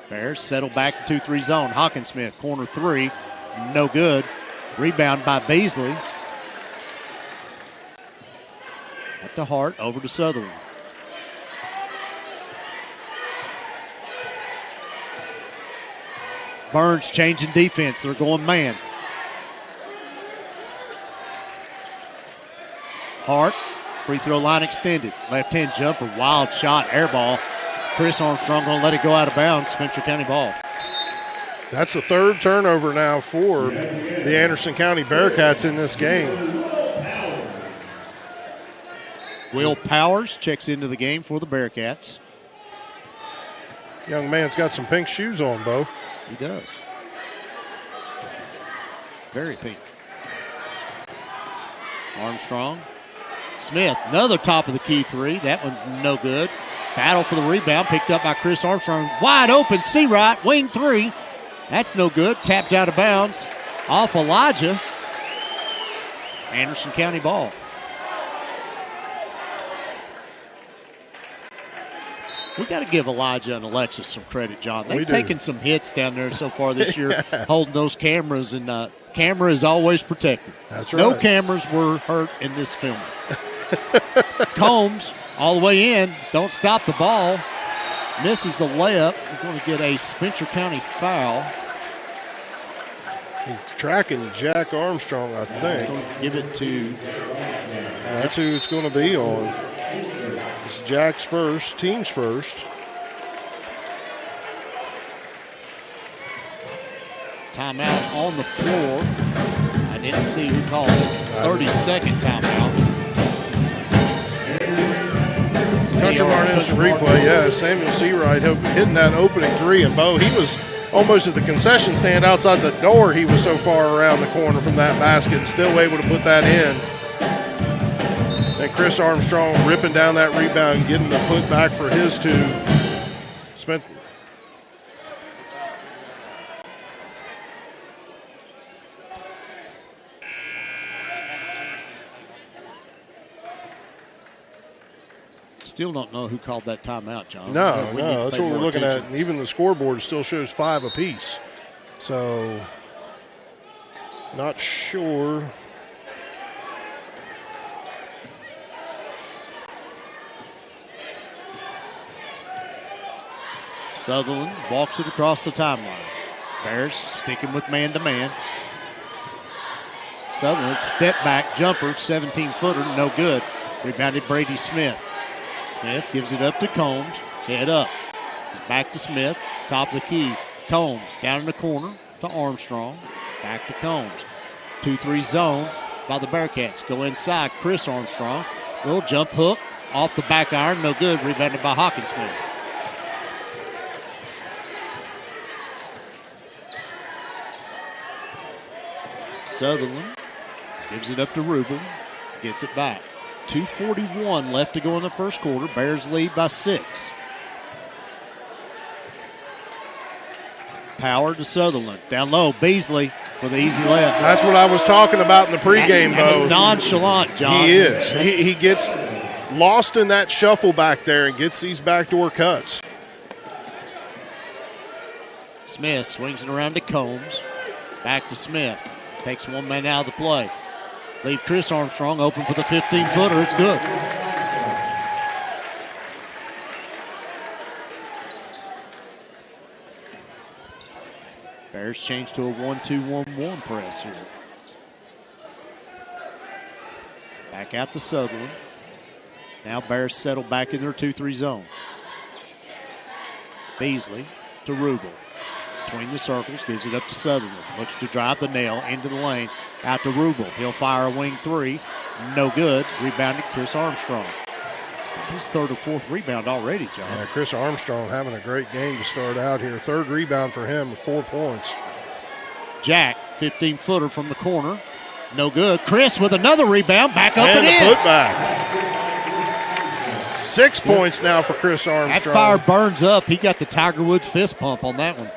Bears settle back to 2-3 zone. Hawkinsmith, corner three. No good. Rebound by Beasley. Up to Hart, over to Sutherland. Burns changing defense. They're going man. Hart, free throw line extended. Left hand jumper, wild shot, air ball. Chris Armstrong going to let it go out of bounds. Spencer County ball. That's the third turnover now for the Anderson County Bearcats in this game. Will Powers checks into the game for the Bearcats. Young man's got some pink shoes on, Bo. He does. Very pink. Armstrong. Smith, another top of the key three. That one's no good. Battle for the rebound, picked up by Chris Armstrong. Wide open, Seawright, wing three. That's no good. Tapped out of bounds. Off Elijah. Anderson County ball. We got to give Elijah and Alexis some credit, John. They've taken some hits down there so far this year, holding those cameras, and camera is always protected. That's right. No cameras were hurt in this film. Combs all the way in. Don't stop the ball. Misses the layup. We're going to get a Spencer County foul. He's tracking Jack Armstrong, I think. Give it to... That's who it's going to be on. It's Jack's first, team's first. Timeout on the floor. I didn't see who called it. 30-second timeout. Country Martin's replay, yeah. Samuel Seawright hitting that opening three, and Bo, he was almost at the concession stand outside the door. He was so far around the corner from that basket and still able to put that in. And Chris Armstrong ripping down that rebound and getting the put back for his two. Spent. Still don't know who called that timeout, John. No, that's what we're looking at. And even the scoreboard still shows 5 apiece. So, not sure. Sutherland walks it across the timeline. Bears sticking with man-to-man. Sutherland, step back jumper, 17-footer, no good. Rebounded Brady Smith. Smith gives it up to Combs. Head up. Back to Smith. Top of the key. Combs down in the corner to Armstrong. Back to Combs. 2-3 zone by the Bearcats. Go inside. Chris Armstrong. Little jump hook off the back iron. No good. Rebounded by Hawkinsmith. Sutherland gives it up to Rubel. Gets it back. 2:41 left to go in the first quarter. Bears lead by 6. Power to Sutherland. Down low, Beasley with the easy layup. That's what I was talking about in the pregame, Bo. He's nonchalant, John. He is. He gets lost in that shuffle back there and gets these backdoor cuts. Smith swings it around to Combs. Back to Smith. Takes one man out of the play. Leave Chris Armstrong open for the 15-footer. It's good. Bears change to a 1-2-1-1 press here. Back out to Sutherland. Now Bears settle back in their 2-3 zone. Beasley to Rubel. Between the circles, gives it up to Sutherland. Looks to drive the nail into the lane. Out to Rubel. He'll fire a wing three. No good. Rebounded Chris Armstrong. His third or fourth rebound already, John. Yeah, Chris Armstrong having a great game to start out here. Third rebound for him with 4 points. Jack, 15-footer from the corner. No good. Chris with another rebound. Back up and in. Put back. 6 points now for Chris Armstrong. That fire burns up. He got the Tiger Woods fist pump on that one.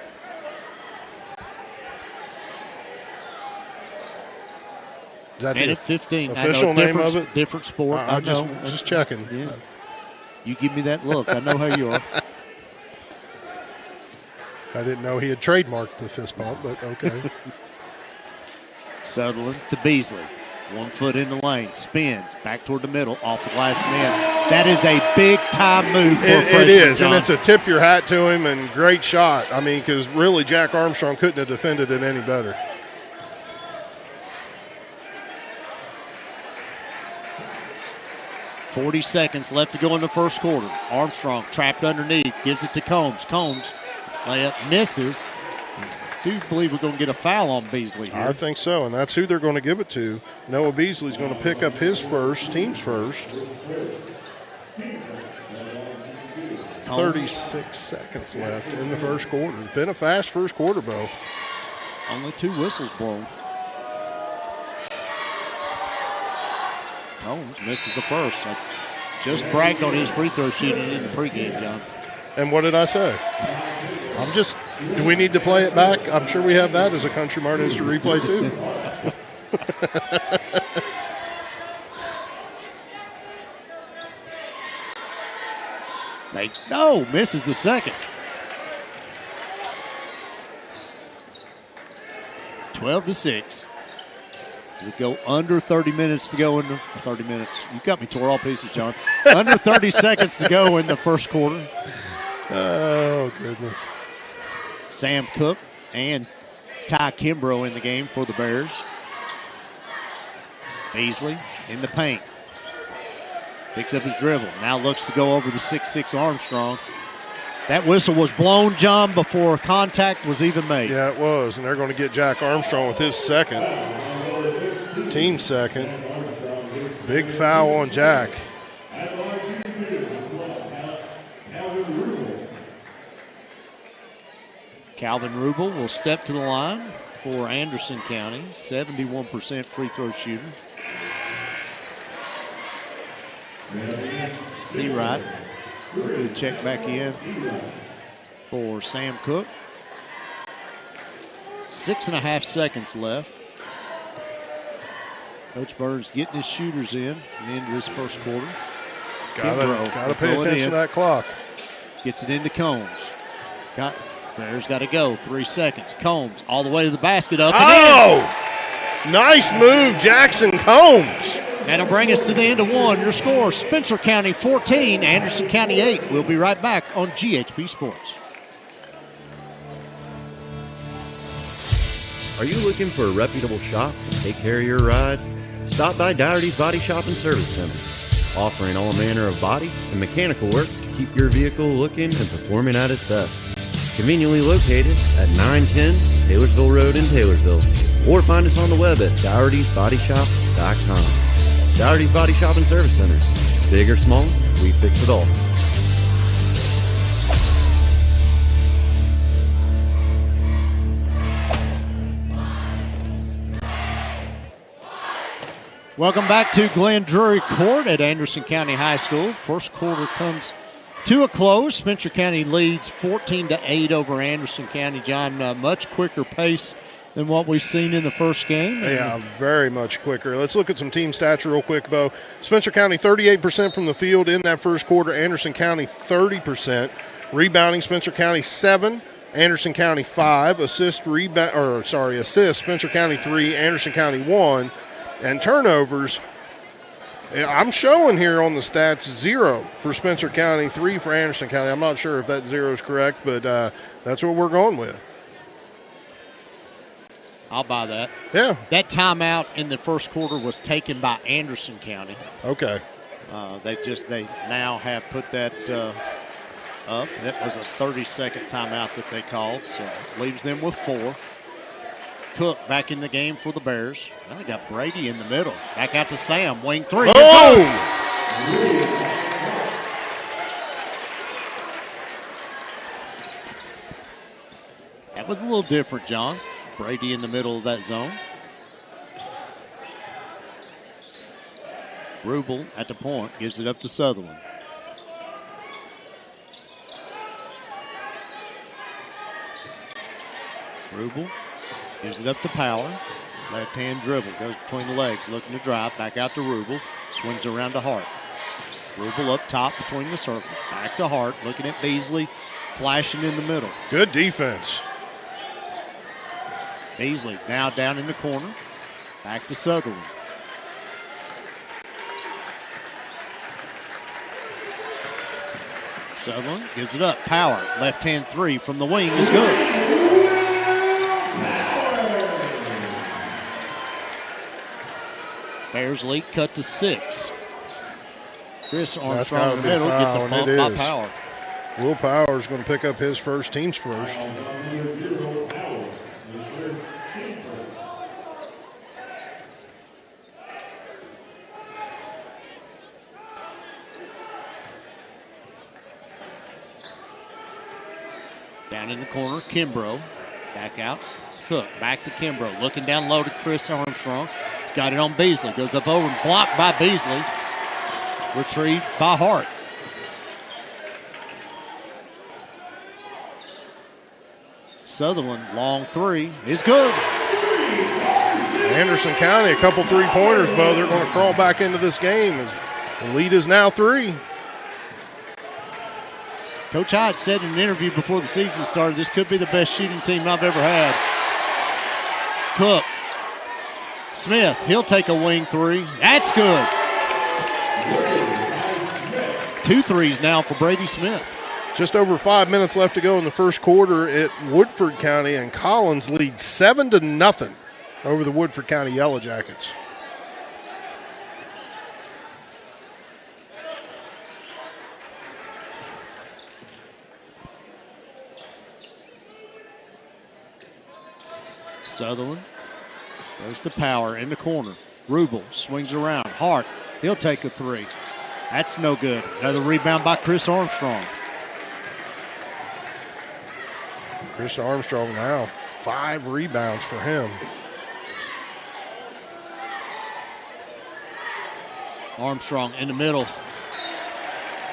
Is that Minute 15. Official name of it? Different sport. I know. Just checking. Yeah. You give me that look. I know how you are. I didn't know he had trademarked the fist pump, but okay. Sutherland to Beasley. 1 foot in the lane. Spins. Back toward the middle. Off the glass net. That is a big-time move for a freshman, It is, John. and it's a tip your hat to him and great shot. I mean, because really Jack Armstrong couldn't have defended it any better. .40 seconds left to go in the first quarter. Armstrong trapped underneath. Gives it to Combs. Combs, layup, misses. I do believe we're going to get a foul on Beasley here. I think so, and that's who they're going to give it to. Noah Beasley's going to pick up his first, team's first. 36 seconds left in the first quarter. It's been a fast first quarter, Bo. Only 2 whistles blown. Combs misses the first. I just bragged on his free throw shooting in the pregame, John. And what did I say? Do we need to play it back? I'm sure we have that as a Country Mart Instant Replay, too. No, misses the second. 12-6. We go under 30 minutes to go in the 30 minutes. You got me tore all pieces, John. Under 30 seconds to go in the first quarter. Oh, goodness. Sam Cook and Ty Kimbrough in the game for the Bears. Beasley in the paint. Picks up his dribble. Now looks to go over the 6'6 Armstrong. That whistle was blown, John, before contact was even made. Yeah, it was. And they're going to get Jack Armstrong with his second. Team second. Big foul on Jack. Calvin Rubel will step to the line for Anderson County. 71% free throw shooter. Seawright will check back in for Sam Cook. 6.5 seconds left. Coach Burns getting his shooters in at the end of this first quarter. Gotta pay attention to that clock. Gets it into Combs. Bears got to go. 3 seconds. Combs all the way to the basket. Up and in. Nice move, Jackson Combs. That'll bring us to the end of one. Your score, Spencer County 14, Anderson County 8. We'll be right back on GHP Sports. Are you looking for a reputable shop to take care of your ride? Stop by Dougherty's Body Shop and Service Center, offering all manner of body and mechanical work to keep your vehicle looking and performing at its best. Conveniently located at 910 Taylorsville Road in Taylorsville, or find us on the web at Dougherty'sBodyShop.com. Dougherty's Body Shop and Service Center. Big or small, we fix it all. Welcome back to Glenn Drury Court at Anderson County High School. First quarter comes to a close. Spencer County leads 14-8 over Anderson County. John, much quicker pace than what we've seen in the first game. Yeah, very much quicker. Let's look at some team stats real quick, Bo. Spencer County 38% from the field in that first quarter. Anderson County 30%. Rebounding, Spencer County 7. Anderson County 5. Assists, Spencer County 3. Anderson County 1. And turnovers, I'm showing here on the stats 0 for Spencer County, 3 for Anderson County. I'm not sure if that 0 is correct, but that's what we're going with. I'll buy that. Yeah. That timeout in the first quarter was taken by Anderson County. Okay. They now have put that up. That was a 30-second timeout that they called, so leaves them with 4. Cook back in the game for the Bears. Now they got Brady in the middle. Back out to Sam. Wing 3. Oh! That was a little different, John. Brady in the middle of that zone. Rubel at the point. Gives it up to Sutherland. Rubel gives it up to Power. Left-hand dribble, goes between the legs, looking to drive, back out to Rubel, swings around to Hart. Rubel up top between the circles, back to Hart, looking at Beasley, flashing in the middle. Good defense. Beasley now down in the corner, back to Sutherland. Sutherland gives it up, Power, left-hand three from the wing is good. Bears lead cut to 6. Chris Armstrong in the middle gets a bump by Power. Will Power is going to pick up his first, team's first. Down in the corner, Kimbrough. Back out, Cook. Back to Kimbrough. Looking down low to Chris Armstrong. Got it on Beasley. Goes up over and blocked by Beasley. Retrieved by Hart. Sutherland, long three, is good. Anderson County, a couple three-pointers, Bo. They're going to crawl back into this game as the lead is now 3. Coach Hyde said in an interview before the season started, this could be the best shooting team I've ever had. Cook. Smith, he'll take a wing three. That's good. 2 threes now for Brady Smith. Just over 5 minutes left to go in the first quarter at Woodford County, and Collins leads 7-0 over the Woodford County Yellow Jackets. Sutherland goes to Power in the corner. Rubel swings around. Hart, he'll take a three. That's no good. Another rebound by Chris Armstrong. Chris Armstrong now 5 rebounds for him. Armstrong in the middle.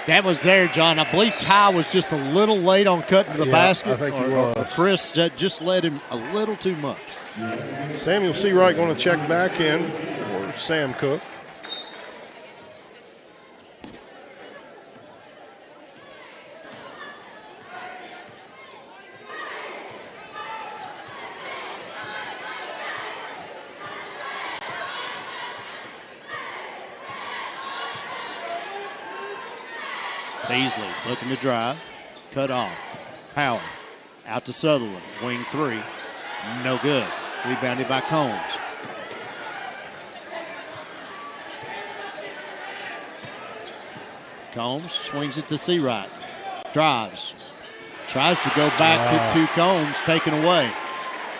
That was there, John. I believe Ty was just a little late on cutting to the basket. I think he was. Chris just led him a little too much. Samuel Seawright going to check back in for Sam Cook. Beasley looking to drive. Cut off. Power. Out to Sutherland. Wing three. No good. Rebounded by Combs. Combs swings it to Seawright. Drives. Tries to go back to Combs. Taken away.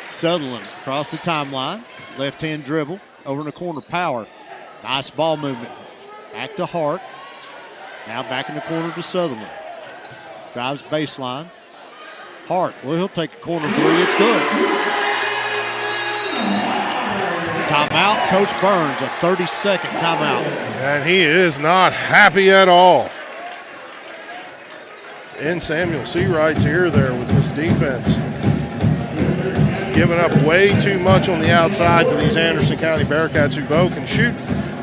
Sutherland across the timeline. Left-hand dribble. Over in the corner. Power. Nice ball movement. Back to Hart. Now back in the corner to Sutherland. Drives baseline. Hart, well, he'll take a corner three. It's good. Timeout. Coach Burns, a 30-second timeout. And he is not happy at all. And Samuel Seawright's here there with his defense. He's giving up way too much on the outside to these Anderson County Bearcats who both can shoot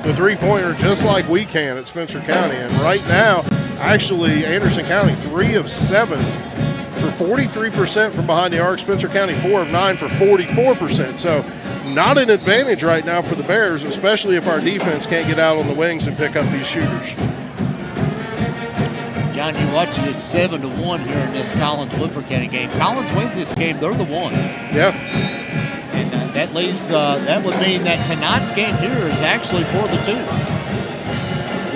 the three-pointer just like we can at Spencer County. And right now, actually, Anderson County 3 of 7 for 43% from behind the arc. Spencer County 4 of 9 for 44%. So not an advantage right now for the Bears, especially if our defense can't get out on the wings and pick up these shooters. John, you watch it, it's 7-1 here in this Collins-Woodford County game. Collins wins this game, they're the one. Yeah. And that leaves, that would mean that tonight's game here is actually for the 2.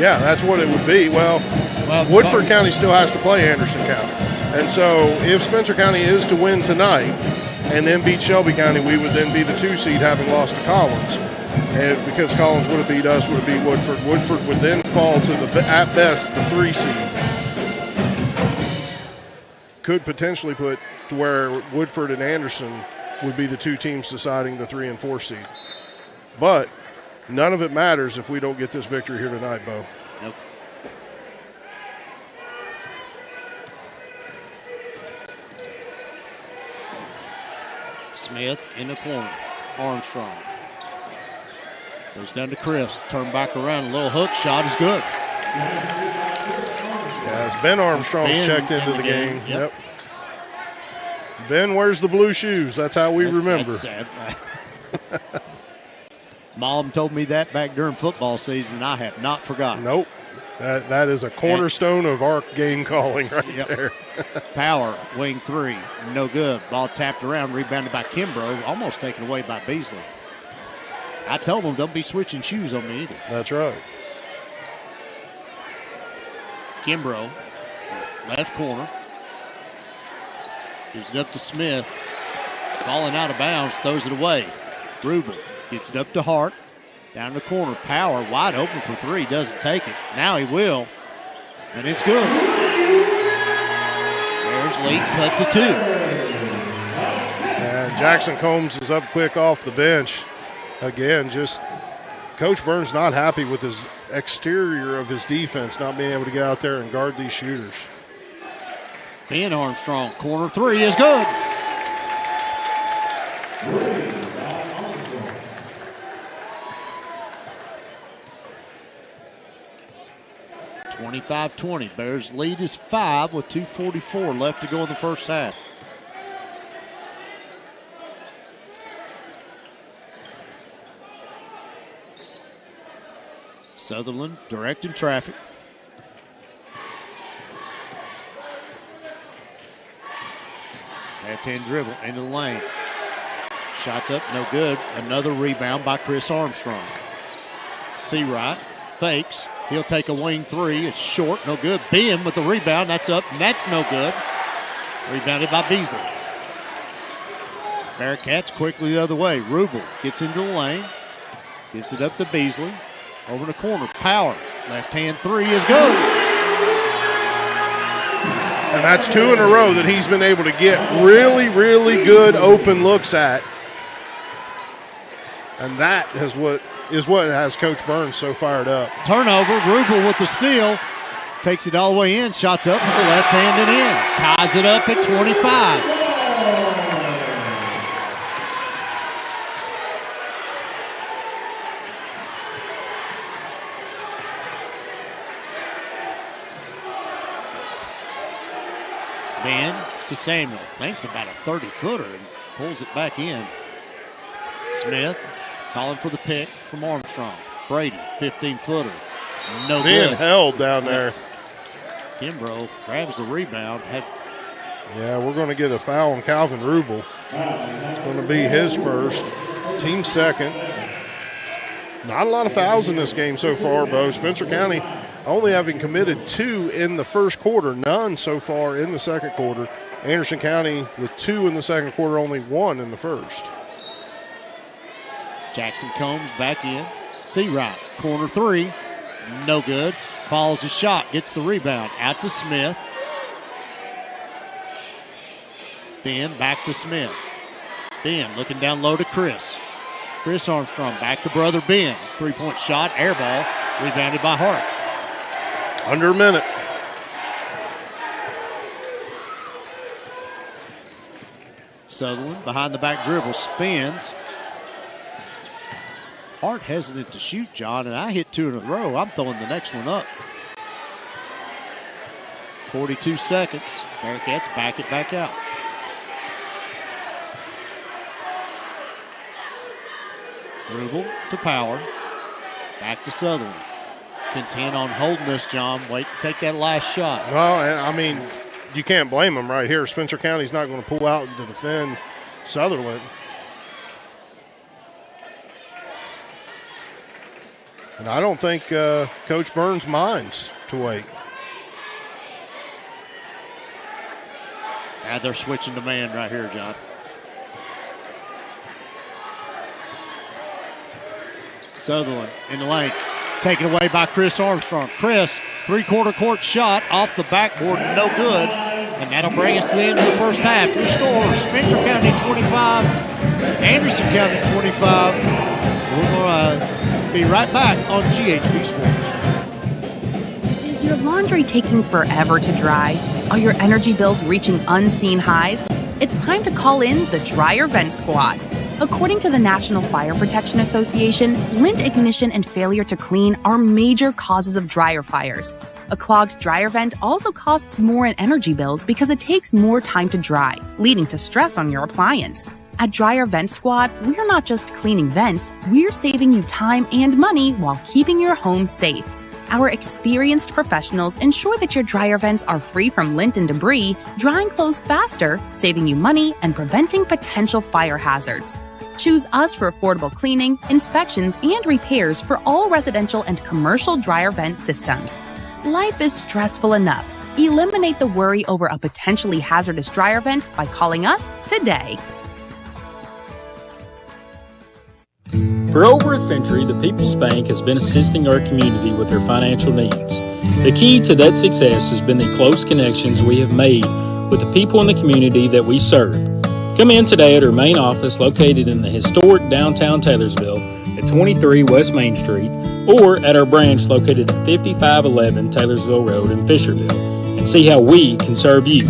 Yeah, that's what it would be. Well, Woodford County still has to play Anderson County. And so if Spencer County is to win tonight and then beat Shelby County, we would then be the 2 seed having lost to Collins. And because Collins would have beat us, would have beat Woodford. Woodford would then fall to, at best, the 3 seed. Could potentially put to where Woodford and Anderson would be the 2 teams deciding the 3 and 4 seed. But none of it matters if we don't get this victory here tonight, Bo. Nope. Smith in the corner. Armstrong Goes down to Chris. Turn back around. A little hook shot is good. As Ben Armstrong's checked into the game. Yep. Ben wears the blue shoes. That's how we remember. That's sad. Mom told me that back during football season, and I have not forgotten. Nope. That is a cornerstone of our game calling right there. Power, wing 3, no good. Ball tapped around, rebounded by Kimbrough, almost taken away by Beasley. I told him don't be switching shoes on me either. That's right. Kimbrough, left corner. Gives it up to Smith. Falling out of bounds, throws it away. Rubel gets it up to Hart. Down the corner, Power wide open for 3, doesn't take it. Now he will, and it's good. Bears lead cut to 2. And Jackson Combs is up quick off the bench. Again, just Coach Burns not happy with his exterior of his defense, not being able to get out there and guard these shooters. Ben Armstrong, corner 3 is good. (25-20). Bears lead is 5 with 2:44 left to go in the first half. Sutherland directing traffic. Left-hand dribble into the lane. Shots up, no good. Another rebound by Chris Armstrong. Seawright fakes. He'll take a wing 3. It's short, no good. Ben with the rebound. That's up, and that's no good. Rebounded by Beasley. Bearcats quickly the other way. Rubel gets into the lane. Gives it up to Beasley. Over the corner. Power. Left-hand 3 is good. And that's 2 in a row that he's been able to get really, really good open looks at. And that is what has Coach Burns so fired up. Turnover. Rubel with the steal. Takes it all the way in. Shots up with the left hand and in. Ties it up at 25. Ben to Samuel. Thinks about a 30-footer and pulls it back in. Smith calling for the pick from Armstrong. Brady, 15-footer. No Being good. held down there. Kimbrough grabs the rebound. Yeah, we're going to get a foul on Calvin Rubel. It's going to be his first. Team second. Not a lot of fouls in this game so far, Bo. Spencer County only having committed 2 in the first quarter, none so far in the second quarter. Anderson County with 2 in the second quarter, only 1 in the first. Jackson Combs back in. Seawright, corner 3, no good. Follows his shot, gets the rebound. Out to Smith. Ben back to Smith. Ben looking down low to Chris. Chris Armstrong back to brother Ben. 3-point shot, air ball, rebounded by Hart. Under a minute. Sutherland behind the back dribble, spins. Hart hesitant to shoot, John, and I hit 2 in a row. I'm throwing the next one up. 42 seconds. Bearcats back it back out. Rubel to Power. Back to Sutherland. Content on holding this, John. Wait, take that last shot. Well, and I mean, you can't blame them right here. Spencer County's not going to pull out to defend Sutherland. And I don't think Coach Burns minds to wait. Now they're switching to man right here, John. Sutherland in the lane. Taken away by Chris Armstrong. Chris, 3-quarter court shot off the backboard, no good. And that'll bring us to the end of the first half. Your score, Spencer County 25, Anderson County 25. We're going to be right back on GHP Sports. Is your laundry taking forever to dry? Are your energy bills reaching unseen highs? It's time to call in the Dryer Vent Squad. According to the National Fire Protection Association, lint ignition and failure to clean are major causes of dryer fires. A clogged dryer vent also costs more in energy bills because it takes more time to dry, leading to stress on your appliance. At Dryer Vent Squad, we're not just cleaning vents, we're saving you time and money while keeping your home safe. Our experienced professionals ensure that your dryer vents are free from lint and debris, drying clothes faster, saving you money, and preventing potential fire hazards. Choose us for affordable cleaning, inspections, and repairs for all residential and commercial dryer vent systems. Life is stressful enough. Eliminate the worry over a potentially hazardous dryer vent by calling us today. For over a century, the People's Bank has been assisting our community with their financial needs. The key to that success has been the close connections we have made with the people in the community that we serve. Come in today at our main office located in the historic downtown Taylorsville at 23 West Main Street, or at our branch located at 5511 Taylorsville Road in Fisherville, and see how we can serve you.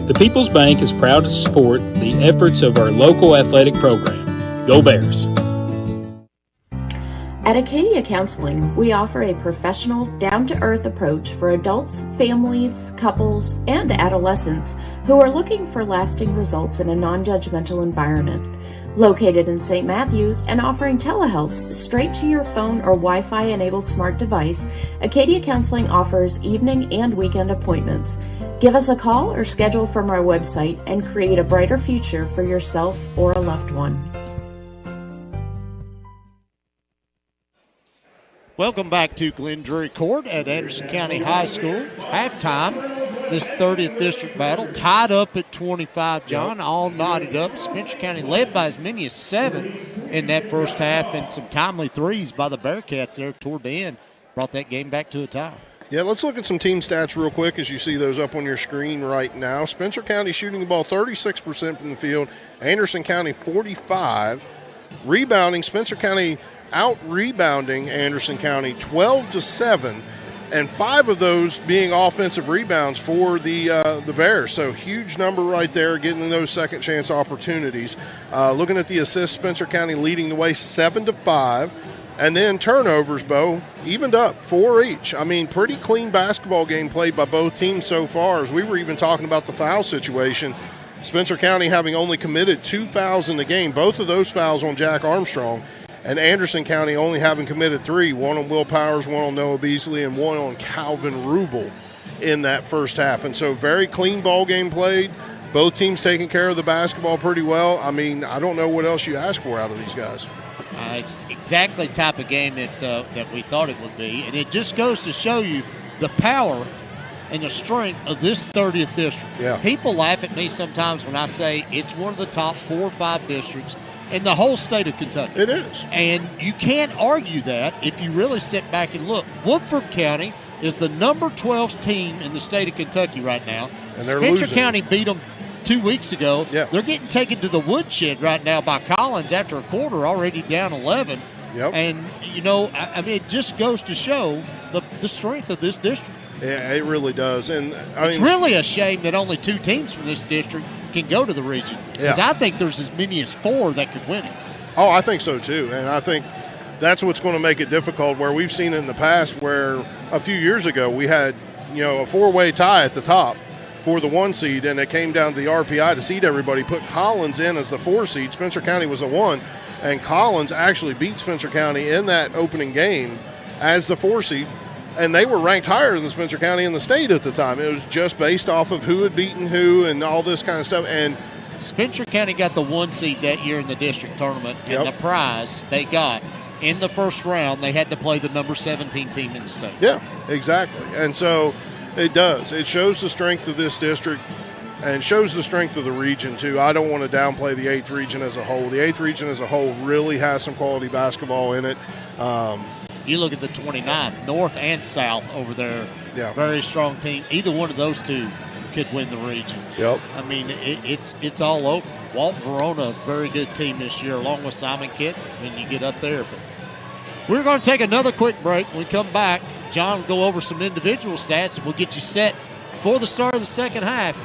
The People's Bank is proud to support the efforts of our local athletic program. Go Bears! At Acadia Counseling, we offer a professional, down-to-earth approach for adults, families, couples, and adolescents who are looking for lasting results in a non-judgmental environment. Located in St. Matthews and offering telehealth straight to your phone or Wi-Fi-enabled smart device, Acadia Counseling offers evening and weekend appointments. Give us a call or schedule from our website and create a brighter future for yourself or a loved one. Welcome back to Glenn Drury Court at Anderson County High School. Halftime, this 30th District battle, tied up at 25, John, all knotted up. Spencer County led by as many as 7 in that first half, and some timely threes by the Bearcats there toward the end brought that game back to a tie. Yeah, let's look at some team stats real quick as you see those up on your screen right now. Spencer County shooting the ball 36% from the field. Anderson County 45%. Rebounding, Spencer County out-rebounding Anderson County 12-7, and 5 of those being offensive rebounds for the Bears. So huge number right there, getting those second chance opportunities. Looking at the assists, Spencer County leading the way 7-5, and then turnovers, Bo, evened up 4 each. I mean, pretty clean basketball game played by both teams so far. As we were even talking about the foul situation, Spencer County having only committed 2 fouls in the game, both of those fouls on Jack Armstrong. And Anderson County only having committed 3, one on Will Powers, one on Noah Beasley, and one on Calvin Rubel in that first half. And so very clean ball game played. Both teams taking care of the basketball pretty well. I mean, I don't know what else you ask for out of these guys. It's exactly the type of game that we thought it would be. And it just goes to show you the power and the strength of this 30th district. Yeah. People laugh at me sometimes when I say it's one of the top 4 or 5 districts in the whole state of Kentucky. It is. And you can't argue that if you really sit back and look. Woodford County is the number 12 team in the state of Kentucky right now. And they're Spencer losing. County beat them 2 weeks ago. Yeah. They're getting taken to the woodshed right now by Collins after a quarter, already down 11. Yep. And, you know, I mean, it just goes to show the strength of this district. Yeah, it really does. And it's really a shame that only 2 teams from this district can go to the region. Because I think there's as many as 4 that could win it. Oh, I think so too. And I think that's what's going to make it difficult, where we've seen in the past where a few years ago we had, a 4-way tie at the top for the 1 seed, and it came down to the RPI to seed everybody, put Collins in as the 4 seed. Spencer County was a 1, and Collins actually beat Spencer County in that opening game as the 4 seed. And they were ranked higher than Spencer County in the state at the time. It was just based off of who had beaten who and all this kind of stuff. And Spencer County got the 1 seed that year in the district tournament, and the prize they got in the first round, they had to play the number 17 team in the state. Yeah, exactly. And so it does. It shows the strength of this district and shows the strength of the region, too. I don't want to downplay the 8th region as a whole. The 8th region as a whole really has some quality basketball in it. You look at the 29th, North and South over there. Yeah. Very strong team. Either one of those 2 could win the region. Yep. I mean, it's all over. Walton Verona, a very good team this year, along with Simon Kent when you get up there. But we're going to take another quick break. When we come back, John will go over some individual stats, and we'll get you set for the start of the second half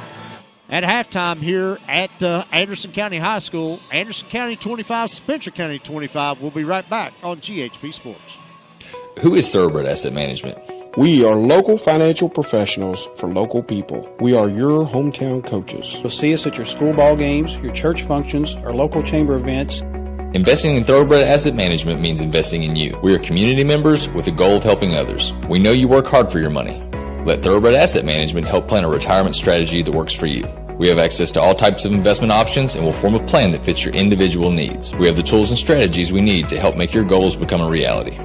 at halftime here at Anderson County High School. Anderson County 25, Spencer County 25. We'll be right back on GHP Sports. Who is Thoroughbred Asset Management? We are local financial professionals for local people. We are your hometown coaches. You'll see us at your school ball games, your church functions, our local chamber events. Investing in Thoroughbred Asset Management means investing in you. We are community members with the goal of helping others. We know you work hard for your money. Let Thoroughbred Asset Management help plan a retirement strategy that works for you. We have access to all types of investment options and will form a plan that fits your individual needs. We have the tools and strategies we need to help make your goals become a reality.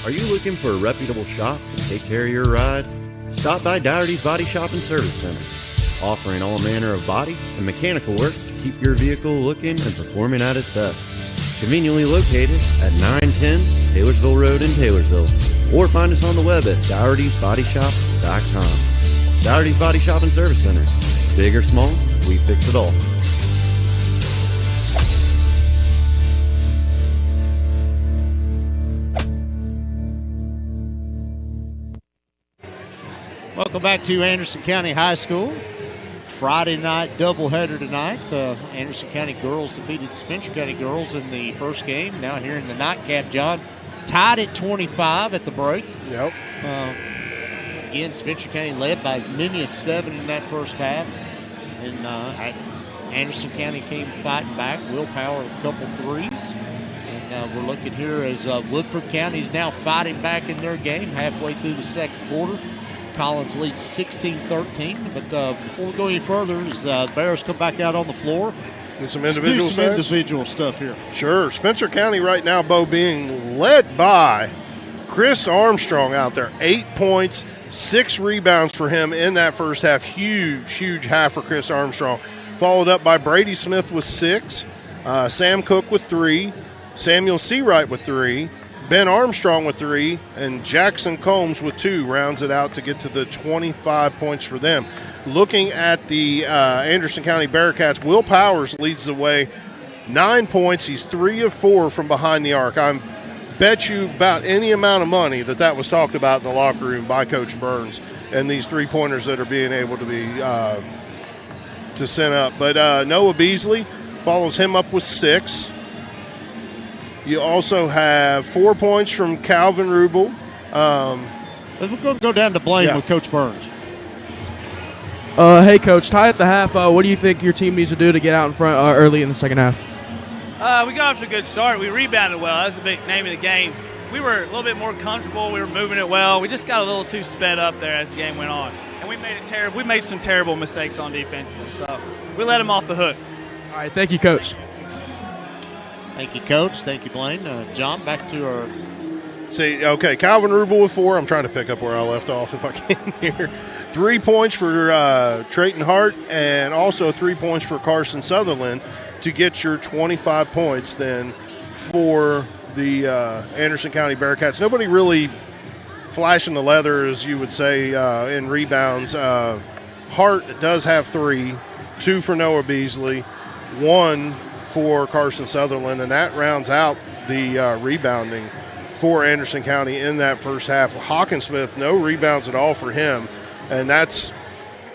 Are you looking for a reputable shop to take care of your ride? Stop by Dougherty's Body Shop and Service Center, offering all manner of body and mechanical work to keep your vehicle looking and performing at its best. Conveniently located at 910 Taylorsville Road in Taylorsville, or find us on the web at Dougherty'sBodyShop.com. Dougherty's Body Shop and Service Center. Big or small, we fix it all. Welcome back to Anderson County High School. Friday night doubleheader tonight. Anderson County girls defeated Spencer County girls in the first game. Now here in the nightcap, John, tied at 25 at the break. Yep. Again, Spencer County led by as many as 7 in that first half. And Anderson County came fighting back. Will Power a couple threes. And we're looking here as Woodford County is now fighting back in their game halfway through the second quarter. Collins leads 16-13, but before we go any further, as the Bears come back out on the floor, get some individual stuff here. Sure. Spencer County right now, Bo, being led by Chris Armstrong out there. 8 points, 6 rebounds for him in that first half. Huge half for Chris Armstrong. Followed up by Brady Smith with 6, Sam Cook with 3, Samuel Seawright with 3, Ben Armstrong with 3, and Jackson Combs with 2 rounds it out to get to the 25 points for them. Looking at the Anderson County Bearcats, Will Powers leads the way, 9 points. He's 3 of 4 from behind the arc. I bet you about any amount of money that was talked about in the locker room by Coach Burns and these three-pointers that are being able to be to send up. But Noah Beasley follows him up with 6. You also have 4 points from Calvin Rubel. We're going to go down to Blaine with Coach Burns. Hey, Coach, tie at the half. What do you think your team needs to do to get out in front early in the second half? We got off to a good start. We rebounded well. That's the big name of the game. We were a little bit more comfortable. We were moving it well. We just got a little too sped up there as the game went on. And we made it terrible. We made some terrible mistakes on defense. So we let them off the hook. All right, thank you, Coach. Thank you, Coach. Thank you, Blaine. John, back to our... Okay, Calvin Rubel with 4. I'm trying to pick up where I left off if I can here. 3 points for Trayton Hart and also 3 points for Carson Sutherland to get your 25 points then for the Anderson County Bearcats. Nobody really flashing the leather, as you would say, in rebounds. Hart does have 3, 2 for Noah Beasley, 1 for Carson Sutherland, and that rounds out the rebounding for Anderson County in that first half. Hawkinsmith, no rebounds at all for him, and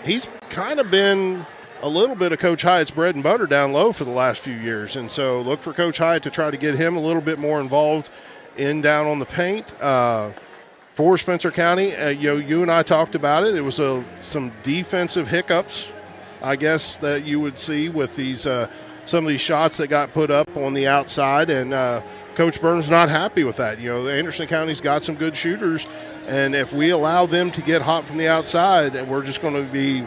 he's kind of been a little bit of Coach Hyatt's bread and butter down low for the last few years, and so look for Coach Hyatt to try to get him a little bit more involved down on the paint. For Spencer County, you and I talked about it. It was some defensive hiccups, I guess, that you would see with these some of these shots that got put up on the outside, and Coach Burns not happy with that. Anderson County's got some good shooters, and if we allow them to get hot from the outside, we're just going to be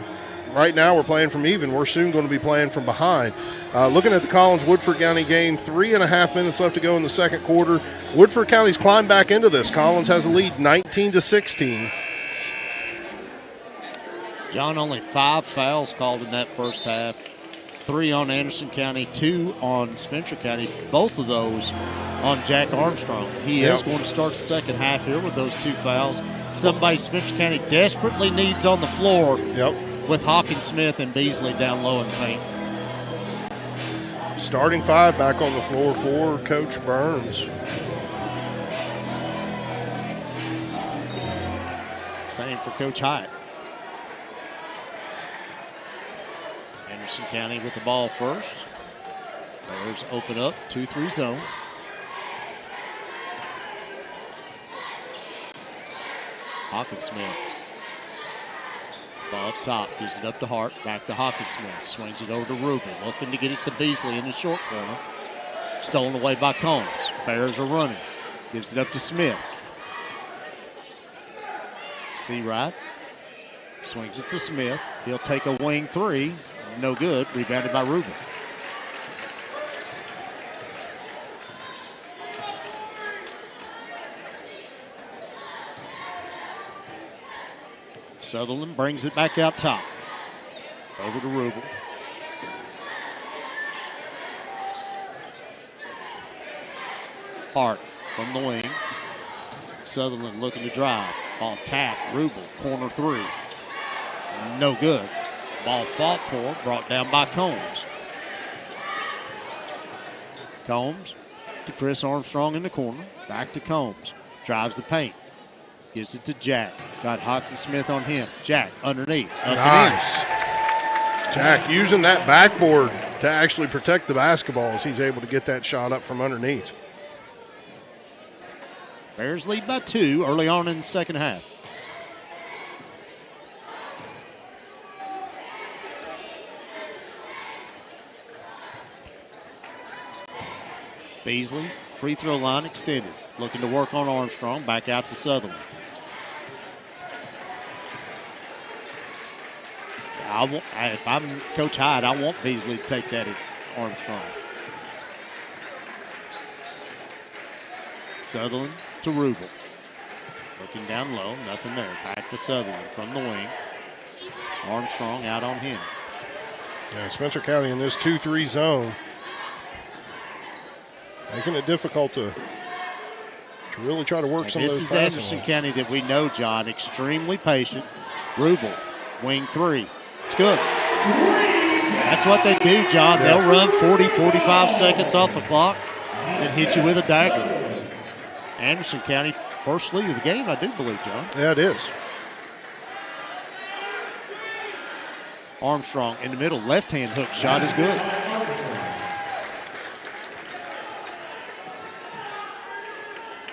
right now we're playing from even. We're soon going to be playing from behind. Looking at the Collins-Woodford County game, 3.5 minutes left to go in the second quarter. Woodford County's climbed back into this. Collins has a lead 19-16. John, only 5 fouls called in that first half. 3 on Anderson County, 2 on Spencer County. Both of those on Jack Armstrong. He is going to start the second half here with those 2 fouls. Somebody Spencer County desperately needs on the floor with Hawkins Smith and Beasley down low in the paint. Starting 5 back on the floor for Coach Burns. Same for Coach Hyatt. Anderson County with the ball first. Bears open up, 2-3 zone. Hawkins Smith. Ball up top, gives it up to Hart, back to Hawkins Smith. Swings it over to Rubin, looking to get it to Beasley in the short corner. Stolen away by Combs. Bears are running. Gives it up to Smith. Seawright swings it to Smith. He'll take a wing 3. No good. Rebounded by Rubin. Sutherland brings it back out top. Over to Rubin. Hart from the wing. Sutherland looking to drive. Ball tapped. Rubin, corner 3. No good. Ball fought for, brought down by Combs. Combs to Chris Armstrong in the corner. Back to Combs. Drives the paint. Gives it to Jack. Got Hawkins Smith on him. Jack underneath. Nice. Jack using that backboard to actually protect the basketball as he's able to get that shot up from underneath. Bears lead by 2 early on in the second half. Beasley, free throw line extended. Looking to work on Armstrong. Back out to Sutherland. If I'm Coach Hyde, I want Beasley to take that at Armstrong. Sutherland to Rubel. Looking down low, nothing there. Back to Sutherland from the wing. Armstrong out on him. Yeah, Spencer County in this 2-3 zone, making it difficult to really try to work some of those. This is Anderson County that we know, John, extremely patient. Rubel, wing 3. It's good. That's what they do, John. They'll run 40, 45 seconds off the clock and hit you with a dagger. Anderson County, first lead of the game, I do believe, John. Yeah, it is. Armstrong in the middle, left-hand hook shot is good.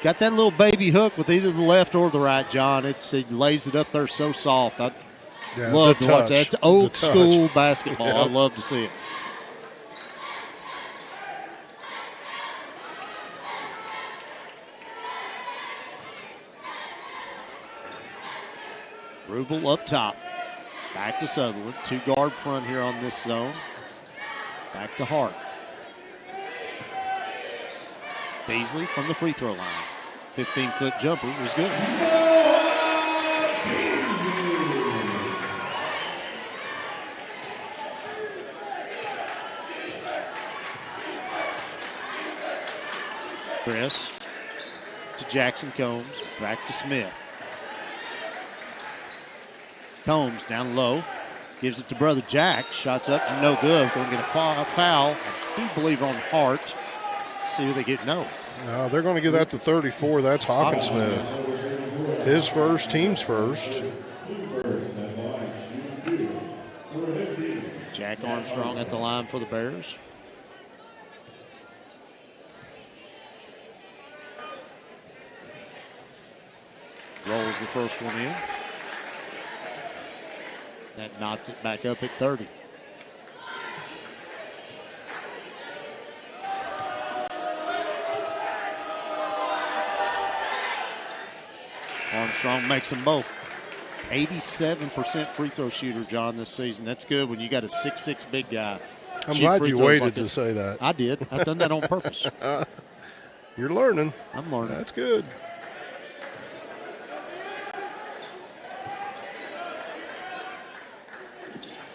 Got that little baby hook with either the left or the right, John. He lays it up there so soft. I love to watch that. It's old school basketball. Yep. I love to see it. Rubel up top. Back to Sutherland. 2-guard front here on this zone. Back to Hart. Beasley from the free throw line. 15-foot jumper was good. Chris to Jackson Combs. Back to Smith. Combs down low. Gives it to brother Jack. Shots up and no good. Going to get a foul. I do believe on Hart. See who they get. No. No, they're going to give that to 34. That's Hawkins Smith. His first, team's first. Jack Armstrong at the line for the Bears. Rolls the first one in. That knots it back up at 30. Armstrong makes them both. 87% free throw shooter, John, this season. That's good when you got a 6'6" big guy. I'm glad you waited to say that. I did. I've done that on purpose. You're learning. I'm learning. That's good.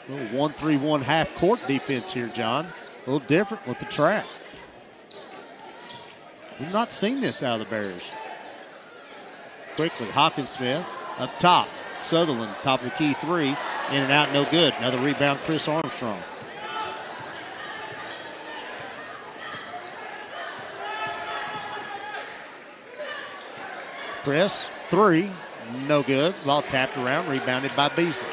A little 1-3-1 half-court defense here, John. A little different with the trap. We've not seen this out of the Bears. Quickly, Hawkinsmith up top. Sutherland, top of the key three. In and out, no good. Another rebound, Chris Armstrong. Chris, three, no good. Ball tapped around, rebounded by Beasley.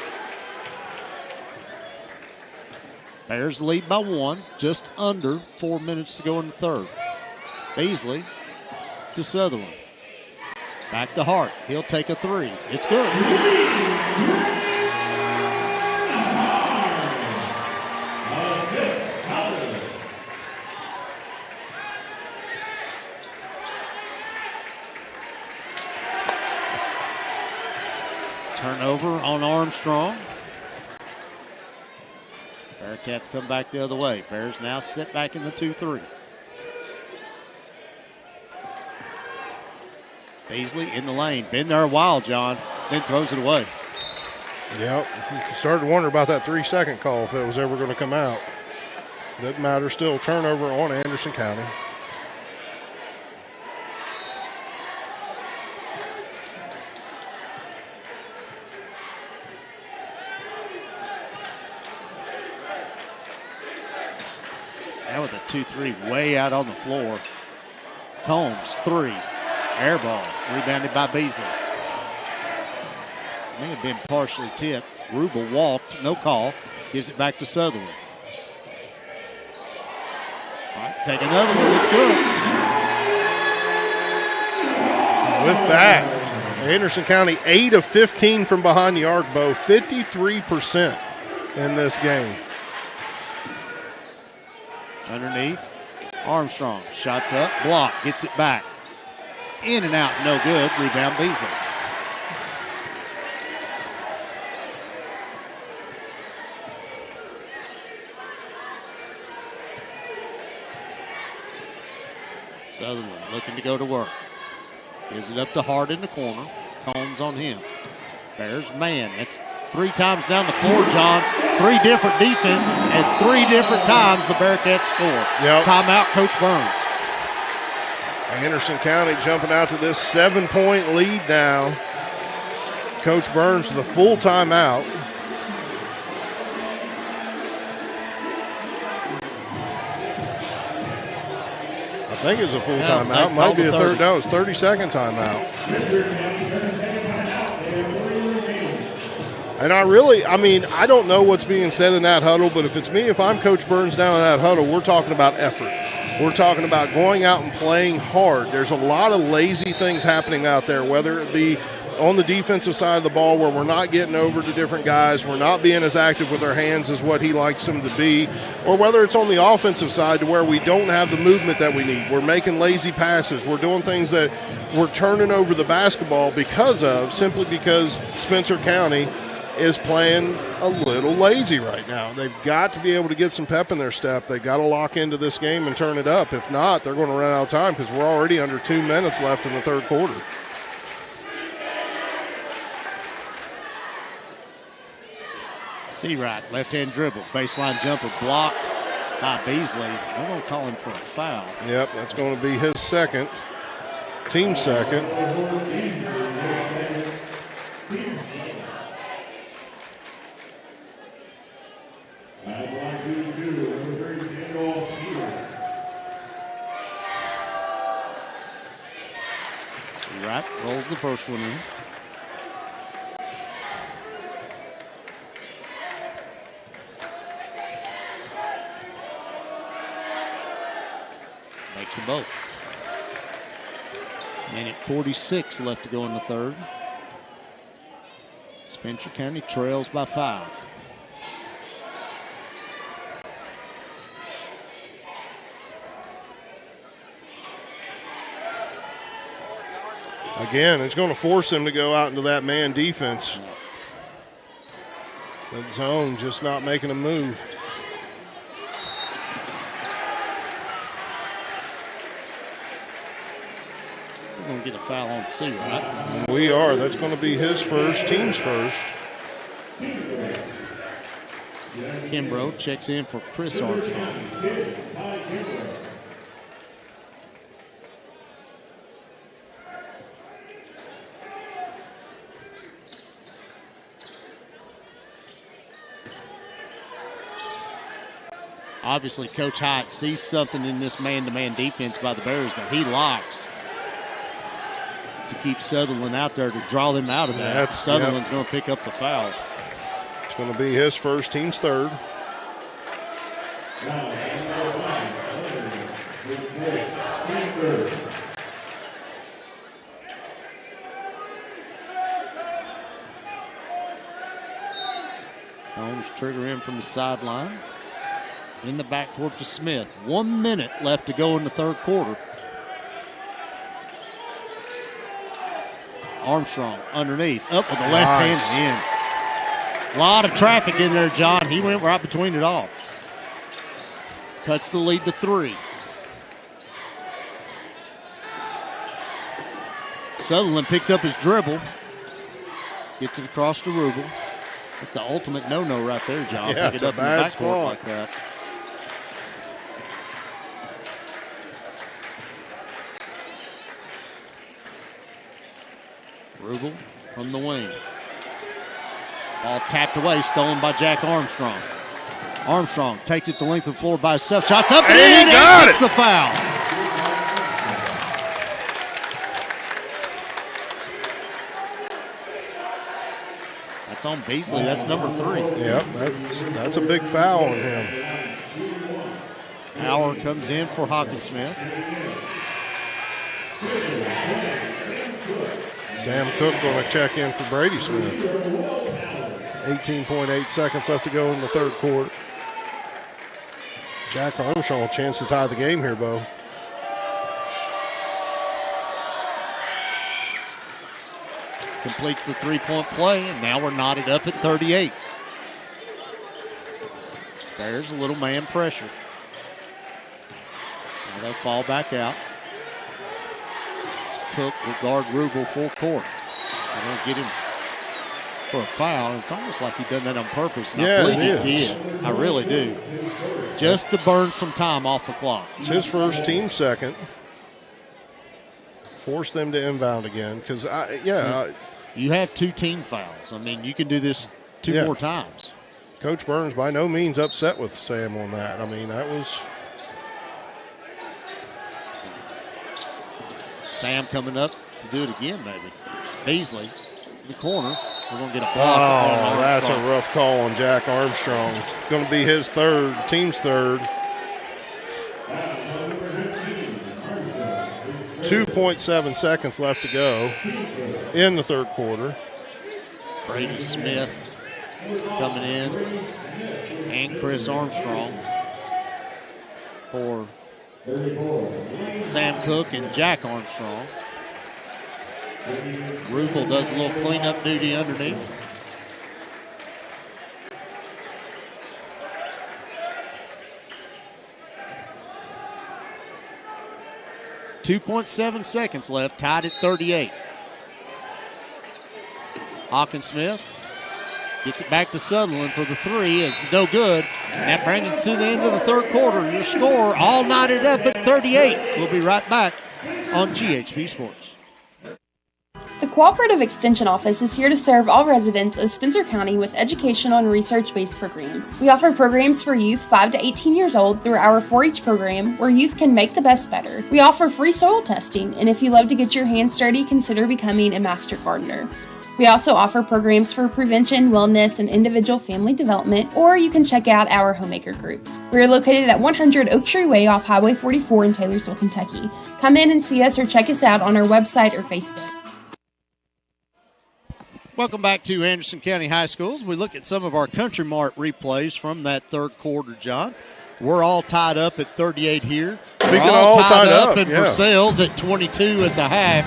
Bears lead by one, just under 4 minutes to go in the third. Beasley to Sutherland. Back to Hart. He'll take a three. It's good. Turnover on Armstrong. Bearcats come back the other way. Bears now sit back in the 2-3. Beasley in the lane. Been there a while, John. Then throws it away. Yep. You started to wonder about that 3-second call if it was ever going to come out. Doesn't matter. Still turnover on Anderson County. Now with a 2-3 way out on the floor. Combs, three. Air ball, rebounded by Beasley. May have been partially tipped. Rubel walked, no call. Gives it back to Sutherland. All right, take another one, it's good. With that, Anderson County 8 of 15 from behind the arc, Bo, 53% in this game. Underneath, Armstrong, shots up, block, gets it back. In and out, no good. Rebound, Beasley. Sutherland looking to go to work. Gives it up to Hart in the corner. Combs on him. Bears man. That's 3 times down the floor, John. 3 different defenses, and 3 different times the Bearcats score. Yep. Timeout, Coach Burns. Anderson County jumping out to this 7-point lead now. Coach Burns with a full timeout. I think it's a full timeout. Might be a third. No, it's 30-second timeout. And I don't know what's being said in that huddle, but if I'm Coach Burns down in that huddle, we're talking about effort. We're talking about going out and playing hard. There's a lot of lazy things happening out there, whether it be on the defensive side of the ball where we're not getting over to different guys, we're not being as active with our hands as what he likes them to be, or whether it's on the offensive side to where we don't have the movement that we need. We're making lazy passes. We're doing things that we're turning over the basketball simply because Spencer County is playing a little lazy right now. They've got to be able to get some pep in their step. They've got to lock into this game and turn it up. If not, they're going to run out of time because we're already under 2 minutes left in the third quarter. Seawright, left-hand dribble, baseline jumper blocked by Beasley. We're going to call him for a foul. Yep, that's going to be his second, team second. Seawright rolls the first one in. Makes them both. Minute 46 left to go in the third. Spencer County trails by 5. Again, it's going to force them to go out into that man defense. That zone just not making a move. We're going to get a foul on C, right? We are. That's going to be his first, team's first. Kimbrough checks in for Chris Armstrong. Obviously, Coach Hyatt sees something in this man-to-man defense by the Bears that he likes to keep Sutherland out there to draw them out of that. Sutherland's going to pick up the foul. It's going to be his first, team's third. Holmes trigger in from the sideline. In the backcourt to Smith. 1 minute left to go in the third quarter. Armstrong underneath, up with the left hand in. A lot of traffic in there, John. He went right between it all. Cuts the lead to 3. Sutherland picks up his dribble. Gets it across to Rubel. It's the ultimate no-no right there, John. Yeah, Pick it up in the backcourt like that. Rubel from the wing. Ball tapped away, stolen by Jack Armstrong. Armstrong takes it the length of the floor by himself. Shots up and in, he got gets the foul. That's on Beasley. That's number 3. Yep, that's a big foul on him. Howard comes in for Hawkinsmith. Sam Cook going to check in for Brady Smith. 18.8 seconds left to go in the third quarter. Jack Armstrong a chance to tie the game here, Bo. Completes the three-point play, and now we're knotted up at 38. There's a little man pressure. Now they'll fall back out. Cook will guard Rubel full court. They're going to get him for a foul. It's almost like he done that on purpose. And I believe he did. I really do. Just to burn some time off the clock. It's his first, team second. Force them to inbound again because, you have 2 team fouls. I mean, you can do this 2 more times. Coach Burns by no means upset with Sam on that. I mean, that was... Sam coming up to do it again, maybe. Beasley in the corner. We're going to get a block. Oh, that's a rough call on Jack Armstrong. It's going to be his third, team's third. 2.7 seconds left to go in the third quarter. Brady Smith coming in. And Chris Armstrong for Sam Cook and Jack Armstrong. Rubel does a little cleanup duty underneath. .7 seconds left, tied at 38. Hawkinsmith gets it back to Sutherland for the 3. It's no good. And that brings us to the end of the third quarter. Your score all knotted up at 38. We'll be right back on GHP Sports. The Cooperative Extension Office is here to serve all residents of Spencer County with educational and research-based programs. We offer programs for youth 5 to 18 years old through our 4-H program, where youth can make the best better. We offer free soil testing, and if you love to get your hands dirty, consider becoming a master gardener. We also offer programs for prevention, wellness, and individual family development, or you can check out our homemaker groups. We are located at 100 Oak Tree Way off Highway 44 in Taylorsville, Kentucky. Come in and see us or check us out on our website or Facebook. Welcome back to Anderson County High Schools. We look at some of our Country Mart replays from that third quarter, John. We're all tied up at 38 here. We're all tied up in Versailles at 22 at the half.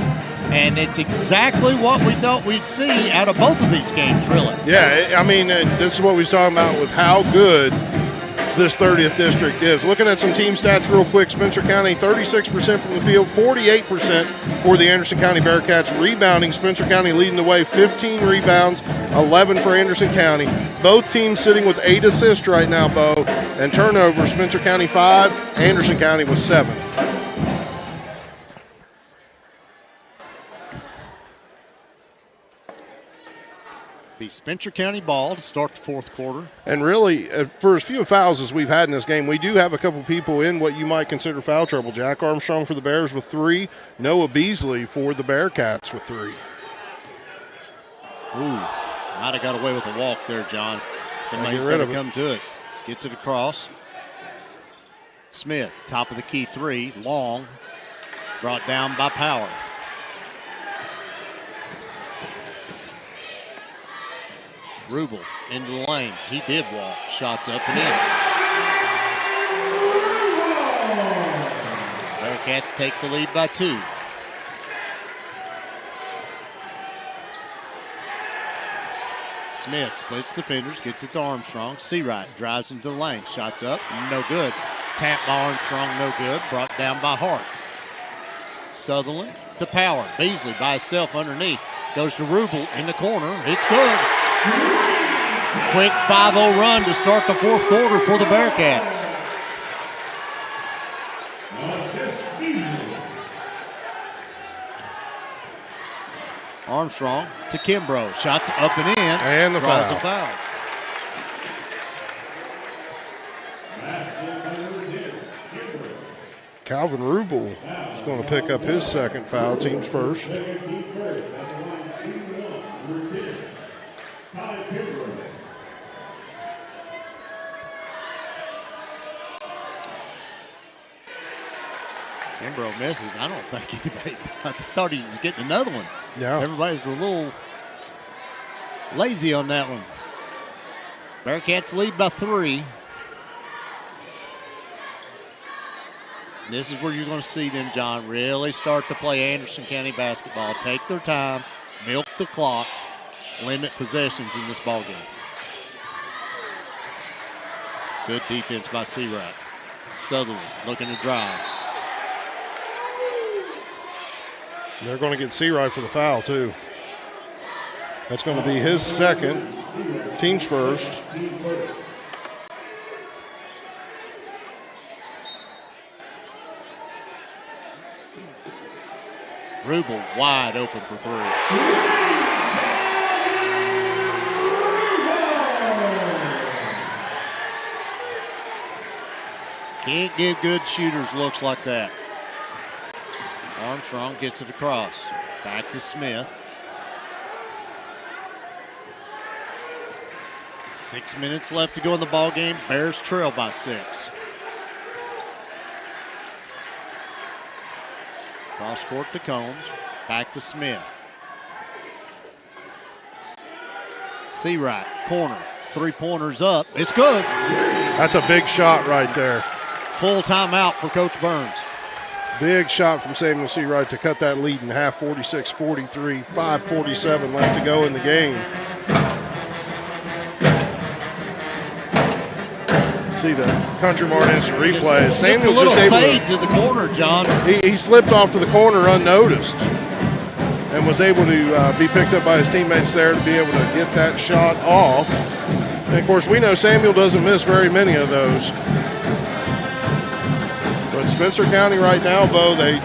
And it's exactly what we thought we'd see out of both of these games, really. Yeah, I mean, this is what we was talking about with how good this 30th district is. Looking at some team stats real quick, Spencer County 36% from the field, 48% for the Anderson County Bearcats. Rebounding, Spencer County leading the way, 15 rebounds, 11 for Anderson County. Both teams sitting with 8 assists right now, Bo. And turnovers, Spencer County 5, Anderson County with 7. Be Spencer County ball to start the fourth quarter. And really, for as few fouls as we've had in this game, we do have a couple people in what you might consider foul trouble. Jack Armstrong for the Bears with 3. Noah Beasley for the Bearcats with 3. Ooh, might have got away with a walk there, John. Somebody's got to come to it. Gets it across. Smith, top of the key 3, long, brought down by Power. Rubel into the lane. He did walk. Shots up and in. Bearcats take the lead by 2. Smith splits defenders, gets it to Armstrong. Seawright drives into the lane. Shots up, no good. Tap by Armstrong, no good. Brought down by Hart. Sutherland to Power. Beasley by himself underneath. Goes to Rubel in the corner. It's good. Quick 5-0 run to start the fourth quarter for the Bearcats. Armstrong to Kimbrough. Shots up and in. And the draws foul. a foul. Calvin Rubel is going to pick up his second foul, team's first. Kimbrough misses. I don't think anybody thought he was getting another one. Yeah. Everybody's a little lazy on that one. Bearcats lead by 3. This is where you're going to see them, John, really start to play Anderson County basketball. Take their time, milk the clock, limit possessions in this ballgame. Good defense by Seawright. Sutherland looking to drive. They're going to get Seawright for the foul, too. That's going to be his second, team's first. Rubel wide open for 3. Can't give good shooters looks like that. Armstrong gets it across. Back to Smith. 6 minutes left to go in the ball game. Bears trail by 6. Cross court to Combs. Back to Smith. Seawright, corner. 3-pointers up. It's good. That's a big shot right there. Full timeout for Coach Burns. Big shot from Samuel Seawright to cut that lead in half, 46-43, 5:47 left to go in the game. See the Country Mart instant replay. Samuel just a little fade to the corner, John. He slipped off to the corner unnoticed and was able to be picked up by his teammates there to be able to get that shot off. And, of course, we know Samuel doesn't miss very many of those. But Spencer County right now, Bo, they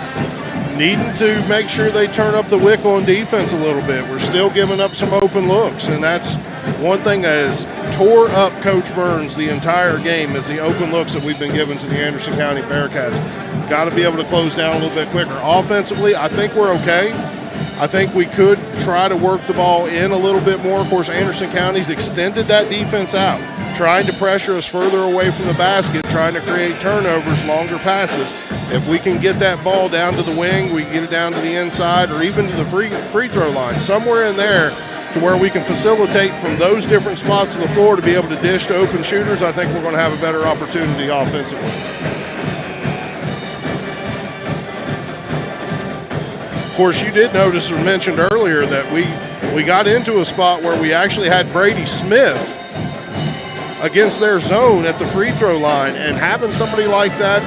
needing to make sure they turn up the wick on defense a little bit. We're still giving up some open looks, and that's one thing that has tore up Coach Burns the entire game is the open looks that we've been given to the Anderson County Bearcats. Got to be able to close down a little bit quicker. Offensively, I think we're okay. I think we could try to work the ball in a little bit more. Of course, Anderson County's extended that defense out, trying to pressure us further away from the basket, trying to create turnovers, longer passes. If we can get that ball down to the wing, we can get it down to the inside or even to the free throw line, somewhere in there to where we can facilitate from those different spots of the floor to be able to dish to open shooters, I think we're going to have a better opportunity offensively. course, you did notice or mentioned earlier that we got into a spot where we actually had Brady Smith against their zone at the free throw line, and having somebody like that,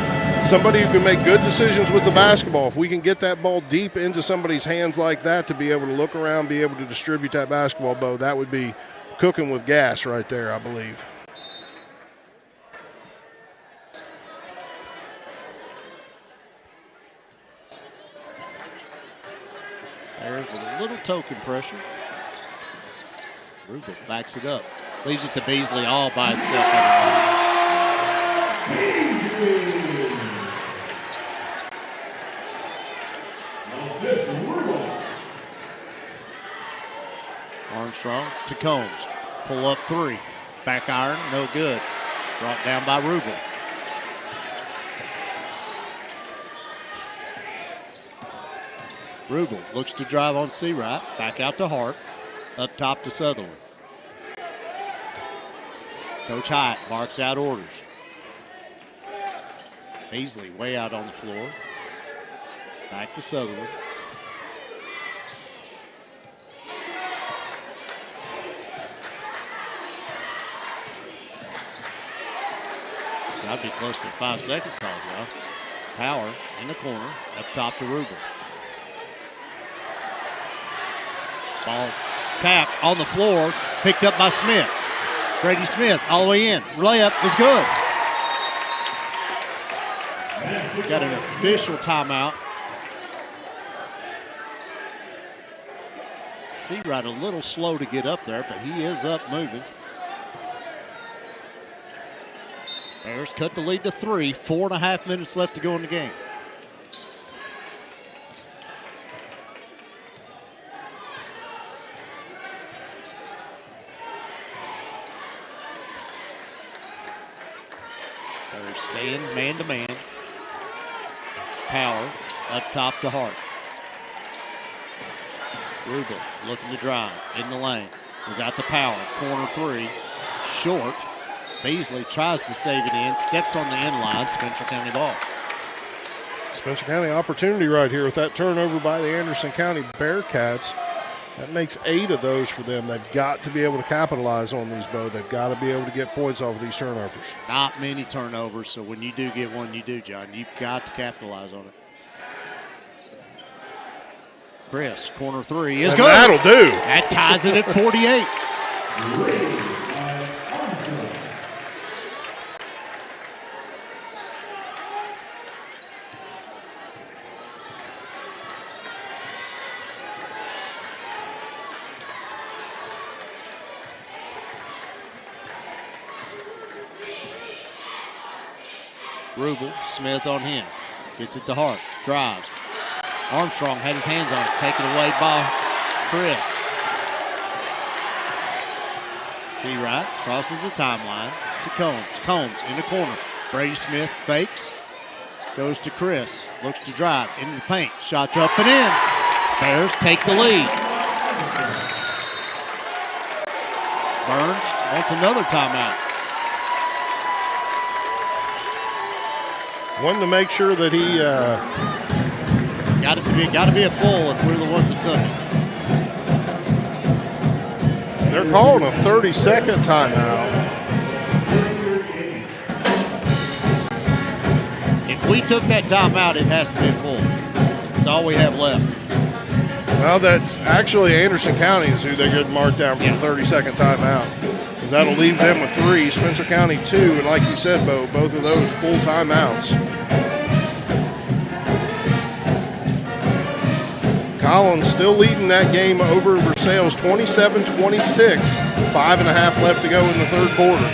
somebody who can make good decisions with the basketball, if we can get that ball deep into somebody's hands like that to be able to look around, be able to distribute that basketball, Bo, that would be cooking with gas right there, I believe. There's a little token pressure. Rubel backs it up. Leaves it to Beasley all by itself. Armstrong to Combs. Pull up three. Back iron, no good. Brought down by Rubel. Rubel looks to drive on Seawright. Back out to Hart. Up top to Sutherland. Coach Hyatt marks out orders. Beasley way out on the floor. Back to Sutherland. Got to be close to a 5-second call, y'all. Power in the corner. Up top to Rubel. Ball tap on the floor, picked up by Smith. Brady Smith all the way in. Layup is good. Got an official timeout. Seawright a little slow to get up there, but he is up moving. Bears cut the lead to 3. 4.5 minutes left to go in the game. Staying man-to-man. Power up top to Hart. Rubel looking to drive in the lane. Goes out to Power. Corner three. Short. Beasley tries to save it in. Steps on the end line. Spencer County ball. Spencer County opportunity right here with that turnover by the Anderson County Bearcats. That makes 8 of those for them. They've got to be able to capitalize on these, Bo. They've got to be able to get points off of these turnovers. Not many turnovers, so when you do get one, you do, John. You've got to capitalize on it. Chris, corner three is good. That'll do. That ties it at 48. Rubel, Smith on him. Gets it to Hart. Drives. Armstrong had his hands on it. Taken away by Chris. Seawright crosses the timeline to Combs. Combs in the corner. Brady Smith fakes. Goes to Chris. Looks to drive into the paint. Shots up and in. Bears take the lead. Burns wants another timeout. Wanted to make sure that he got to be a full if we're the ones that took it. They're calling a 30-second timeout. If we took that timeout, it has to be a full. That's all we have left. Well, that's actually Anderson County is who they get marked down for the 30-second timeout. Because that'll leave them with 3, Spencer County 2, and like you said, Bo, both of those full timeouts. Collins still leading that game over Versailles 27-26. 5.5 left to go in the third quarter.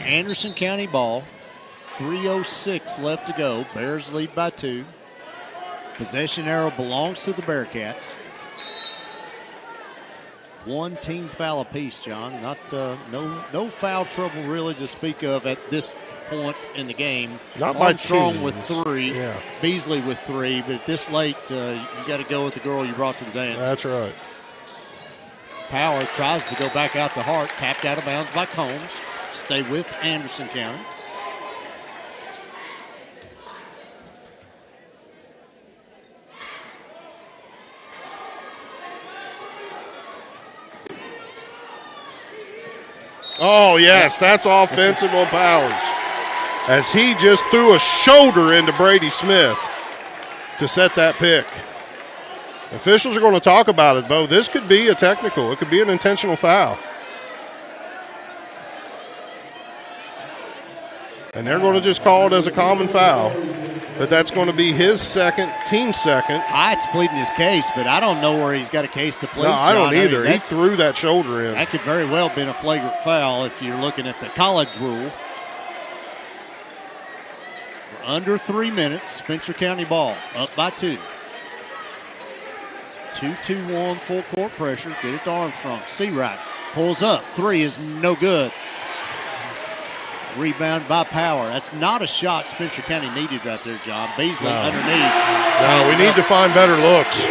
Anderson County ball. 3:06 left to go. Bears lead by 2. Possession arrow belongs to the Bearcats. 1 team foul apiece, John. Not no foul trouble really to speak of at this point in the game. Not by Armstrong with teams. 3. Yeah. Beasley with 3. But this late, you got to go with the girl you brought to the dance. That's right. Power tries to go back out to Hart. Tapped out of bounds by Combs. Stay with Anderson County. Oh, yes, that's offensive on Powers. As he just threw a shoulder into Brady Smith to set that pick. Officials are going to talk about it, Bo. This could be a technical. It could be an intentional foul. And they're going to just call it as a common foul. But that's going to be his second, team second. Hyatt's pleading his case, but I don't know where he's got a case to plead. No, I don't John. either. He threw that shoulder in. That could very well have been a flagrant foul if you're looking at the college rule. We're under 3 minutes. Spencer County ball, up by 2. 2-2-1, full court pressure. Get it to Armstrong. Seawright pulls up. 3 is no good. Rebound by Power. That's not a shot Spencer County needed right there, John. Beasley underneath. No, we need to find better looks.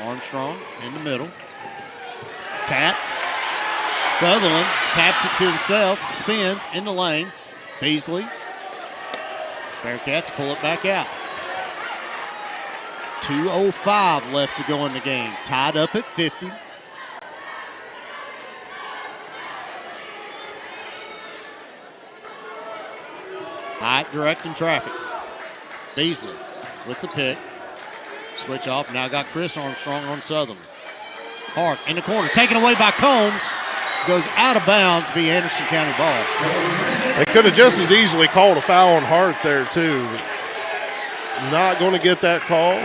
Armstrong in the middle. Tap. Sutherland taps it to himself. Spins in the lane. Beasley. Bearcats pull it back out. 2:05 left to go in the game. Tied up at 50. Hyatt directing traffic. Beasley with the pick. Switch off. Now got Chris Armstrong on Sutherland. Hart in the corner. Taken away by Combs. Goes out of bounds. Be Anderson County ball. They could have just as easily called a foul on Hart there, too. Not going to get that call.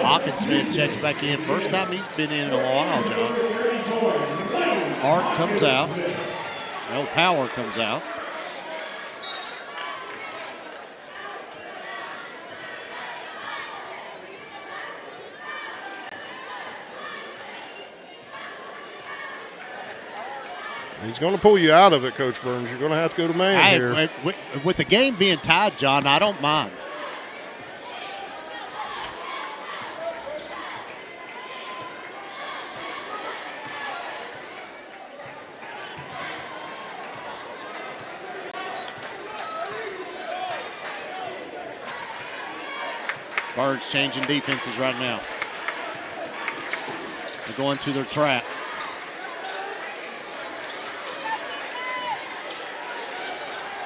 Hawkinsmith checks back in. First time he's been in a while, John. Hart comes out. No, Power comes out. He's going to pull you out of it, Coach Burns. You're going to have to go to man here. With the game being tied, John, I don't mind. Birds changing defenses right now. They're going to their trap.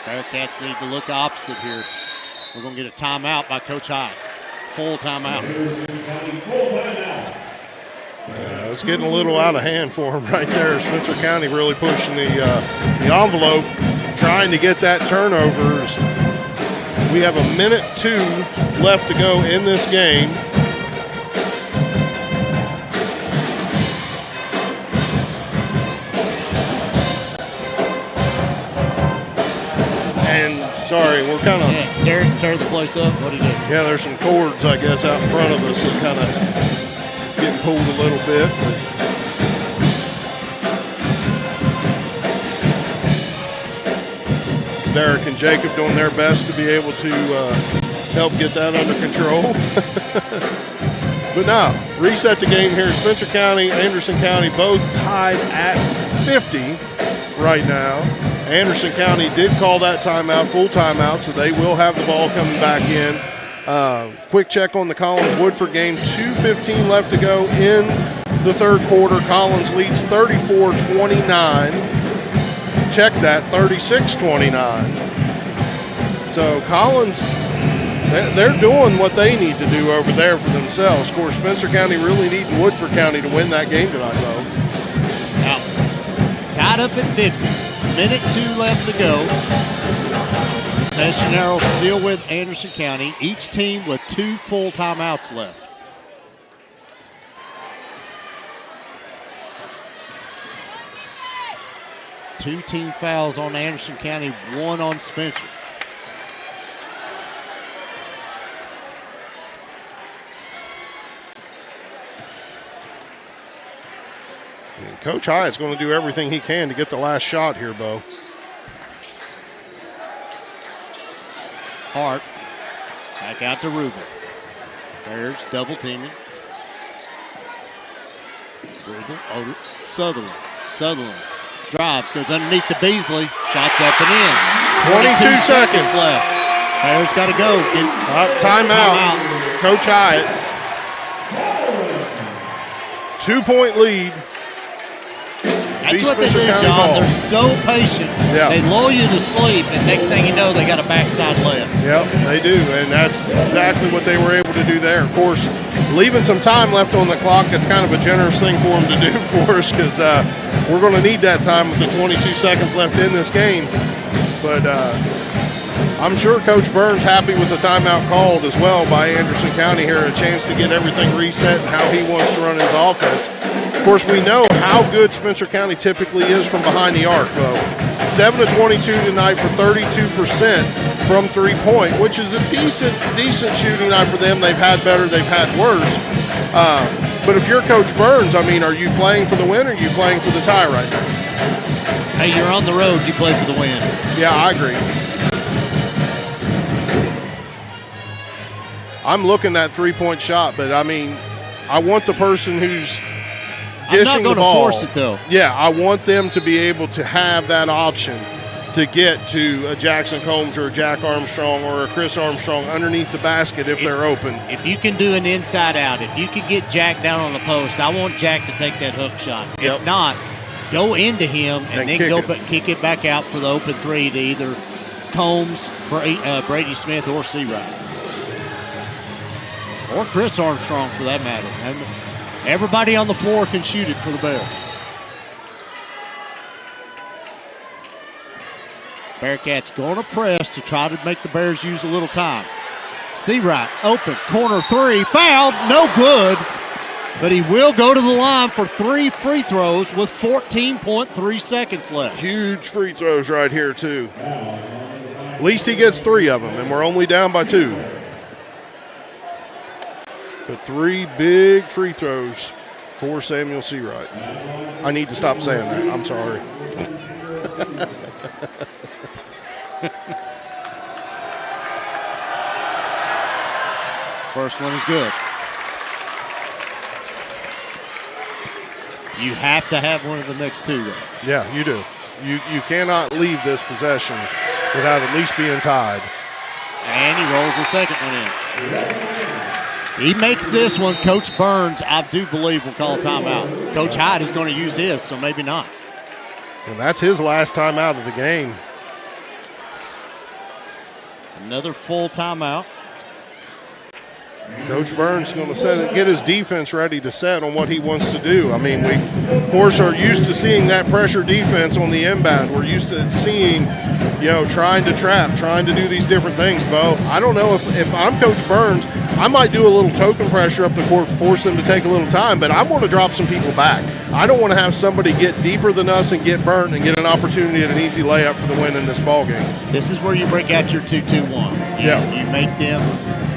Bearcats need to look opposite here. We're going to get a timeout by Coach Hyatt. Full timeout. It's getting a little out of hand for him right there. Spencer County really pushing the envelope, trying to get that turnovers. We have 1:02 left to go in this game. And sorry, we're kind of... Yeah, Derek teared the place up. What did he do? Yeah, there's some cords, I guess, out in front of us that kind of getting pulled a little bit. Derek and Jacob doing their best to be able to help get that under control. But now, reset the game here. Spencer County, Anderson County, both tied at 50 right now. Anderson County did call that timeout, full timeout, so they will have the ball coming back in. Quick check on the Collins-Woodford game. 2:15 left to go in the third quarter. Collins leads 34-29. Check that, 36-29. So Collins, they're doing what they need to do over there for themselves. Of course, Spencer County really needing Woodford County to win that game tonight, though. Now, tied up at 50. 1:02 left to go. Session arrow still with Anderson County. Each team with 2 full timeouts left. Two team fouls on Anderson County, 1 on Spencer. And Coach Hyatt's going to do everything he can to get the last shot here, Bo. Hart back out to Ruben. Bears double teaming. Ruben, Sutherland drives, goes underneath the Beasley. Shots up and in. 22 seconds left. Bears got to go. Timeout. Coach Hyatt. 2-point lead. That's what they do, John. They're so patient. Yeah. They lull you to sleep, and next thing you know, they got a backside left. Yep, they do, and that's exactly what they were able to do there. Of course, leaving some time left on the clock, that's kind of a generous thing for them to do for us because we're going to need that time with the 22 seconds left in this game. But I'm sure Coach Burns happy with the timeout called as well by Anderson County here, a chance to get everything reset and how he wants to run his offense. Of course, we know how good Spencer County typically is from behind the arc, though. 7 of 22 tonight for 32% from three-point, which is a decent shooting night for them. They've had better, they've had worse. But if you're Coach Burns, I mean, are you playing for the win or are you playing for the tie right now? Hey, you're on the road, you play for the win. Yeah, I agree. I'm looking at three-point shot, but, I mean, I want the person who's I'm not going to force it, though. Yeah, I want them to be able to have that option to get to a Jackson Combs or a Jack Armstrong or a Chris Armstrong underneath the basket if they're open. If you can do an inside out, if you can get Jack down on the post, I want Jack to take that hook shot. If not, go into him and then kick it back out for the open three to either Combs, Brady Smith, or Seawright. Or Chris Armstrong for that matter. Everybody on the floor can shoot it for the Bears. Bearcats going to press to try to make the Bears use a little time. Seawright, open, corner three, fouled, no good. But he will go to the line for 3 free throws with 14.3 seconds left. Huge free throws right here, too. At least he gets 3 of them, and we're only down by 2. But 3 big free throws for Samuel Seawright. I need to stop saying that. I'm sorry. First one is good. You have to have one of the next 2, though. Yeah, you do. You cannot leave this possession without at least being tied. And he rolls the second one in. He makes this one. Coach Burns, I do believe, will call a timeout. Coach Hyde is going to use his, so maybe not. And that's his last timeout of the game. Another full timeout. Coach Burns is going to get his defense ready to set on what he wants to do. I mean, we, of course, are used to seeing that pressure defense on the inbound. We're used to seeing, trying to trap, trying to do these different things, Bo. I don't know if I'm Coach Burns, I might do a little token pressure up the court, force them to take a little time, but I want to drop some people back. I don't want to have somebody get deeper than us and get burnt and get an opportunity at an easy layup for the win in this ball game. This is where you break out your 2-2-1. You make them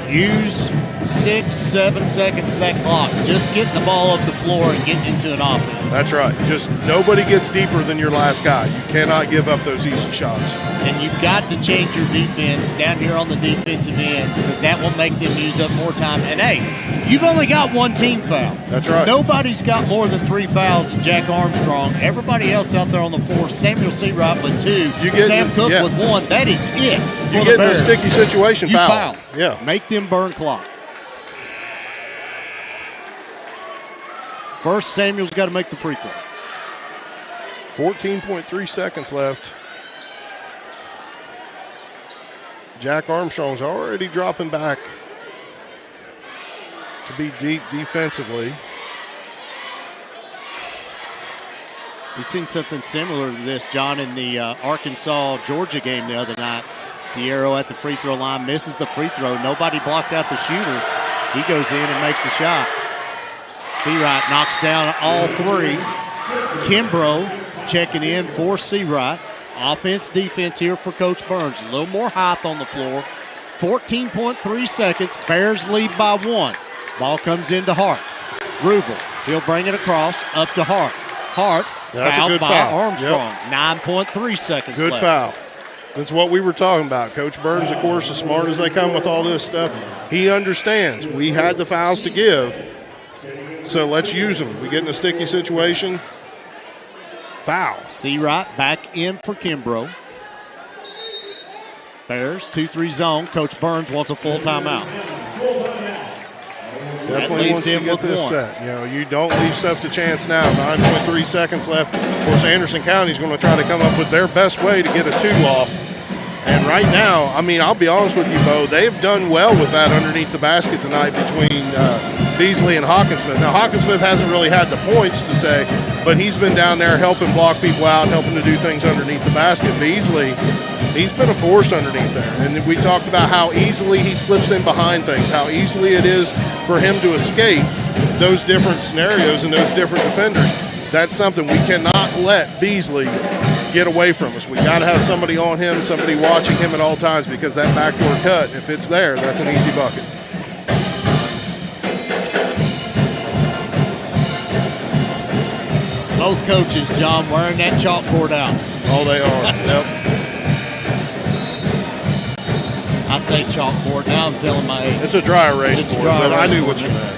use 6-7 seconds of that clock. Just getting the ball up the floor and getting into an offense. That's right. Just nobody gets deeper than your last guy. You cannot give up those easy shots. And you've got to change your defense down here on the defensive end because that will make them use up more time. And, hey, you've only got 1 team foul. That's right. Nobody's got more than 3 fouls than Jack Armstrong. Everybody else out there on the floor, Samuel Seawright with 2, Sam Cook with 1. That is it. You get in a sticky situation, foul. Yeah. Make them burn clock. First, Samuel's got to make the free throw. 14.3 seconds left. Jack Armstrong's already dropping back to be deep defensively. We've seen something similar to this, John, in the Arkansas-Georgia game the other night. Piero at the free throw line misses the free throw. Nobody blocked out the shooter. He goes in and makes a shot. Seawright knocks down all 3. Kimbrough checking in for Seawright. Offense, defense here for Coach Burns. A little more height on the floor. 14.3 seconds. Bears lead by 1. Ball comes into Hart. Rubel. He'll bring it across up to Hart. Hart, That's fouled a good by foul. Armstrong. Yep. 9.3 seconds Good left. foul. That's what we were talking about. Coach Burns, of course, as smart as they come with all this stuff, he understands we had the fouls to give, so let's use them. We get in a sticky situation, foul. Seawright back in for Kimbrough. Bears 2-3 zone. Coach Burns wants a full timeout. Definitely wants to get this set. You know, you don't leave stuff to chance now. 9.3 seconds left. Of course, Anderson County's going to try to come up with their best way to get a 2 off. And right now, I mean, I'll be honest with you, Bo, they've done well with that underneath the basket tonight between Beasley and Hawkinsmith. Now, Hawkinsmith hasn't really had the points to say, but he's been down there helping block people out, helping to do things underneath the basket. Beasley, he's been a force underneath there. And we talked about how easily he slips in behind things, how easily it is for him to escape those different scenarios and those different defenders. That's something we cannot let Beasley get away from us. We got to have somebody on him, somebody watching him at all times, because that backdoor cut, if it's there, that's an easy bucket. Both coaches, John, wearing that chalkboard out. Oh, they are. Yep. I say chalkboard now. I'm telling my age. It's a dry erase board, but I knew what you meant.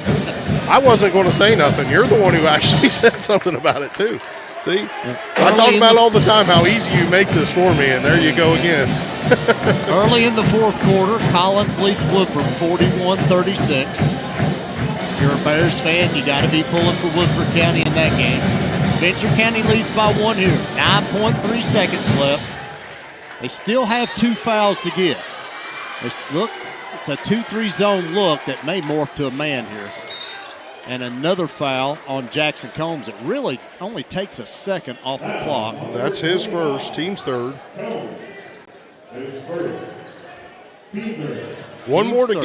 I wasn't going to say nothing. You're the one who actually said something about it, too. See? I talk about all the time how easy you make this for me, and there you go again. Early in the fourth quarter, Collins leads Woodford 41-36. If you're a Bears fan, you got to be pulling for Woodford County in that game. Spencer County leads by 1 here. 9.3 seconds left. They still have 2 fouls to give. Look, it's a 2-3 zone look that may morph to a man here. And another foul on Jackson Combs. It really only takes a second off the clock. That's his first, team's third. One more to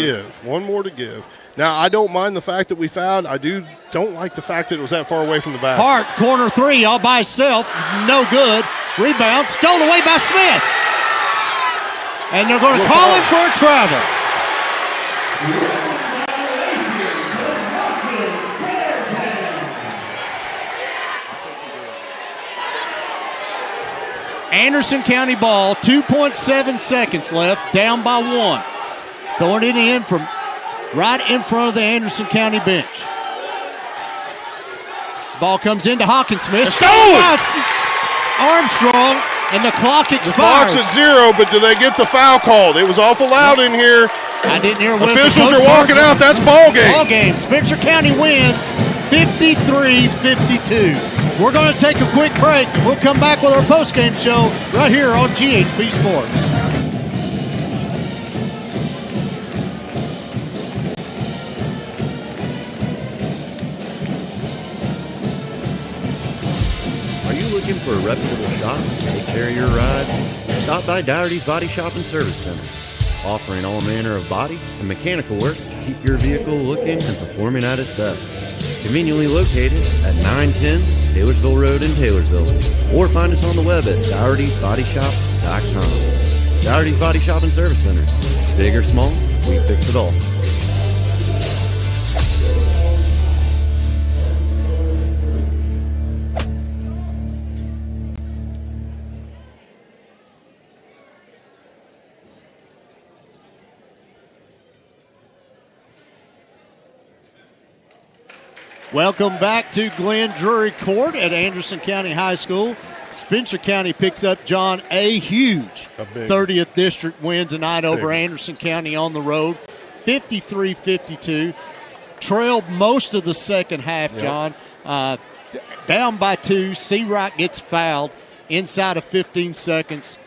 give. Now, I don't mind the fact that we fouled. I don't like the fact that it was that far away from the basket. Hart, corner 3, all by himself. No good. Rebound, stolen away by Smith. And they're going to call him for a travel. Anderson County ball, 2.7 seconds left, down by 1. Throwing it in from right in front of the Anderson County bench. Ball comes into Hawkinsmith. Stolen! Armstrong, and the clock expires. The clock's at 0, but do they get the foul called? It was awful loud in here. I didn't hear a whistle. Officials are walking out. That's ball game. Ball game. Spencer County wins 53-52. We're going to take a quick break. We'll come back with our postgame show right here on GHP Sports. Are you looking for a reputable shop to take care of your ride? Stop by Dougherty's Body Shop and Service Center, offering all manner of body and mechanical work to keep your vehicle looking and performing at its best. Conveniently located at 910 Taylorsville Road in Taylorsville, or find us on the web at Dougherty'sBodyShop.com. Dougherty's Body Shop and Service Center. Big or small, we fix it all. Welcome back to Glenn Drury Court at Anderson County High School. Spencer County picks up, John, a huge 30th district win tonight over Anderson County on the road, 53-52. Trailed most of the second half, John. Down by 2. Seawright gets fouled inside of 15 seconds,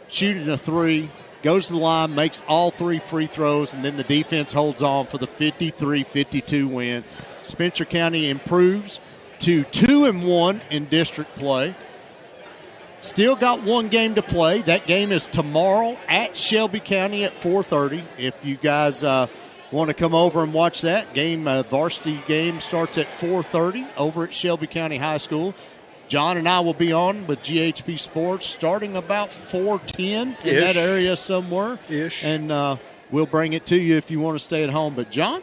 shooting a 3. Goes to the line, makes all 3 free throws, and then the defense holds on for the 53-52 win. Spencer County improves to 2-1 in district play. Still got 1 game to play. That game is tomorrow at Shelby County at 4:30. If you guys want to come over and watch that game, varsity game starts at 4:30 over at Shelby County High School. John and I will be on with GHP Sports starting about 4:10 in that area somewhere. And we'll bring it to you if you want to stay at home. But, John,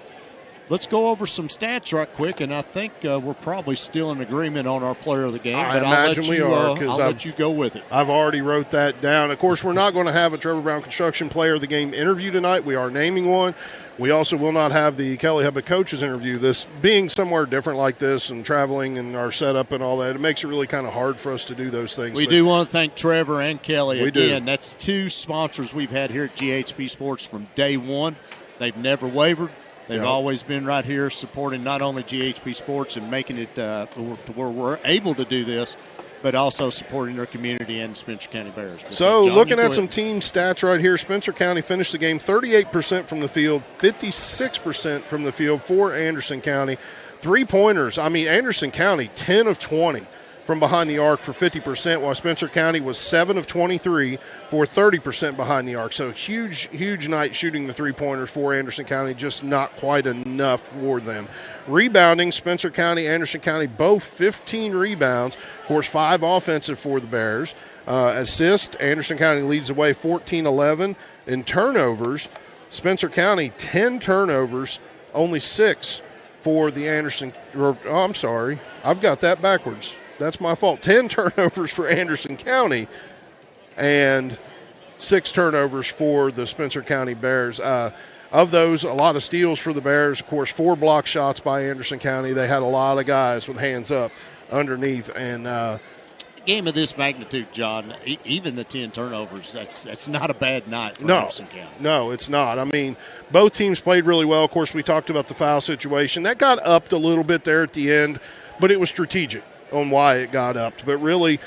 let's go over some stats right quick, and I think we're probably still in agreement on our player of the game. I imagine we are, because I'll let you go with it. I've already wrote that down. Of course, we're not going to have a Trevor Brown Construction Player of the Game interview tonight. We are naming one. We also will not have the Kelly Hubbard Coaches interview. This being somewhere different like this and traveling and our setup and all that, it makes it really kind of hard for us to do those things. We do want to thank Trevor and Kelly we again. Do. That's two sponsors we've had here at GHP Sports from day one. They've never wavered. They've always been right here supporting not only GHP Sports and making it to where we're able to do this, but also supporting their community and Spencer County Bears. So John, looking at some team stats right here, Spencer County finished the game 38% from the field, 56% from the field for Anderson County. 3-pointers. I mean, Anderson County, 10 of 20 from behind the arc for 50%, while Spencer County was 7 of 23 for 30% behind the arc. So huge, huge night shooting the 3-pointers for Anderson County, just not quite enough for them. Rebounding, Spencer County, Anderson County, both 15 rebounds. Of course, 5 offensive for the Bears. Assist, Anderson County leads the way 14-11. In turnovers, Spencer County, 10 turnovers, only 6 for the Anderson. I'm sorry, I've got that backwards. That's my fault. 10 turnovers for Anderson County and 6 turnovers for the Spencer County Bears. Of those, a lot of steals for the Bears. Of course, 4 block shots by Anderson County. They had a lot of guys with hands up underneath. And game of this magnitude, John, even the 10 turnovers, that's not a bad night for Anderson County. No, it's not. I mean, both teams played really well. Of course, we talked about the foul situation. That got upped a little bit there at the end, but it was strategic on why it got upped. But really,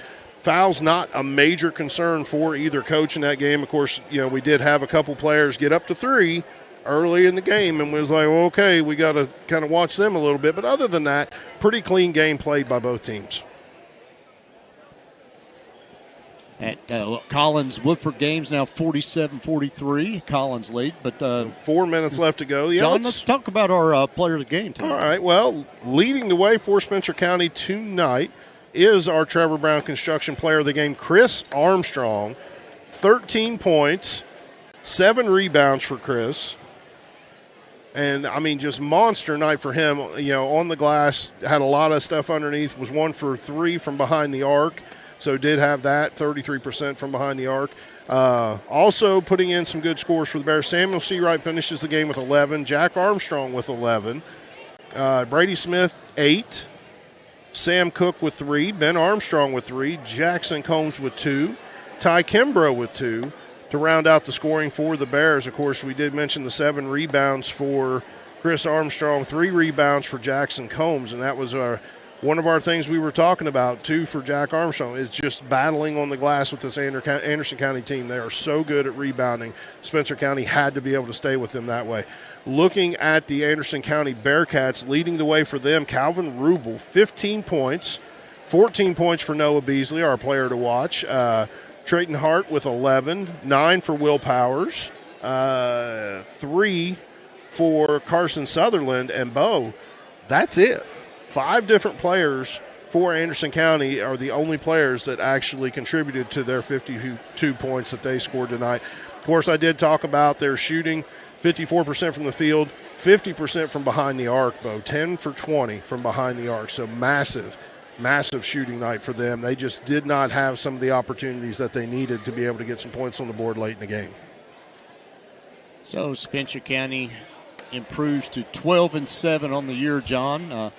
fouls not a major concern for either coach in that game. Of course, we did have a couple players get up to 3 early in the game, and was like, well, okay, we got to kind of watch them a little bit. But other than that, pretty clean game played by both teams. At Collins Woodford games now 47-43. Collins lead, but 4 minutes left to go. Yeah, John, let's talk about our player of the game tonight. All right. Well, leading the way for Spencer County tonight is our Trevor Brown Construction Player of the Game, Chris Armstrong. 13 points, 7 rebounds for Chris. And, I mean, just monster night for him. On the glass, had a lot of stuff underneath, was 1 for 3 from behind the arc. So did have that, 33% from behind the arc. Also putting in some good scores for the Bears. Samuel Seawright finishes the game with 11. Jack Armstrong with 11. Brady Smith, 8. Sam Cook with 3. Ben Armstrong with 3. Jackson Combs with 2. Ty Kimbrough with 2 to round out the scoring for the Bears. Of course, we did mention the 7 rebounds for Chris Armstrong, 3 rebounds for Jackson Combs, and that was one of our things we were talking about, too, for Jack Armstrong, is just battling on the glass with this Anderson County team. They are so good at rebounding. Spencer County had to be able to stay with them that way. Looking at the Anderson County Bearcats, leading the way for them, Calvin Rubel, 15 points, 14 points for Noah Beasley, our player to watch. Trayton Hart with 11, 9 for Will Powers, 3 for Carson Sutherland, and Bo. That's it. 5 different players for Anderson County are the only players that actually contributed to their 52 points that they scored tonight. Of course, I did talk about their shooting, 54% from the field, 50% from behind the arc, Bo. 10 for 20 from behind the arc. So massive, massive shooting night for them. They just did not have some of the opportunities that they needed to be able to get some points on the board late in the game. So Spencer County improves to 12-7 on the year, John.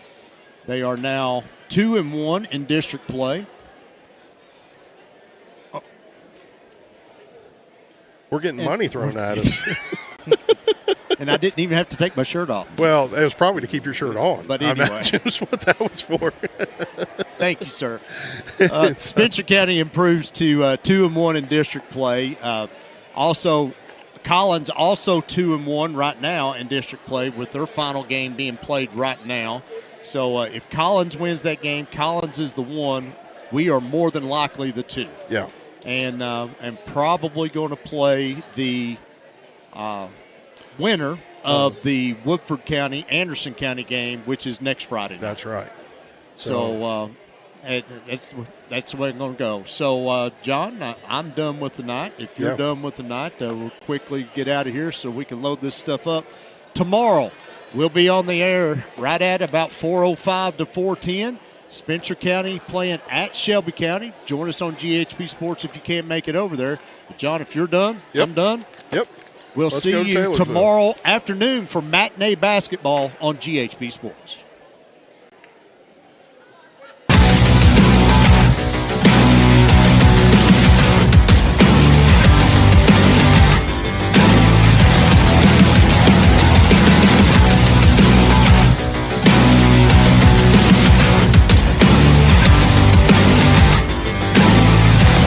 They are now 2-1 in district play. We're getting money thrown at us. And I didn't even have to take my shirt off. Well, it was probably to keep your shirt on. But anyway. That's what that was for. Thank you, sir. Spencer County improves to 2-1 in district play. Also, Collins also 2-1 right now in district play with their final game being played right now. So if Collins wins that game, Collins is the 1. We are more than likely the 2. Yeah. And probably going to play the winner of the Woodford County, Anderson County game, which is next Friday night. That's right. So that's the way it's going to go. So, John, I'm done with the night. If you're done with the night, we'll quickly get out of here so we can load this stuff up. Tomorrow, We'll be on the air right at about 4:05 to 4:10. Spencer County playing at Shelby County. Join us on GHP Sports if you can't make it over there. But John, if you're done, I'm done. Yep. We'll see you tomorrow afternoon for matinee basketball on GHP Sports.